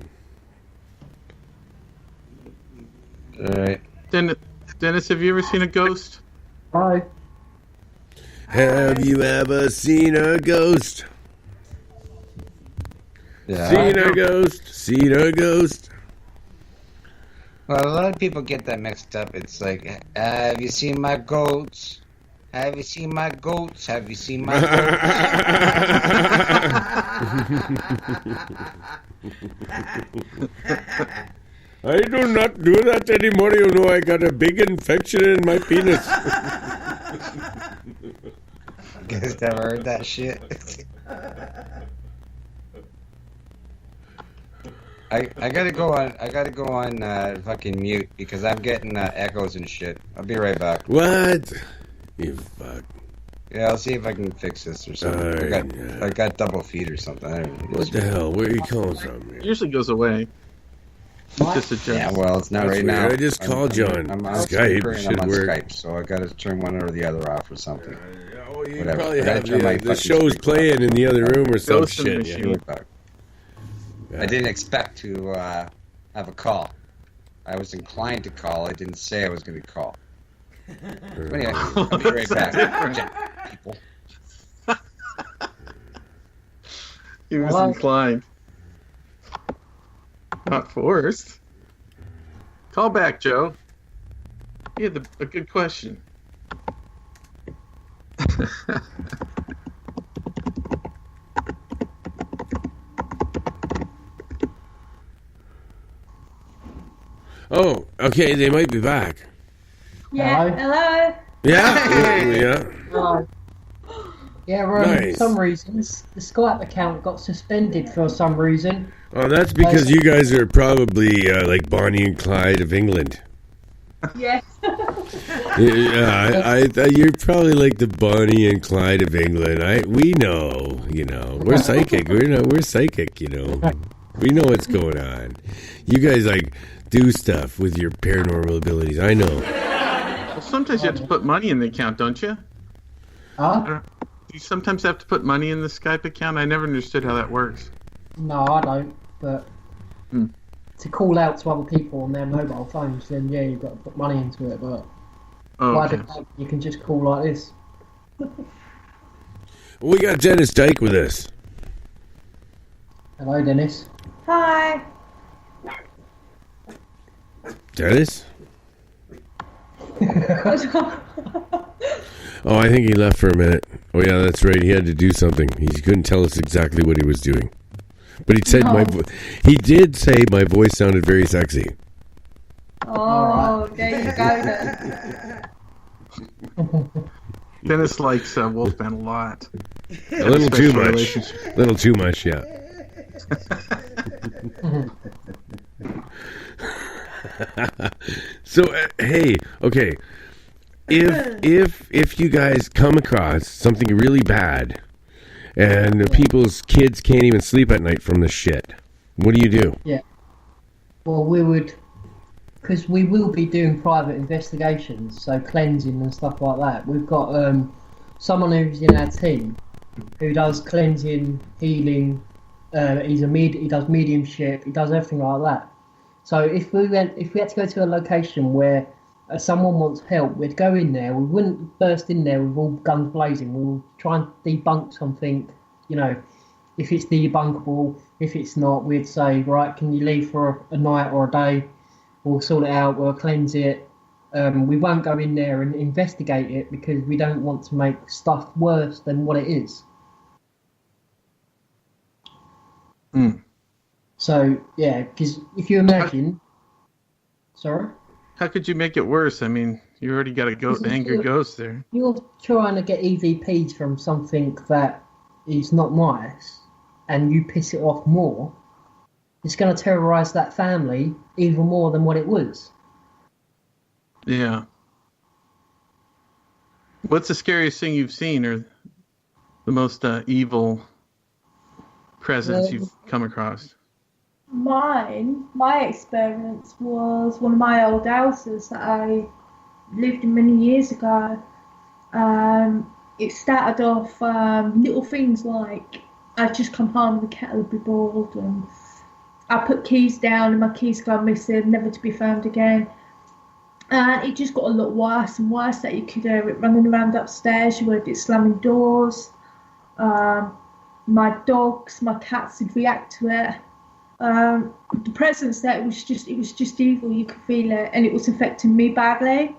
Alright. Dennis, have you ever seen a ghost? Hi. Have you ever seen a ghost? Yeah. Seen a ghost? Seen a ghost? Well, a lot of people get that mixed up. It's like, have you seen my goats? Have you seen my goats? Have you seen my goats? I do not do that anymore. You know, I got a big infection in my penis. You guys never heard that shit? I gotta go on fucking mute because I'm getting echoes and shit. I'll be right back. What? You fuck. Yeah, I'll see if I can fix this or something. Alright, I got double feet or something. I don't know. What the hell? Where are you calling from? It usually goes away. Just a joke. Yeah, well, it's not That's right weird. now. I just called you on Skype. Skype. Should I'm on work. Skype, so I gotta turn one or the other off or something. You Whatever. probably I gotta have turn my the fucking show's speaker playing in the other room or some Ghost in the shit. machine. I didn't expect to have a call. I was inclined to call. I didn't say I was going to call. But anyway, I'll be right back. People. He was inclined. Not forced. Call back, Joe. You had a good question. Oh, okay, they might be back. Yeah, hello. Yeah, yeah. Yeah, Nice. for some reasons, the Skype account got suspended for some reason. Oh, that's because you guys are probably like Bonnie and Clyde of England. Yes. Yeah, you're probably like the Bonnie and Clyde of England. We know, we're psychic. We're psychic, We know what's going on. You guys like do stuff with your paranormal abilities. I know. Well, sometimes you have to put money in the account, don't you? Huh? You sometimes have to put money in the Skype account. I never understood how that works. No, I don't. But to call out to other people on their mobile phones, then yeah, you've got to put money into it. But why okay. don't you can just call like this? We got Dennis Dyke with us. Hello, Dennis. Hi. Dennis? Oh, I think he left for a minute. Oh, yeah, that's right. He had to do something. He couldn't tell us exactly what he was doing. But he said he did say my voice sounded very sexy. Oh, there you go then. Dennis likes Wolfman a lot. A little too Special much. relationship. A little too much, yeah. So, hey, okay. If you guys come across something really bad and people's kids can't even sleep at night from the shit, what do you do? Yeah. Well, we would, because we will be doing private investigations, so cleansing and stuff like that. We've got someone who's in our team who does cleansing, healing. He does mediumship. He does everything like that. So if we had to go to a location where someone wants help, we'd go in there. We wouldn't burst in there with all guns blazing. We'll try and debunk something, if it's debunkable. If it's not, we'd say, right, can you leave for a night or a day? We'll sort it out. We'll cleanse it. We won't go in there and investigate it because we don't want to make stuff worse than what it is. So, yeah, because if you imagine... Sorry? How could you make it worse? I mean, you already got an angry ghost there. You're trying to get EVPs from something that is not nice, and you piss it off more. It's going to terrorize that family even more than what it was. Yeah. What's the scariest thing you've seen, or the most evil presence you've come across? My experience was one of my old houses that I lived in many years ago. It started off little things like I'd just come home and the kettle would be boiled, and I put keys down and my keys gone missing, never to be found again. And it just got a lot worse and worse, that you could hear it running around upstairs, you heard it slamming doors. My dogs, my cats would react to it. The presence there, it was just evil. You could feel it, and it was affecting me badly.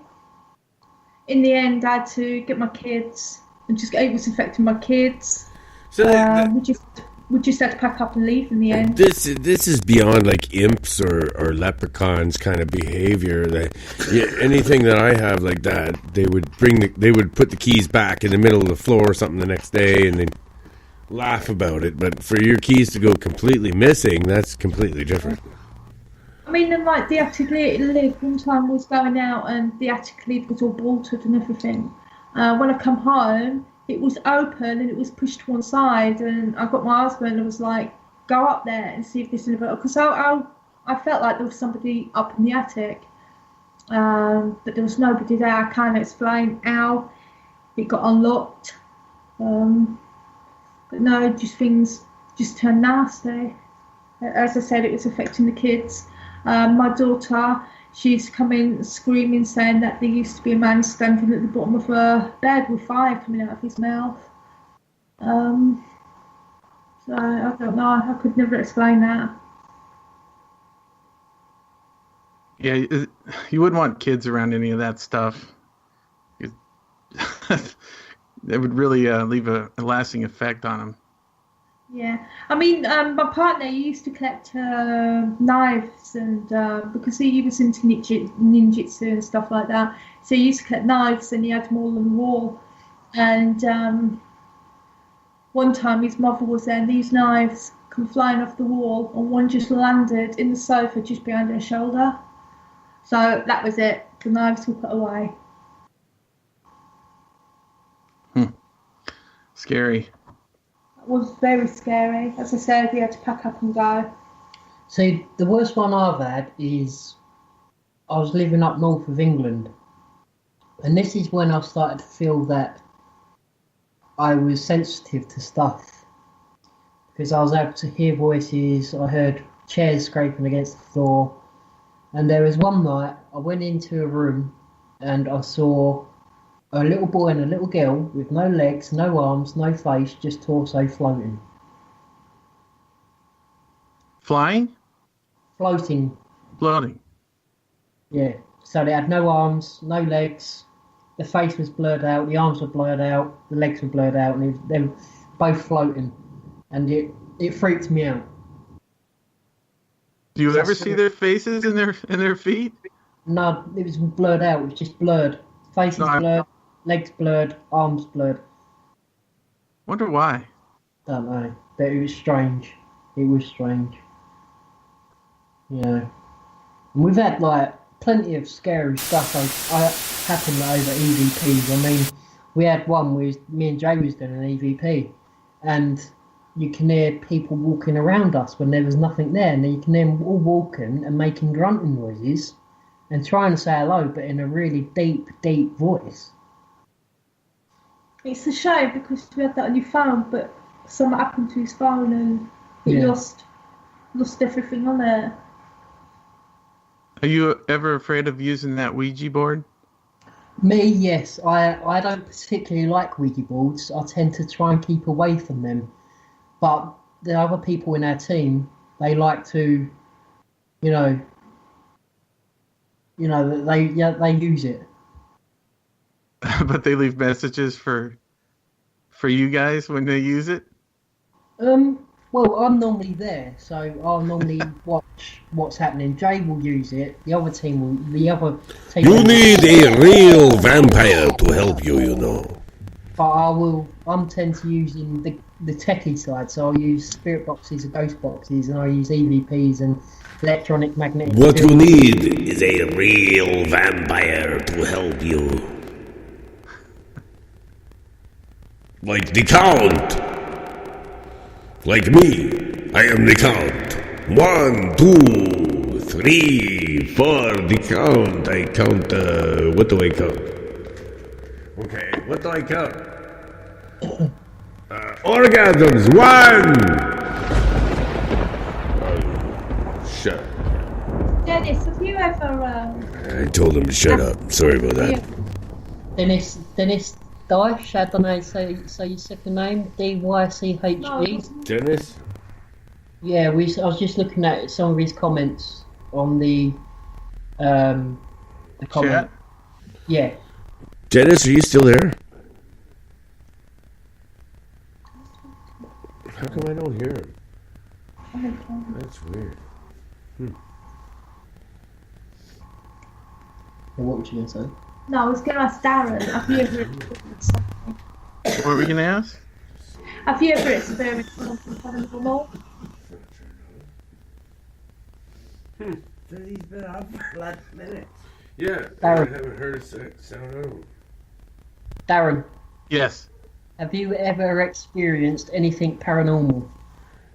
In the end, I had to get my kids, and it was affecting my kids. So we just had to pack up and leave in the end. This is beyond like imps or leprechauns kind of behavior. That anything that I have like that, they would put the keys back in the middle of the floor or something the next day, and they'd laugh about it. But for your keys to go completely missing, that's completely different. I mean, and like the attic lid, one time was going out and the attic lid was all bolted and everything. When I come home, it was open and it was pushed to one side, and I got my husband and was like, go up there and see if there's an inverter. Because I felt like there was somebody up in the attic, but there was nobody there. I can't explain how it got unlocked. But no, things just turned nasty. As I said, it was affecting the kids. My daughter, she's come in screaming, saying that there used to be a man standing at the bottom of her bed with fire coming out of his mouth. So I don't know. I could never explain that. Yeah, you wouldn't want kids around any of that stuff. It would really leave a lasting effect on them. Yeah, I mean, my partner used to collect knives, and because he was into ninjutsu and stuff like that, so he used to collect knives, and he had them all on the wall. And one time his mother was there, and these knives come flying off the wall, and one just landed in the sofa just behind her shoulder. So that was it. The knives were put away. Scary. It was very scary. As I said, we had to pack up and go. See, the worst one I've had is I was living up north of England, and this is when I started to feel that I was sensitive to stuff, because I was able to hear voices. I heard chairs scraping against the floor, and there was one night I went into a room and I saw a little boy and a little girl with no legs, no arms, no face, just torso floating. Flying? Floating. Floating. Yeah. So they had no arms, no legs. The face was blurred out. The arms were blurred out. The legs were blurred out, and they were both floating. And it freaked me out. Do you ever see their faces and their feet? No, it was blurred out. It was just blurred. Faces blurred, legs blurred, arms blurred. Wonder why. Don't know, but it was strange. It was strange. Yeah. And we've had like plenty of scary stuff happened over EVPs. I mean, we had one where me and Jay was doing an EVP, and you can hear people walking around us when there was nothing there, and then you can hear them all walking and making grunting noises and trying to say hello, but in a really deep, deep voice. It's a shame because we had that on your phone, but something happened to his phone and he lost everything on it. Are you ever afraid of using that Ouija board? Me, yes. I don't particularly like Ouija boards. I tend to try and keep away from them. But the other people in our team, they like to, they use it. But they leave messages for you guys when they use it? Well, I'm normally there, so I'll normally watch what's happening. Jay will use it. The other team will. You need a real vampire to help you, you know. But I'm tend to using the techie side, so I'll use spirit boxes and ghost boxes, and I'll use EVPs and electronic magnetic. What you need is a real vampire to help you. Like the Count. Like me, I am the Count. 1, 2, 3, 4, the Count. I count, what do I count? Okay, what do I count? Orgasms, 1! Shut up. Dennis, have you ever... I told him to shut up. Sorry about that. Dennis Dyche, I don't know, say your second name, DYCHE. Dennis? Yeah, I was just looking at some of his comments on the comment. Chat? Yeah. Dennis, are you still there? How come I don't hear him? That's weird. What would you going to say? No, I was going to ask Darren. Have you ever experienced something? What were we going to ask? Have you ever experienced something paranormal? So he's been up for last minute. Yeah, Darren. I haven't heard a sound out of him. Darren, Yes. have you ever experienced anything paranormal?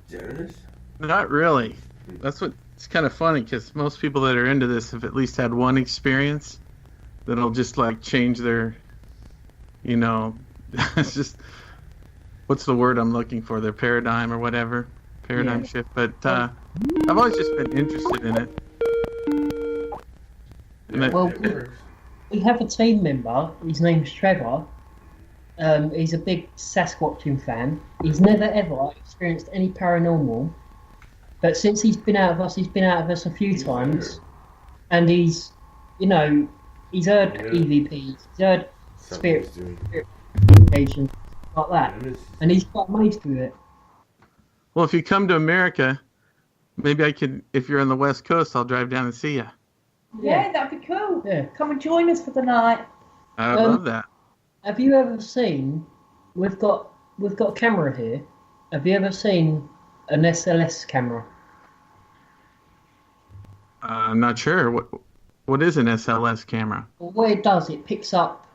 Dennis? Not really. That's what it's kind of funny because most people that are into this have at least had one experience that'll just like change their, it's just, what's the word I'm looking for? Their paradigm or whatever. Paradigm shift. But I've always just been interested in it. And Well, we have a team member. His name's Trevor. He's a big Sasquatching fan. He's never ever experienced any paranormal. But since he's been out of us a few times. And he's heard EVPs, he's heard spirit communications, like that. And he's quite amazed with it. well, if you come to America, maybe I could, if you're on the West Coast, I'll drive down and see you. Yeah, that'd be cool. Yeah. Come and join us for the night. I love that. Have you ever seen? We've got a camera here. Have you ever seen an SLS camera? I'm not sure. What is an SLS camera? Well, what it does, it picks up.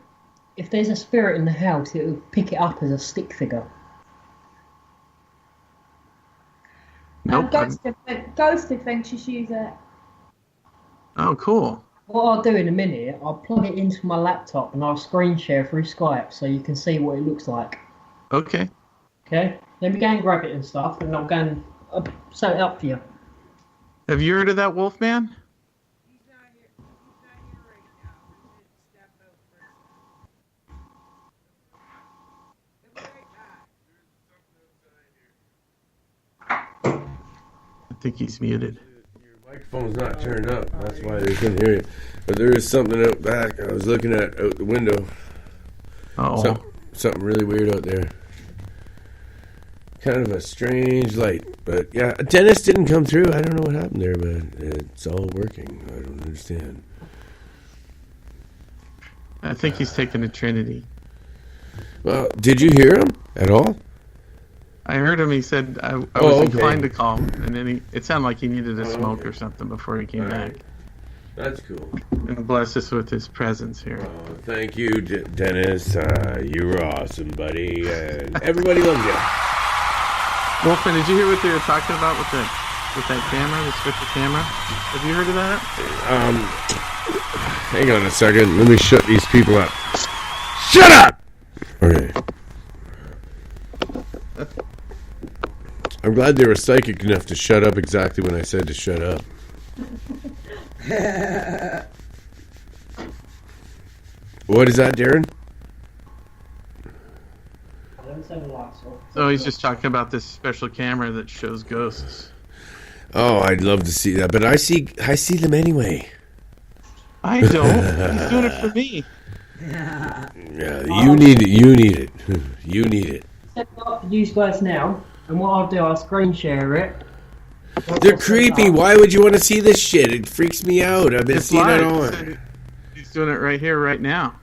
If there's a spirit in the house, it will pick it up as a stick figure. Nope. Ghost Adventures use it. Oh, cool. What I'll do in a minute, I'll plug it into my laptop and I'll screen share through Skype so you can see what it looks like. Okay. Okay? Let me go and grab it and stuff, and I'll go and set it up for you. Have you heard of that Wolfman? I think he's muted. Microphone's not turned up. That's why they couldn't hear you. But there is something out back. I was looking at out the window. Oh. Something really weird out there. Kind of a strange light. But yeah, Dennis didn't come through. I don't know what happened there, but it's all working. I don't understand. I think he's taking a Trinity. Well, did you hear him at all? I heard him. He said I was okay. inclined to call him, and then it sounded like he needed a smoke or something before he came back. That's cool. And bless us with his presence here. Oh, thank you, Dennis. You were awesome, buddy. And everybody loves you. Wolfman, did you hear what they were talking about with that camera, the switcher camera? Have you heard of that? Hang on a second. Let me shut these people up. Shut up! Okay. I'm glad they were psychic enough to shut up exactly when I said to shut up. What is that, Darren? Oh, he's just talking about this special camera that shows ghosts. Oh, I'd love to see that, but I see them anyway. I don't. He's doing it for me. Yeah, you need it. You need it. You need it. Set it up for you guys now, and what I'll do, I'll screen share it. They're creepy. Why would you want to see this shit? It freaks me out. I've been seeing it on. He's doing it right here, right now.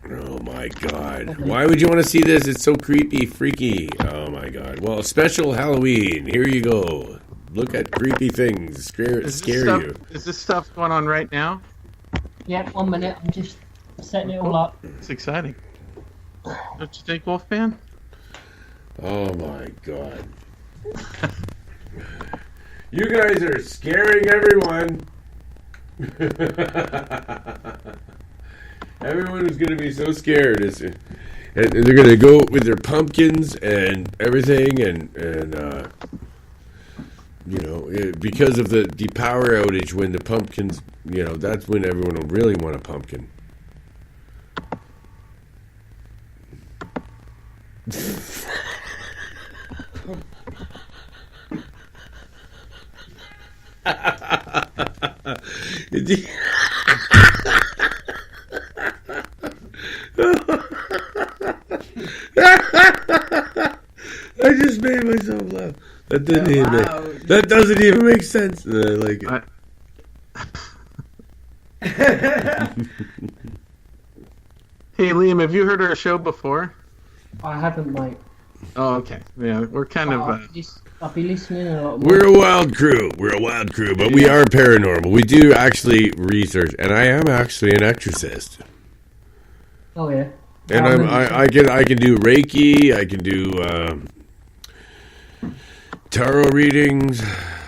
Oh my god. Why would you want to see this? It's so creepy, freaky. Oh my god. Well, special Halloween. Here you go. Look at creepy things. Scare you. Is this stuff going on right now? Yeah, 1 minute. I'm just setting it all up. It's exciting. Don't you think, Wolfman? Oh my god. You guys are scaring everyone. Everyone is going to be so scared. And they're going to go with their pumpkins and everything, and because of the power outage, when the pumpkins, that's when everyone will really want a pumpkin. That just made myself laugh. That didn't even that doesn't even make sense. And I like it. Hey, Liam, have you heard our show before? I haven't, mate. Oh, okay. Yeah, we're kind of. I'll be listening a lot more. We're a wild crew. But we are paranormal. We do actually research, and I am actually an exorcist. Oh yeah. And I can do Reiki. I can do tarot readings.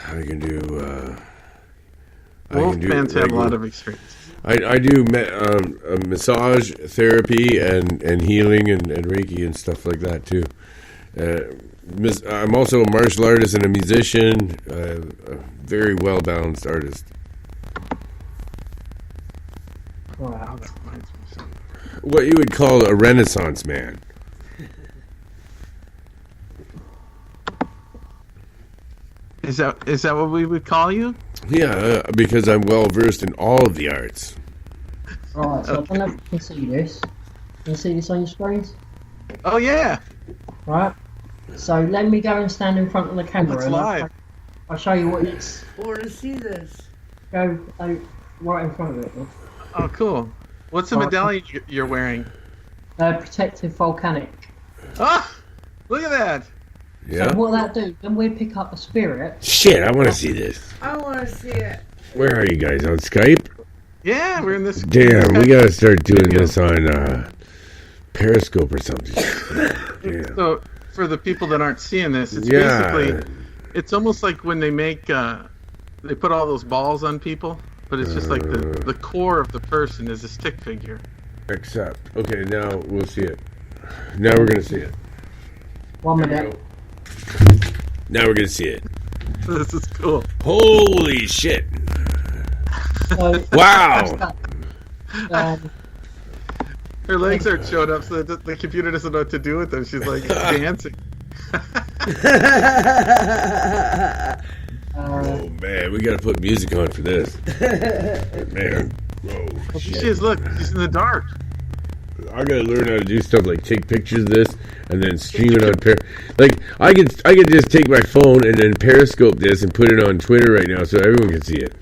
I can do. Fans have a lot of experience. I do massage therapy and healing and Reiki and stuff like that too. I'm also a martial artist and a musician, a very well balanced artist. Wow. What you would call a Renaissance man. Is that what we would call you? Yeah, because I'm well versed in all of the arts. Alright, so I don't know if you can see this. Can you see this on your screens? Oh yeah. Right. So let me go and stand in front of the camera. It's and live. I'll show you what it's. I want to see this. Go right in front of it. Look. Oh, cool. What's the medallion you're wearing? Protective volcanic. Ah, look at that. Yeah. So what that do? When we pick up a spirit. Shit, I want to see this. I want to see it. Where are you guys, on Skype? Yeah, we're in this. Damn, we gotta start doing this on Periscope or something. Yeah. So for the people that aren't seeing this, it's basically, it's almost like when they make, they put all those balls on people, but it's just like the core of the person is a stick figure. Except, okay, now we'll see it. Now we're gonna see it. 1 minute. Now we're gonna see it. This is cool. Holy shit! So, wow! Her legs aren't showing up, so the computer doesn't know what to do with them. She's like dancing. Oh man, we gotta put music on for this. Man, whoa! She is. Look, she's in the dark. I gotta learn how to do stuff like take pictures of this and then stream it on Like I could just take my phone and then Periscope this and put it on Twitter right now so everyone can see it.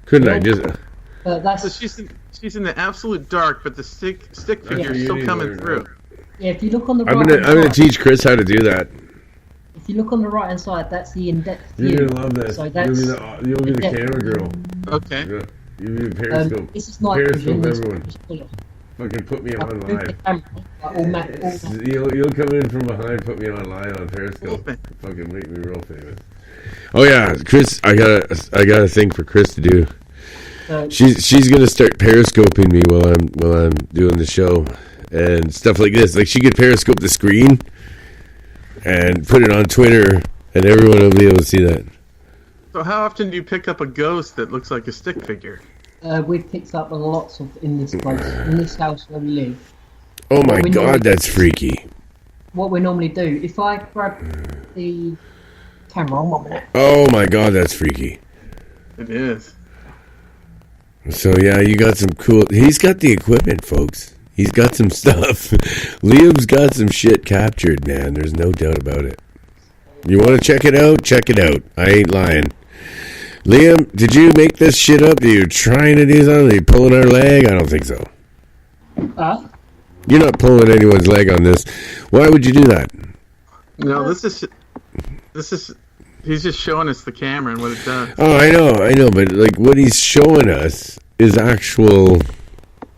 Couldn't I just? So she's in the absolute dark, but the stick figure is still coming through. Yeah, if you look on the I'm gonna teach Chris how to do that. If you look on the right hand side, that's the in-depth view. You're gonna love this. So that's you'll be the camera girl. Okay. Yeah, you'll be the Periscope. This is night Periscope, vision. everyone. Fucking put me on live. You'll You'll come in from behind, put me on live on Periscope. Fucking make me real famous. Oh yeah, Chris, I got a thing for Chris to do. She's gonna start periscoping me while I'm doing the show and stuff like this. Like she could periscope the screen and put it on Twitter, and everyone will be able to see that. So how often do you pick up a ghost that looks like a stick figure? We've picked up lots of in this place, in this house where we live. Oh my god, that's freaky. What we normally do, if I grab the camera, 1 minute. Oh my god, that's freaky. It is. So yeah, you got some cool. He's got the equipment, folks. He's got some stuff. Liam's got some shit captured, man. There's no doubt about it. You want to check it out? Check it out. I ain't lying. Liam, did you make this shit up? Are you trying to do something? Are you pulling our leg? I don't think so. You're not pulling anyone's leg on this. Why would you do that? No, this is. He's just showing us the camera and what it does. Oh, I know, but like what he's showing us is actual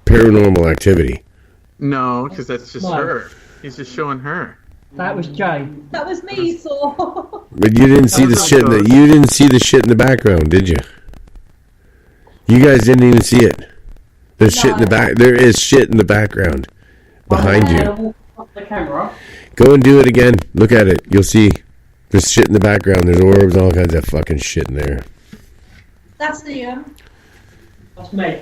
paranormal activity. No, because that's just her. He's just showing her. That was Jay. That was me, so. But you didn't see the shit. You didn't see the shit in the background, did you? You guys didn't even see it. There's shit in the back. There is shit in the background behind you. The camera. Go and do it again. Look at it. You'll see. There's shit in the background. There's orbs, all kinds of fucking shit in there. That's the That's me.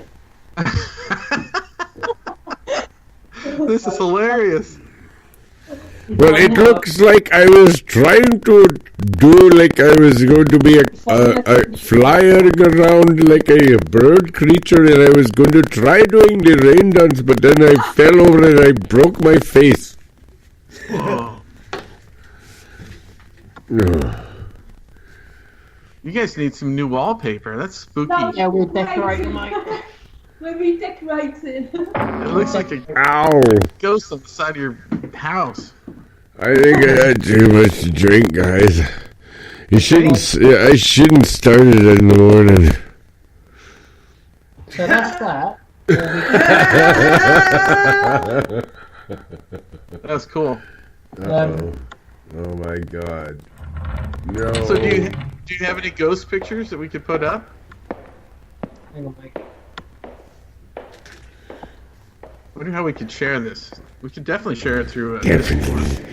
This is hilarious. Well, it looks like I was trying to do like I was going to be a flying around like a bird creature, and I was going to try doing the rain dance, but then I fell over and I broke my face. Whoa. You guys need some new wallpaper. That's spooky. No, Yeah, we're decorating, mate. We're redecorating. It looks like a ghost on the side of your house. I think I had too much to drink, guys. You shouldn't. I shouldn't start it in the morning. So that's that. That's cool. Uh-oh. Oh my god. No. So do you have any ghost pictures that we could put up? Hang on, mate. I wonder how we could share this. We could definitely share it through. Definitely.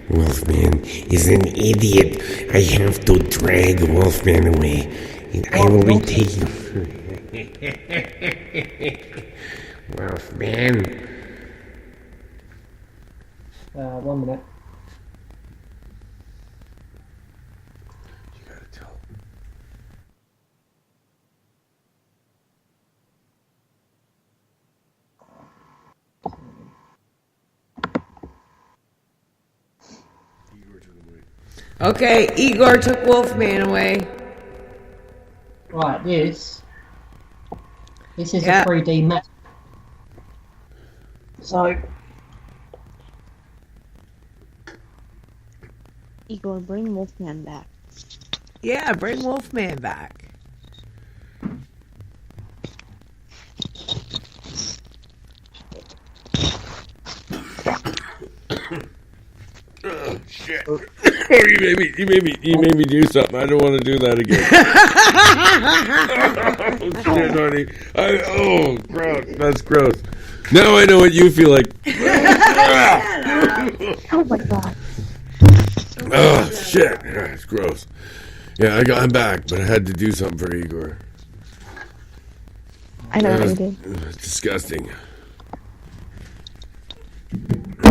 Wolfman is an idiot. I have to drag Wolfman away. And I will be taking... Wolfman. 1 minute. You gotta tell. Okay, Igor took Wolfman away. Right, this is Yeah. a 3D map. So, Igor, bring Wolfman back. Yeah, bring Wolfman back. Oh shit! Oh, you made me do something. I don't want to do that again. Oh shit, honey! Oh, gross. That's gross. Now I know what you feel like. Oh my god. Oh shit! It's gross. Yeah, I'm back, but I had to do something for Igor. I know what you did. It's disgusting.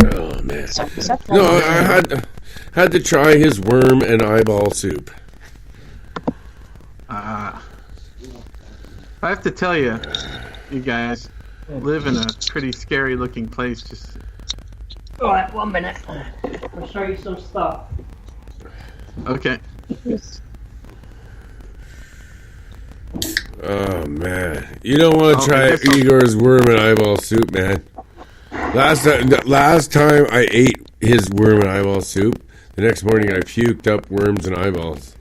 Oh man! No, I had to try his worm and eyeball soup. I have to tell you, you guys live in a pretty scary looking place. Just alright, 1 minute. I'll show you some stuff. okay. Oh man, you don't want to try Igor's worm and eyeball soup, man. Last time I ate his worm and eyeball soup, the next morning I puked up worms and eyeballs.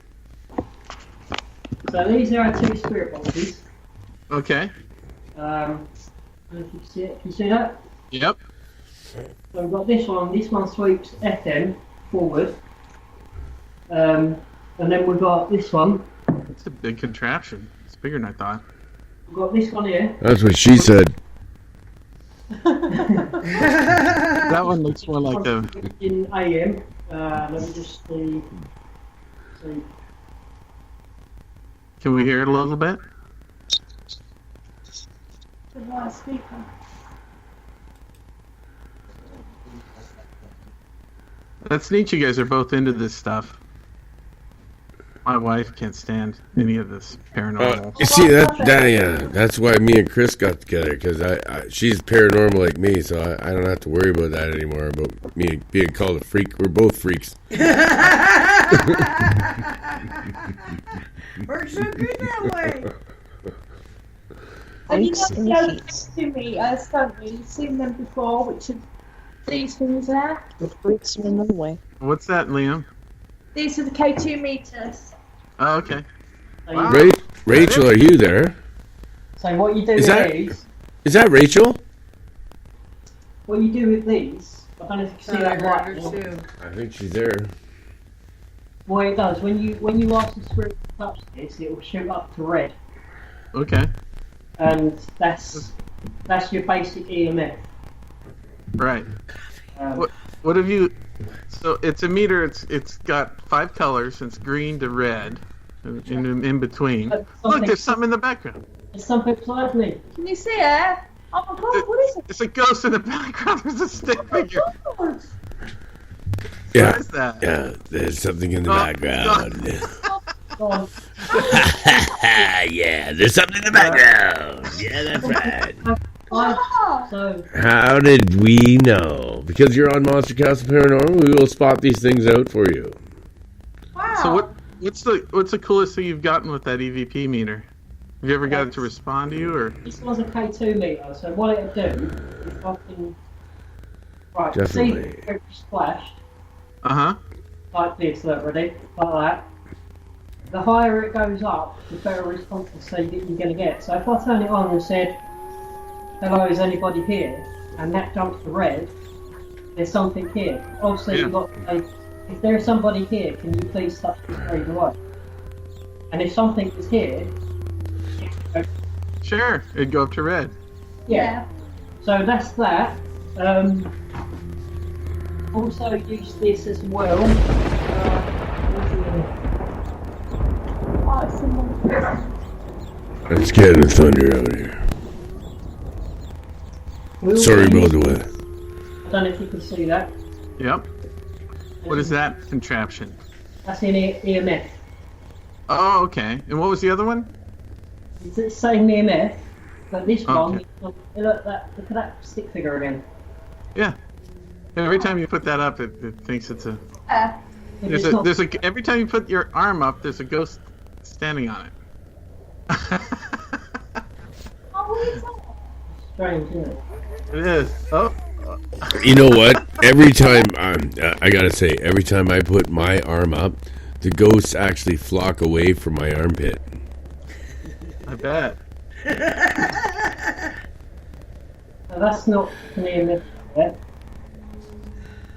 So these are our 2 spirit boxes. Okay. I don't know if you can see it. Can you see that? Yep. So we've got this one. This one sweeps FM forward. And then we've got this one. It's a big contraption. It's bigger than I thought. We've got this one here. That's what she said. That one looks more like a... In AM. Let me just see. Can we hear it a little bit? The speaker. That's neat. You guys are both into this stuff. My wife can't stand any of this paranormal. You see that's why me and Chris got together, because she's paranormal like me, so I don't have to worry about that anymore. About me being called a freak. We're both freaks. Works so good that way. And you know the other to me, don't we? You've seen them before, which are these things there. The freaks in another way. What's that, Liam? These are the K2 meters. Oh, okay. Wow. Rachel, are you there? So what you do Is with that- these? Is that Rachel? What you do with these? I don't know if you can see that right. too. I think she's there. Well, it does. When you ask the spirit to touch this, it will shoot up to red, Okay. and that's your basic EMF. Right. What have you? So it's a meter. It's got 5 colors. It's green to red, in between. Look, there's something in the background. There's something beside me. Can you see it? Oh my god, what is it? It's a ghost in the background. There's a stick figure. God. Yeah. What is that? Yeah, there's something in the background. Yeah, there's something in the background. Yeah, that's right. So How did we know? Because you're on Monster Castle Paranormal, we will spot these things out for you. Wow, So what's the coolest thing you've gotten with that EVP meter? Have you ever got it to respond to you, or? This was a K2 meter, so what it'll do is I can see every splashed. Like this, look, ready? Like that. The higher it goes up, the better responsiveness you're going to get. So if I turn it on and said, "Hello, is anybody here?" and that jumps to red, there's something here. Obviously, you've got to say, "If there's somebody here, can you please touch this straight away?" And if something is here, sure, it'd go up to red. Yeah. So that's that. Also use this as well. It's getting thunder out here. Sorry about the weather. I don't know if you can see that. Yep. What is that contraption? That's in EMF. Oh, okay. And what was the other one? It's the same EMF, but this one, look at that stick figure again. Yeah. Every time you put that up, it thinks it's a. Every time you put your arm up, there's a ghost standing on it. Strange, isn't it? It is. Oh. You know what? Every time I gotta say, every time I put my arm up, the ghosts actually flock away from my armpit. I bet. So that's not an EMF yet.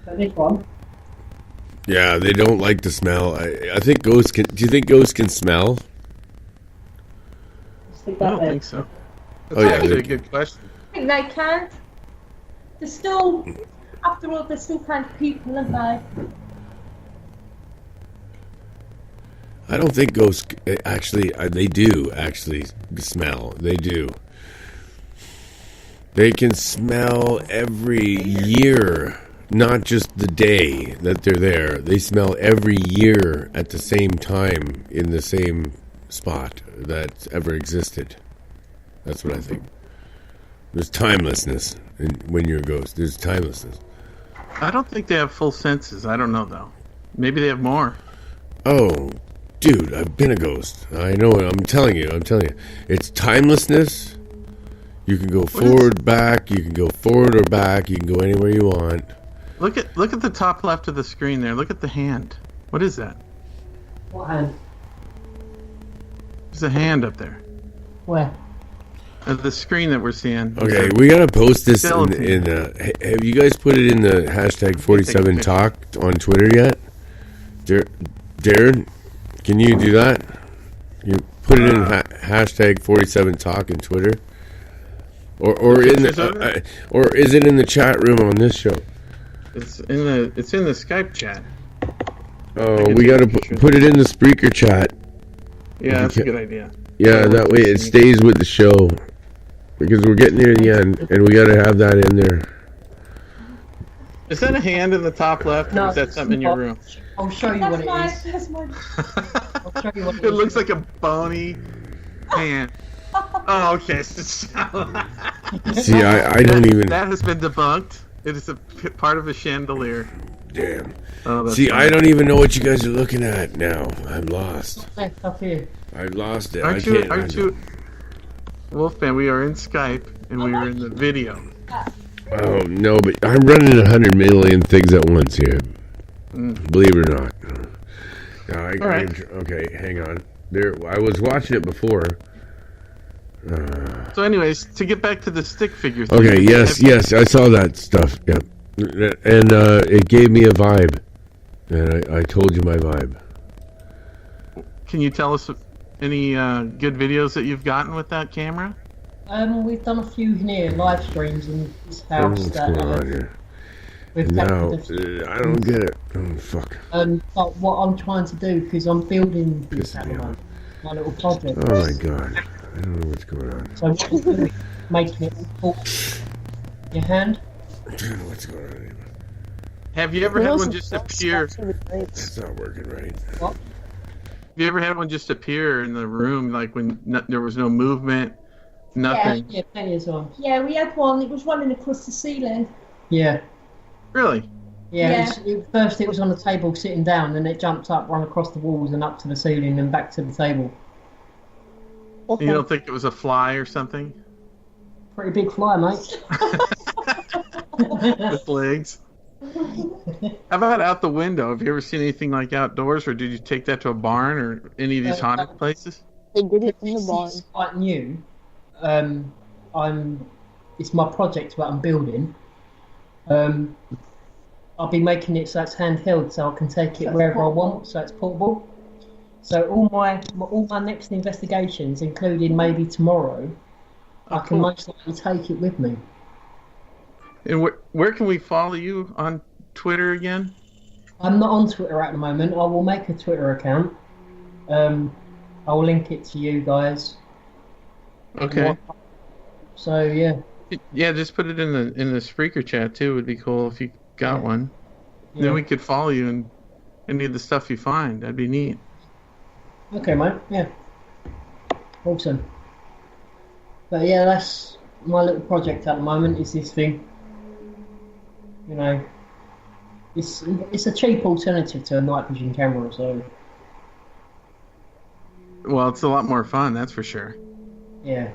But this one. Yeah, they don't like the smell. I think ghosts can. Do you think ghosts can smell? I don't think so. That's actually a good question. I think they can. They're still, after all, they're still kind of people, aren't they? I don't think ghosts actually. They do actually smell. They do. They can smell every year, not just the day that they're there. They smell every year at the same time in the same spot that's ever existed. That's what I think. There's timelessness when you're a ghost. There's timelessness. I don't think they have full senses. I don't know though. Maybe they have more. Oh, dude, I've been a ghost. I know it. I'm telling you. It's timelessness. You can go forward, back. You can go forward or back. You can go anywhere you want. Look at the top left of the screen there. Look at the hand. What is that? What hand? There's a hand up there. Where? The screen that we're seeing. Okay, we gotta post this in have you guys put it in the hashtag 47 talk on Twitter yet? Darren, can you do that? You put it in hashtag 47 talk in Twitter, or in the, or is it in the chat room on this show? It's in the Skype chat. Oh, we gotta put it in the Spreaker chat. Yeah, that's a good idea. Yeah, that way it stays with the show. Because we're getting near the end, and we gotta have that in there. Is that a hand in the top left, or is that something in your room? I'll show you what it is. That's mine. I'll show you what It looks like a bony hand. Oh, okay. See, I don't even... That has been debunked. It is a part of a chandelier. Damn. Oh, see, funny. I don't even know what you guys are looking at now. I'm lost. Up here. I lost it. Aren't you, Wolfman? We are in Skype, and we are in the video. Oh, no, but I'm running 100 million things at once here. Believe it or not. All right. Okay, hang on. I was watching it before. So, anyways, to get back to the stick figure thing. Okay, yes, I saw that stuff. Yep. And it gave me a vibe. And I told you my vibe. Can you tell us any good videos that you've gotten with that camera? We've done a few here live streams in this house. What's going on here? No, I don't get it. Oh, fuck. But what I'm trying to do, because I'm building this at the moment, my little project. Oh my god. I don't know what's going on. So what I'm doing, making it all your hand. I don't know what's going on anymore. Have you ever had one just appear? It's not working right. What? Have you ever had one just appear in the room, like when there was no movement, nothing? Yeah, plenty of times. Yeah, we had one. It was running across the ceiling. Yeah. Really? Yeah, first it was on the table sitting down, then it jumped up, run across the walls and up to the ceiling and back to the table. You don't think it was a fly or something? Pretty big fly, mate. With legs. How about out the window? Have you ever seen anything like outdoors, or did you take that to a barn or any of these haunted places? They did it in the barn. It's quite new. It's my project that I'm building. I'll be making it so it's handheld, so I can take it wherever I want, so it's portable. So all my next investigations, including maybe tomorrow, I can most likely take it with me. And where can we follow you on Twitter again? I'm not on Twitter at the moment. I will make a Twitter account. I will link it to you guys. Okay. So yeah. Yeah, just put it in the Spreaker chat too. Would be cool if you got one. Yeah. Then we could follow you and any of the stuff you find. That'd be neat. Okay, mate. Yeah. Awesome. But yeah, that's my little project at the moment. Is this thing. You know, it's a cheap alternative to a night vision camera, so. Well, it's a lot more fun, that's for sure. Yeah.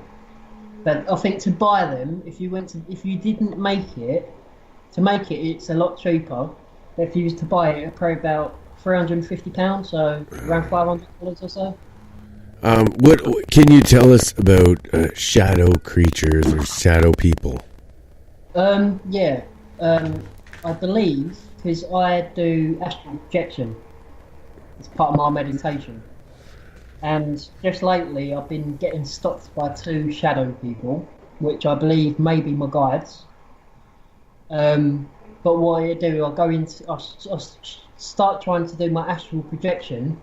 But I think to buy them, if you didn't make it, it's a lot cheaper. But if you was to buy it, it'd probably about £350, so around $500 or so. What can you tell us about shadow creatures or shadow people? Yeah. I believe because I do astral projection. It's part of my meditation. And just lately, I've been getting stopped by 2 shadow people, which I believe may be my guides. But what I do, I start trying to do my astral projection,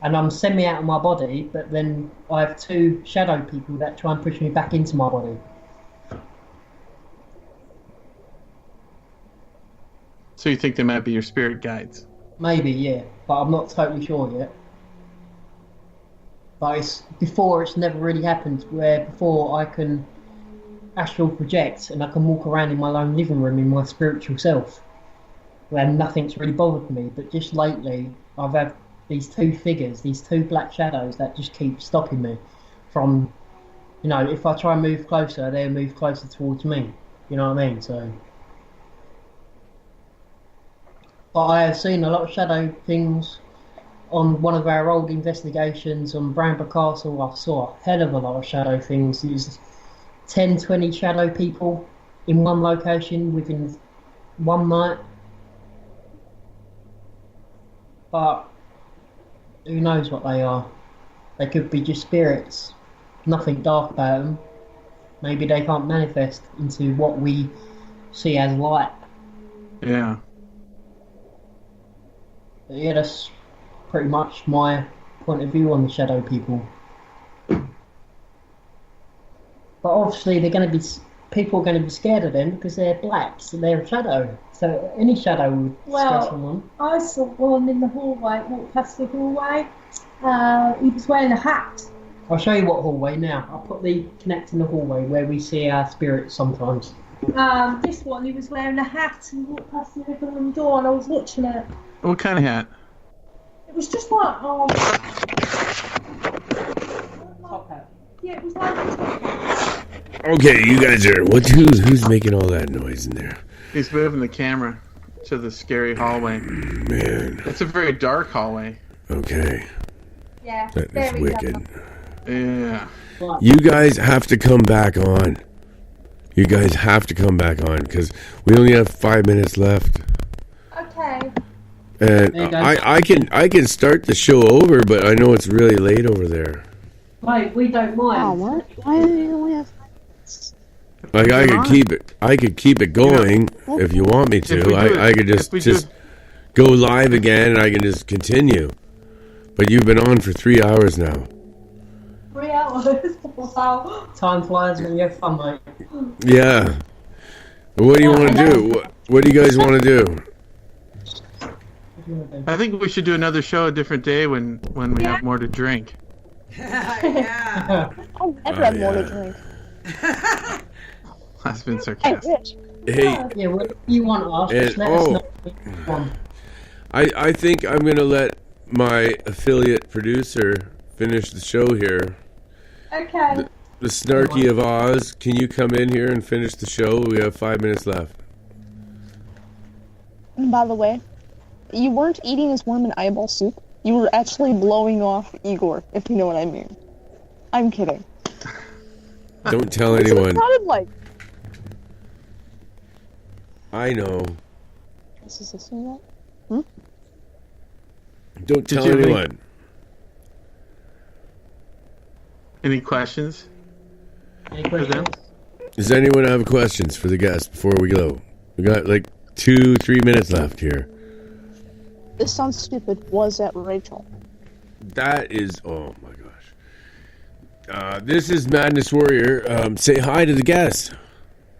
and I'm semi out of my body. But then I have 2 shadow people that try and push me back into my body. So you think they might be your spirit guides? Maybe, yeah, but I'm not totally sure yet. But it's never really happened where before I can astral project and I can walk around in my own living room in my spiritual self where nothing's really bothered me. But just lately I've had these 2 figures, these 2 black shadows that just keep stopping me from, you know, if I try and move closer, they'll move closer towards me. You know what I mean? So, but I have seen a lot of shadow things. On one of our old investigations on Bramber Castle, I saw a hell of a lot of shadow things. It was 10, 20 shadow people in one location within one night. But who knows what they are? They could be just spirits. Nothing dark about them. Maybe they can't manifest into what we see as light. Yeah. But yeah, that's pretty much my point of view on the shadow people. But obviously people are going to be scared of them because they're black, so they're a shadow. So any shadow would scare someone. I saw one in the hallway, walked past the hallway. He was wearing a hat. I'll show you what hallway now. I'll put the connect in the hallway where we see our spirits sometimes. This one, he was wearing a hat and walked past the living room door and I was watching it. What kind of hat? It was just like, yeah, it was like a top hat. Okay, you guys are. Who's making all that noise in there? He's moving the camera to the scary hallway. Man, it's a very dark hallway. Okay. Yeah. That is wicked. Yeah. You guys have to come back on. You guys have to come back on because we only have 5 minutes left. Okay. And I can start the show over, but I know it's really late over there. Right, we don't mind. Oh, what? Why do you only have... Like I could keep it going if you want me to. I could just go live again and I can just continue. But you've been on for 3 hours now. 3 hours? Wow. Time flies when you have fun, mate. Yeah. What do you want to do? What do you guys want to do? I think we should do another show a different day when we have more to drink. Yeah. I'll never have more to drink. That's been Hey, sarcastic. Rich. Hey, Yeah, whatever you want to ask, just let us know. I think I'm gonna let my affiliate producer finish the show here. Okay. The Snarky of Oz, can you come in here and finish the show? We have 5 minutes left. And by the way, you weren't eating his worm and eyeball soup. You were actually blowing off Igor, if you know what I mean. I'm kidding. Don't tell That's what anyone. it sounded like. I know. Is this listening to that? Hmm? Don't Did tell you have any- anyone. Any questions? Any For them? Does anyone have questions for the guests before we go? We got like 2-3 minutes left here. This sounds stupid. Was that Rachel? That is, oh my gosh. This is Madness Warrior. Say hi to the guests.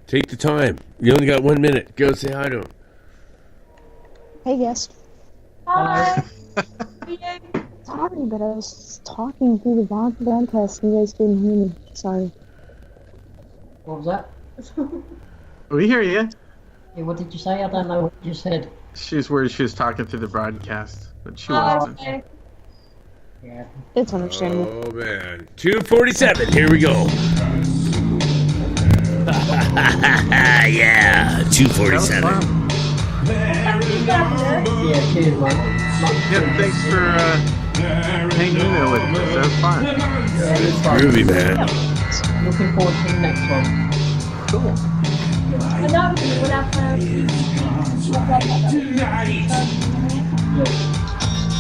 Take the time. You only got 1 minute. Go say hi to them. Hey, guest. Hi. Sorry, but I was talking through the broadcast and you guys didn't hear me. Sorry. What was that? We hear you. Yeah, what did you say? I don't know what you said. She was worried she was talking through the broadcast, but she Oh, wasn't. okay. Yeah. It's understandable. Oh man. 2:47. Here we go. Yeah, 2:47. Yeah, cheers, mate. Yep, thanks for hanging in there with us. That was fun. Yeah, it's fun. Groovy, man. Looking forward to the next one. Cool. I know we'll have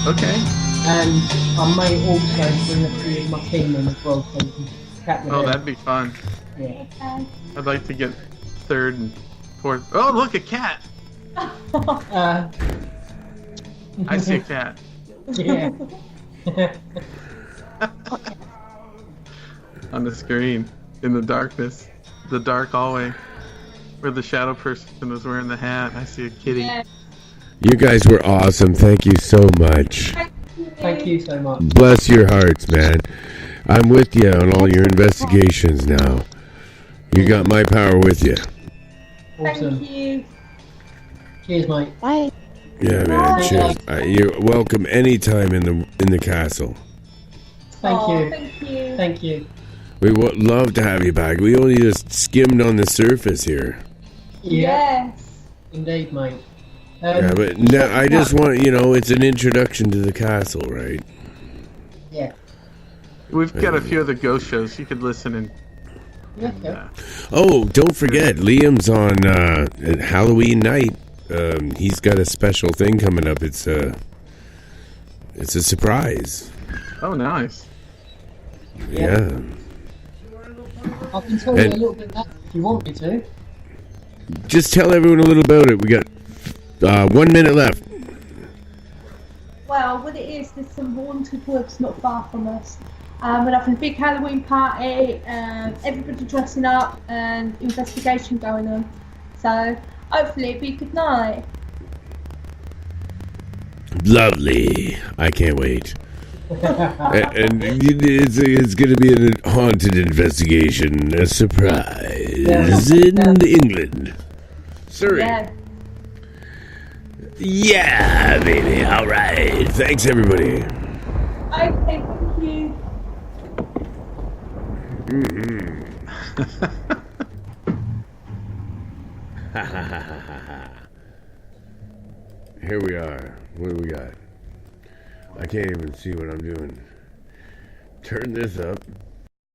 Okay. And I may also bring a few of my team in as well, so you can chat with Oh, them. that'd be fun. Yeah. I'd like to get third and fourth. Oh, look, a cat! I see a cat. Yeah. On the screen, in the darkness, the dark hallway, where the shadow person was wearing the hat. I see a kitty. Yeah. You guys were awesome. Thank you so much. Thank you so much. Bless your hearts, man. I'm with you on all your investigations now. You got my power with you. Awesome. Thank you. Cheers, mate. Bye. Yeah, man. Cheers. You're welcome anytime in the castle. Thank Oh, you. thank you. Thank you. We would love to have you back. We only just skimmed on the surface here. Yeah. Yes. Indeed, mate. Yeah, but now I just want it's an introduction to the castle, right? Yeah. We've got a few other ghost shows you could listen and. Yeah. Oh, don't forget, Liam's on Halloween night. He's got a special thing coming up. It's a surprise. Oh, nice. Yeah. I can tell you a little bit about it if you want me to. Just tell everyone a little about it. We got 1 minute left. Well, what it is, there's some haunted woods not far from us. We're having a big Halloween party, everybody dressing up and investigation going on. So hopefully it'll be a good night. Lovely. I can't wait. and it's going to be a haunted investigation, a surprise in England. Surrey. Yeah. Yeah, baby. All right. Thanks, everybody. Okay, thank you. Here we are. What do we got? I can't even see what I'm doing. Turn this up.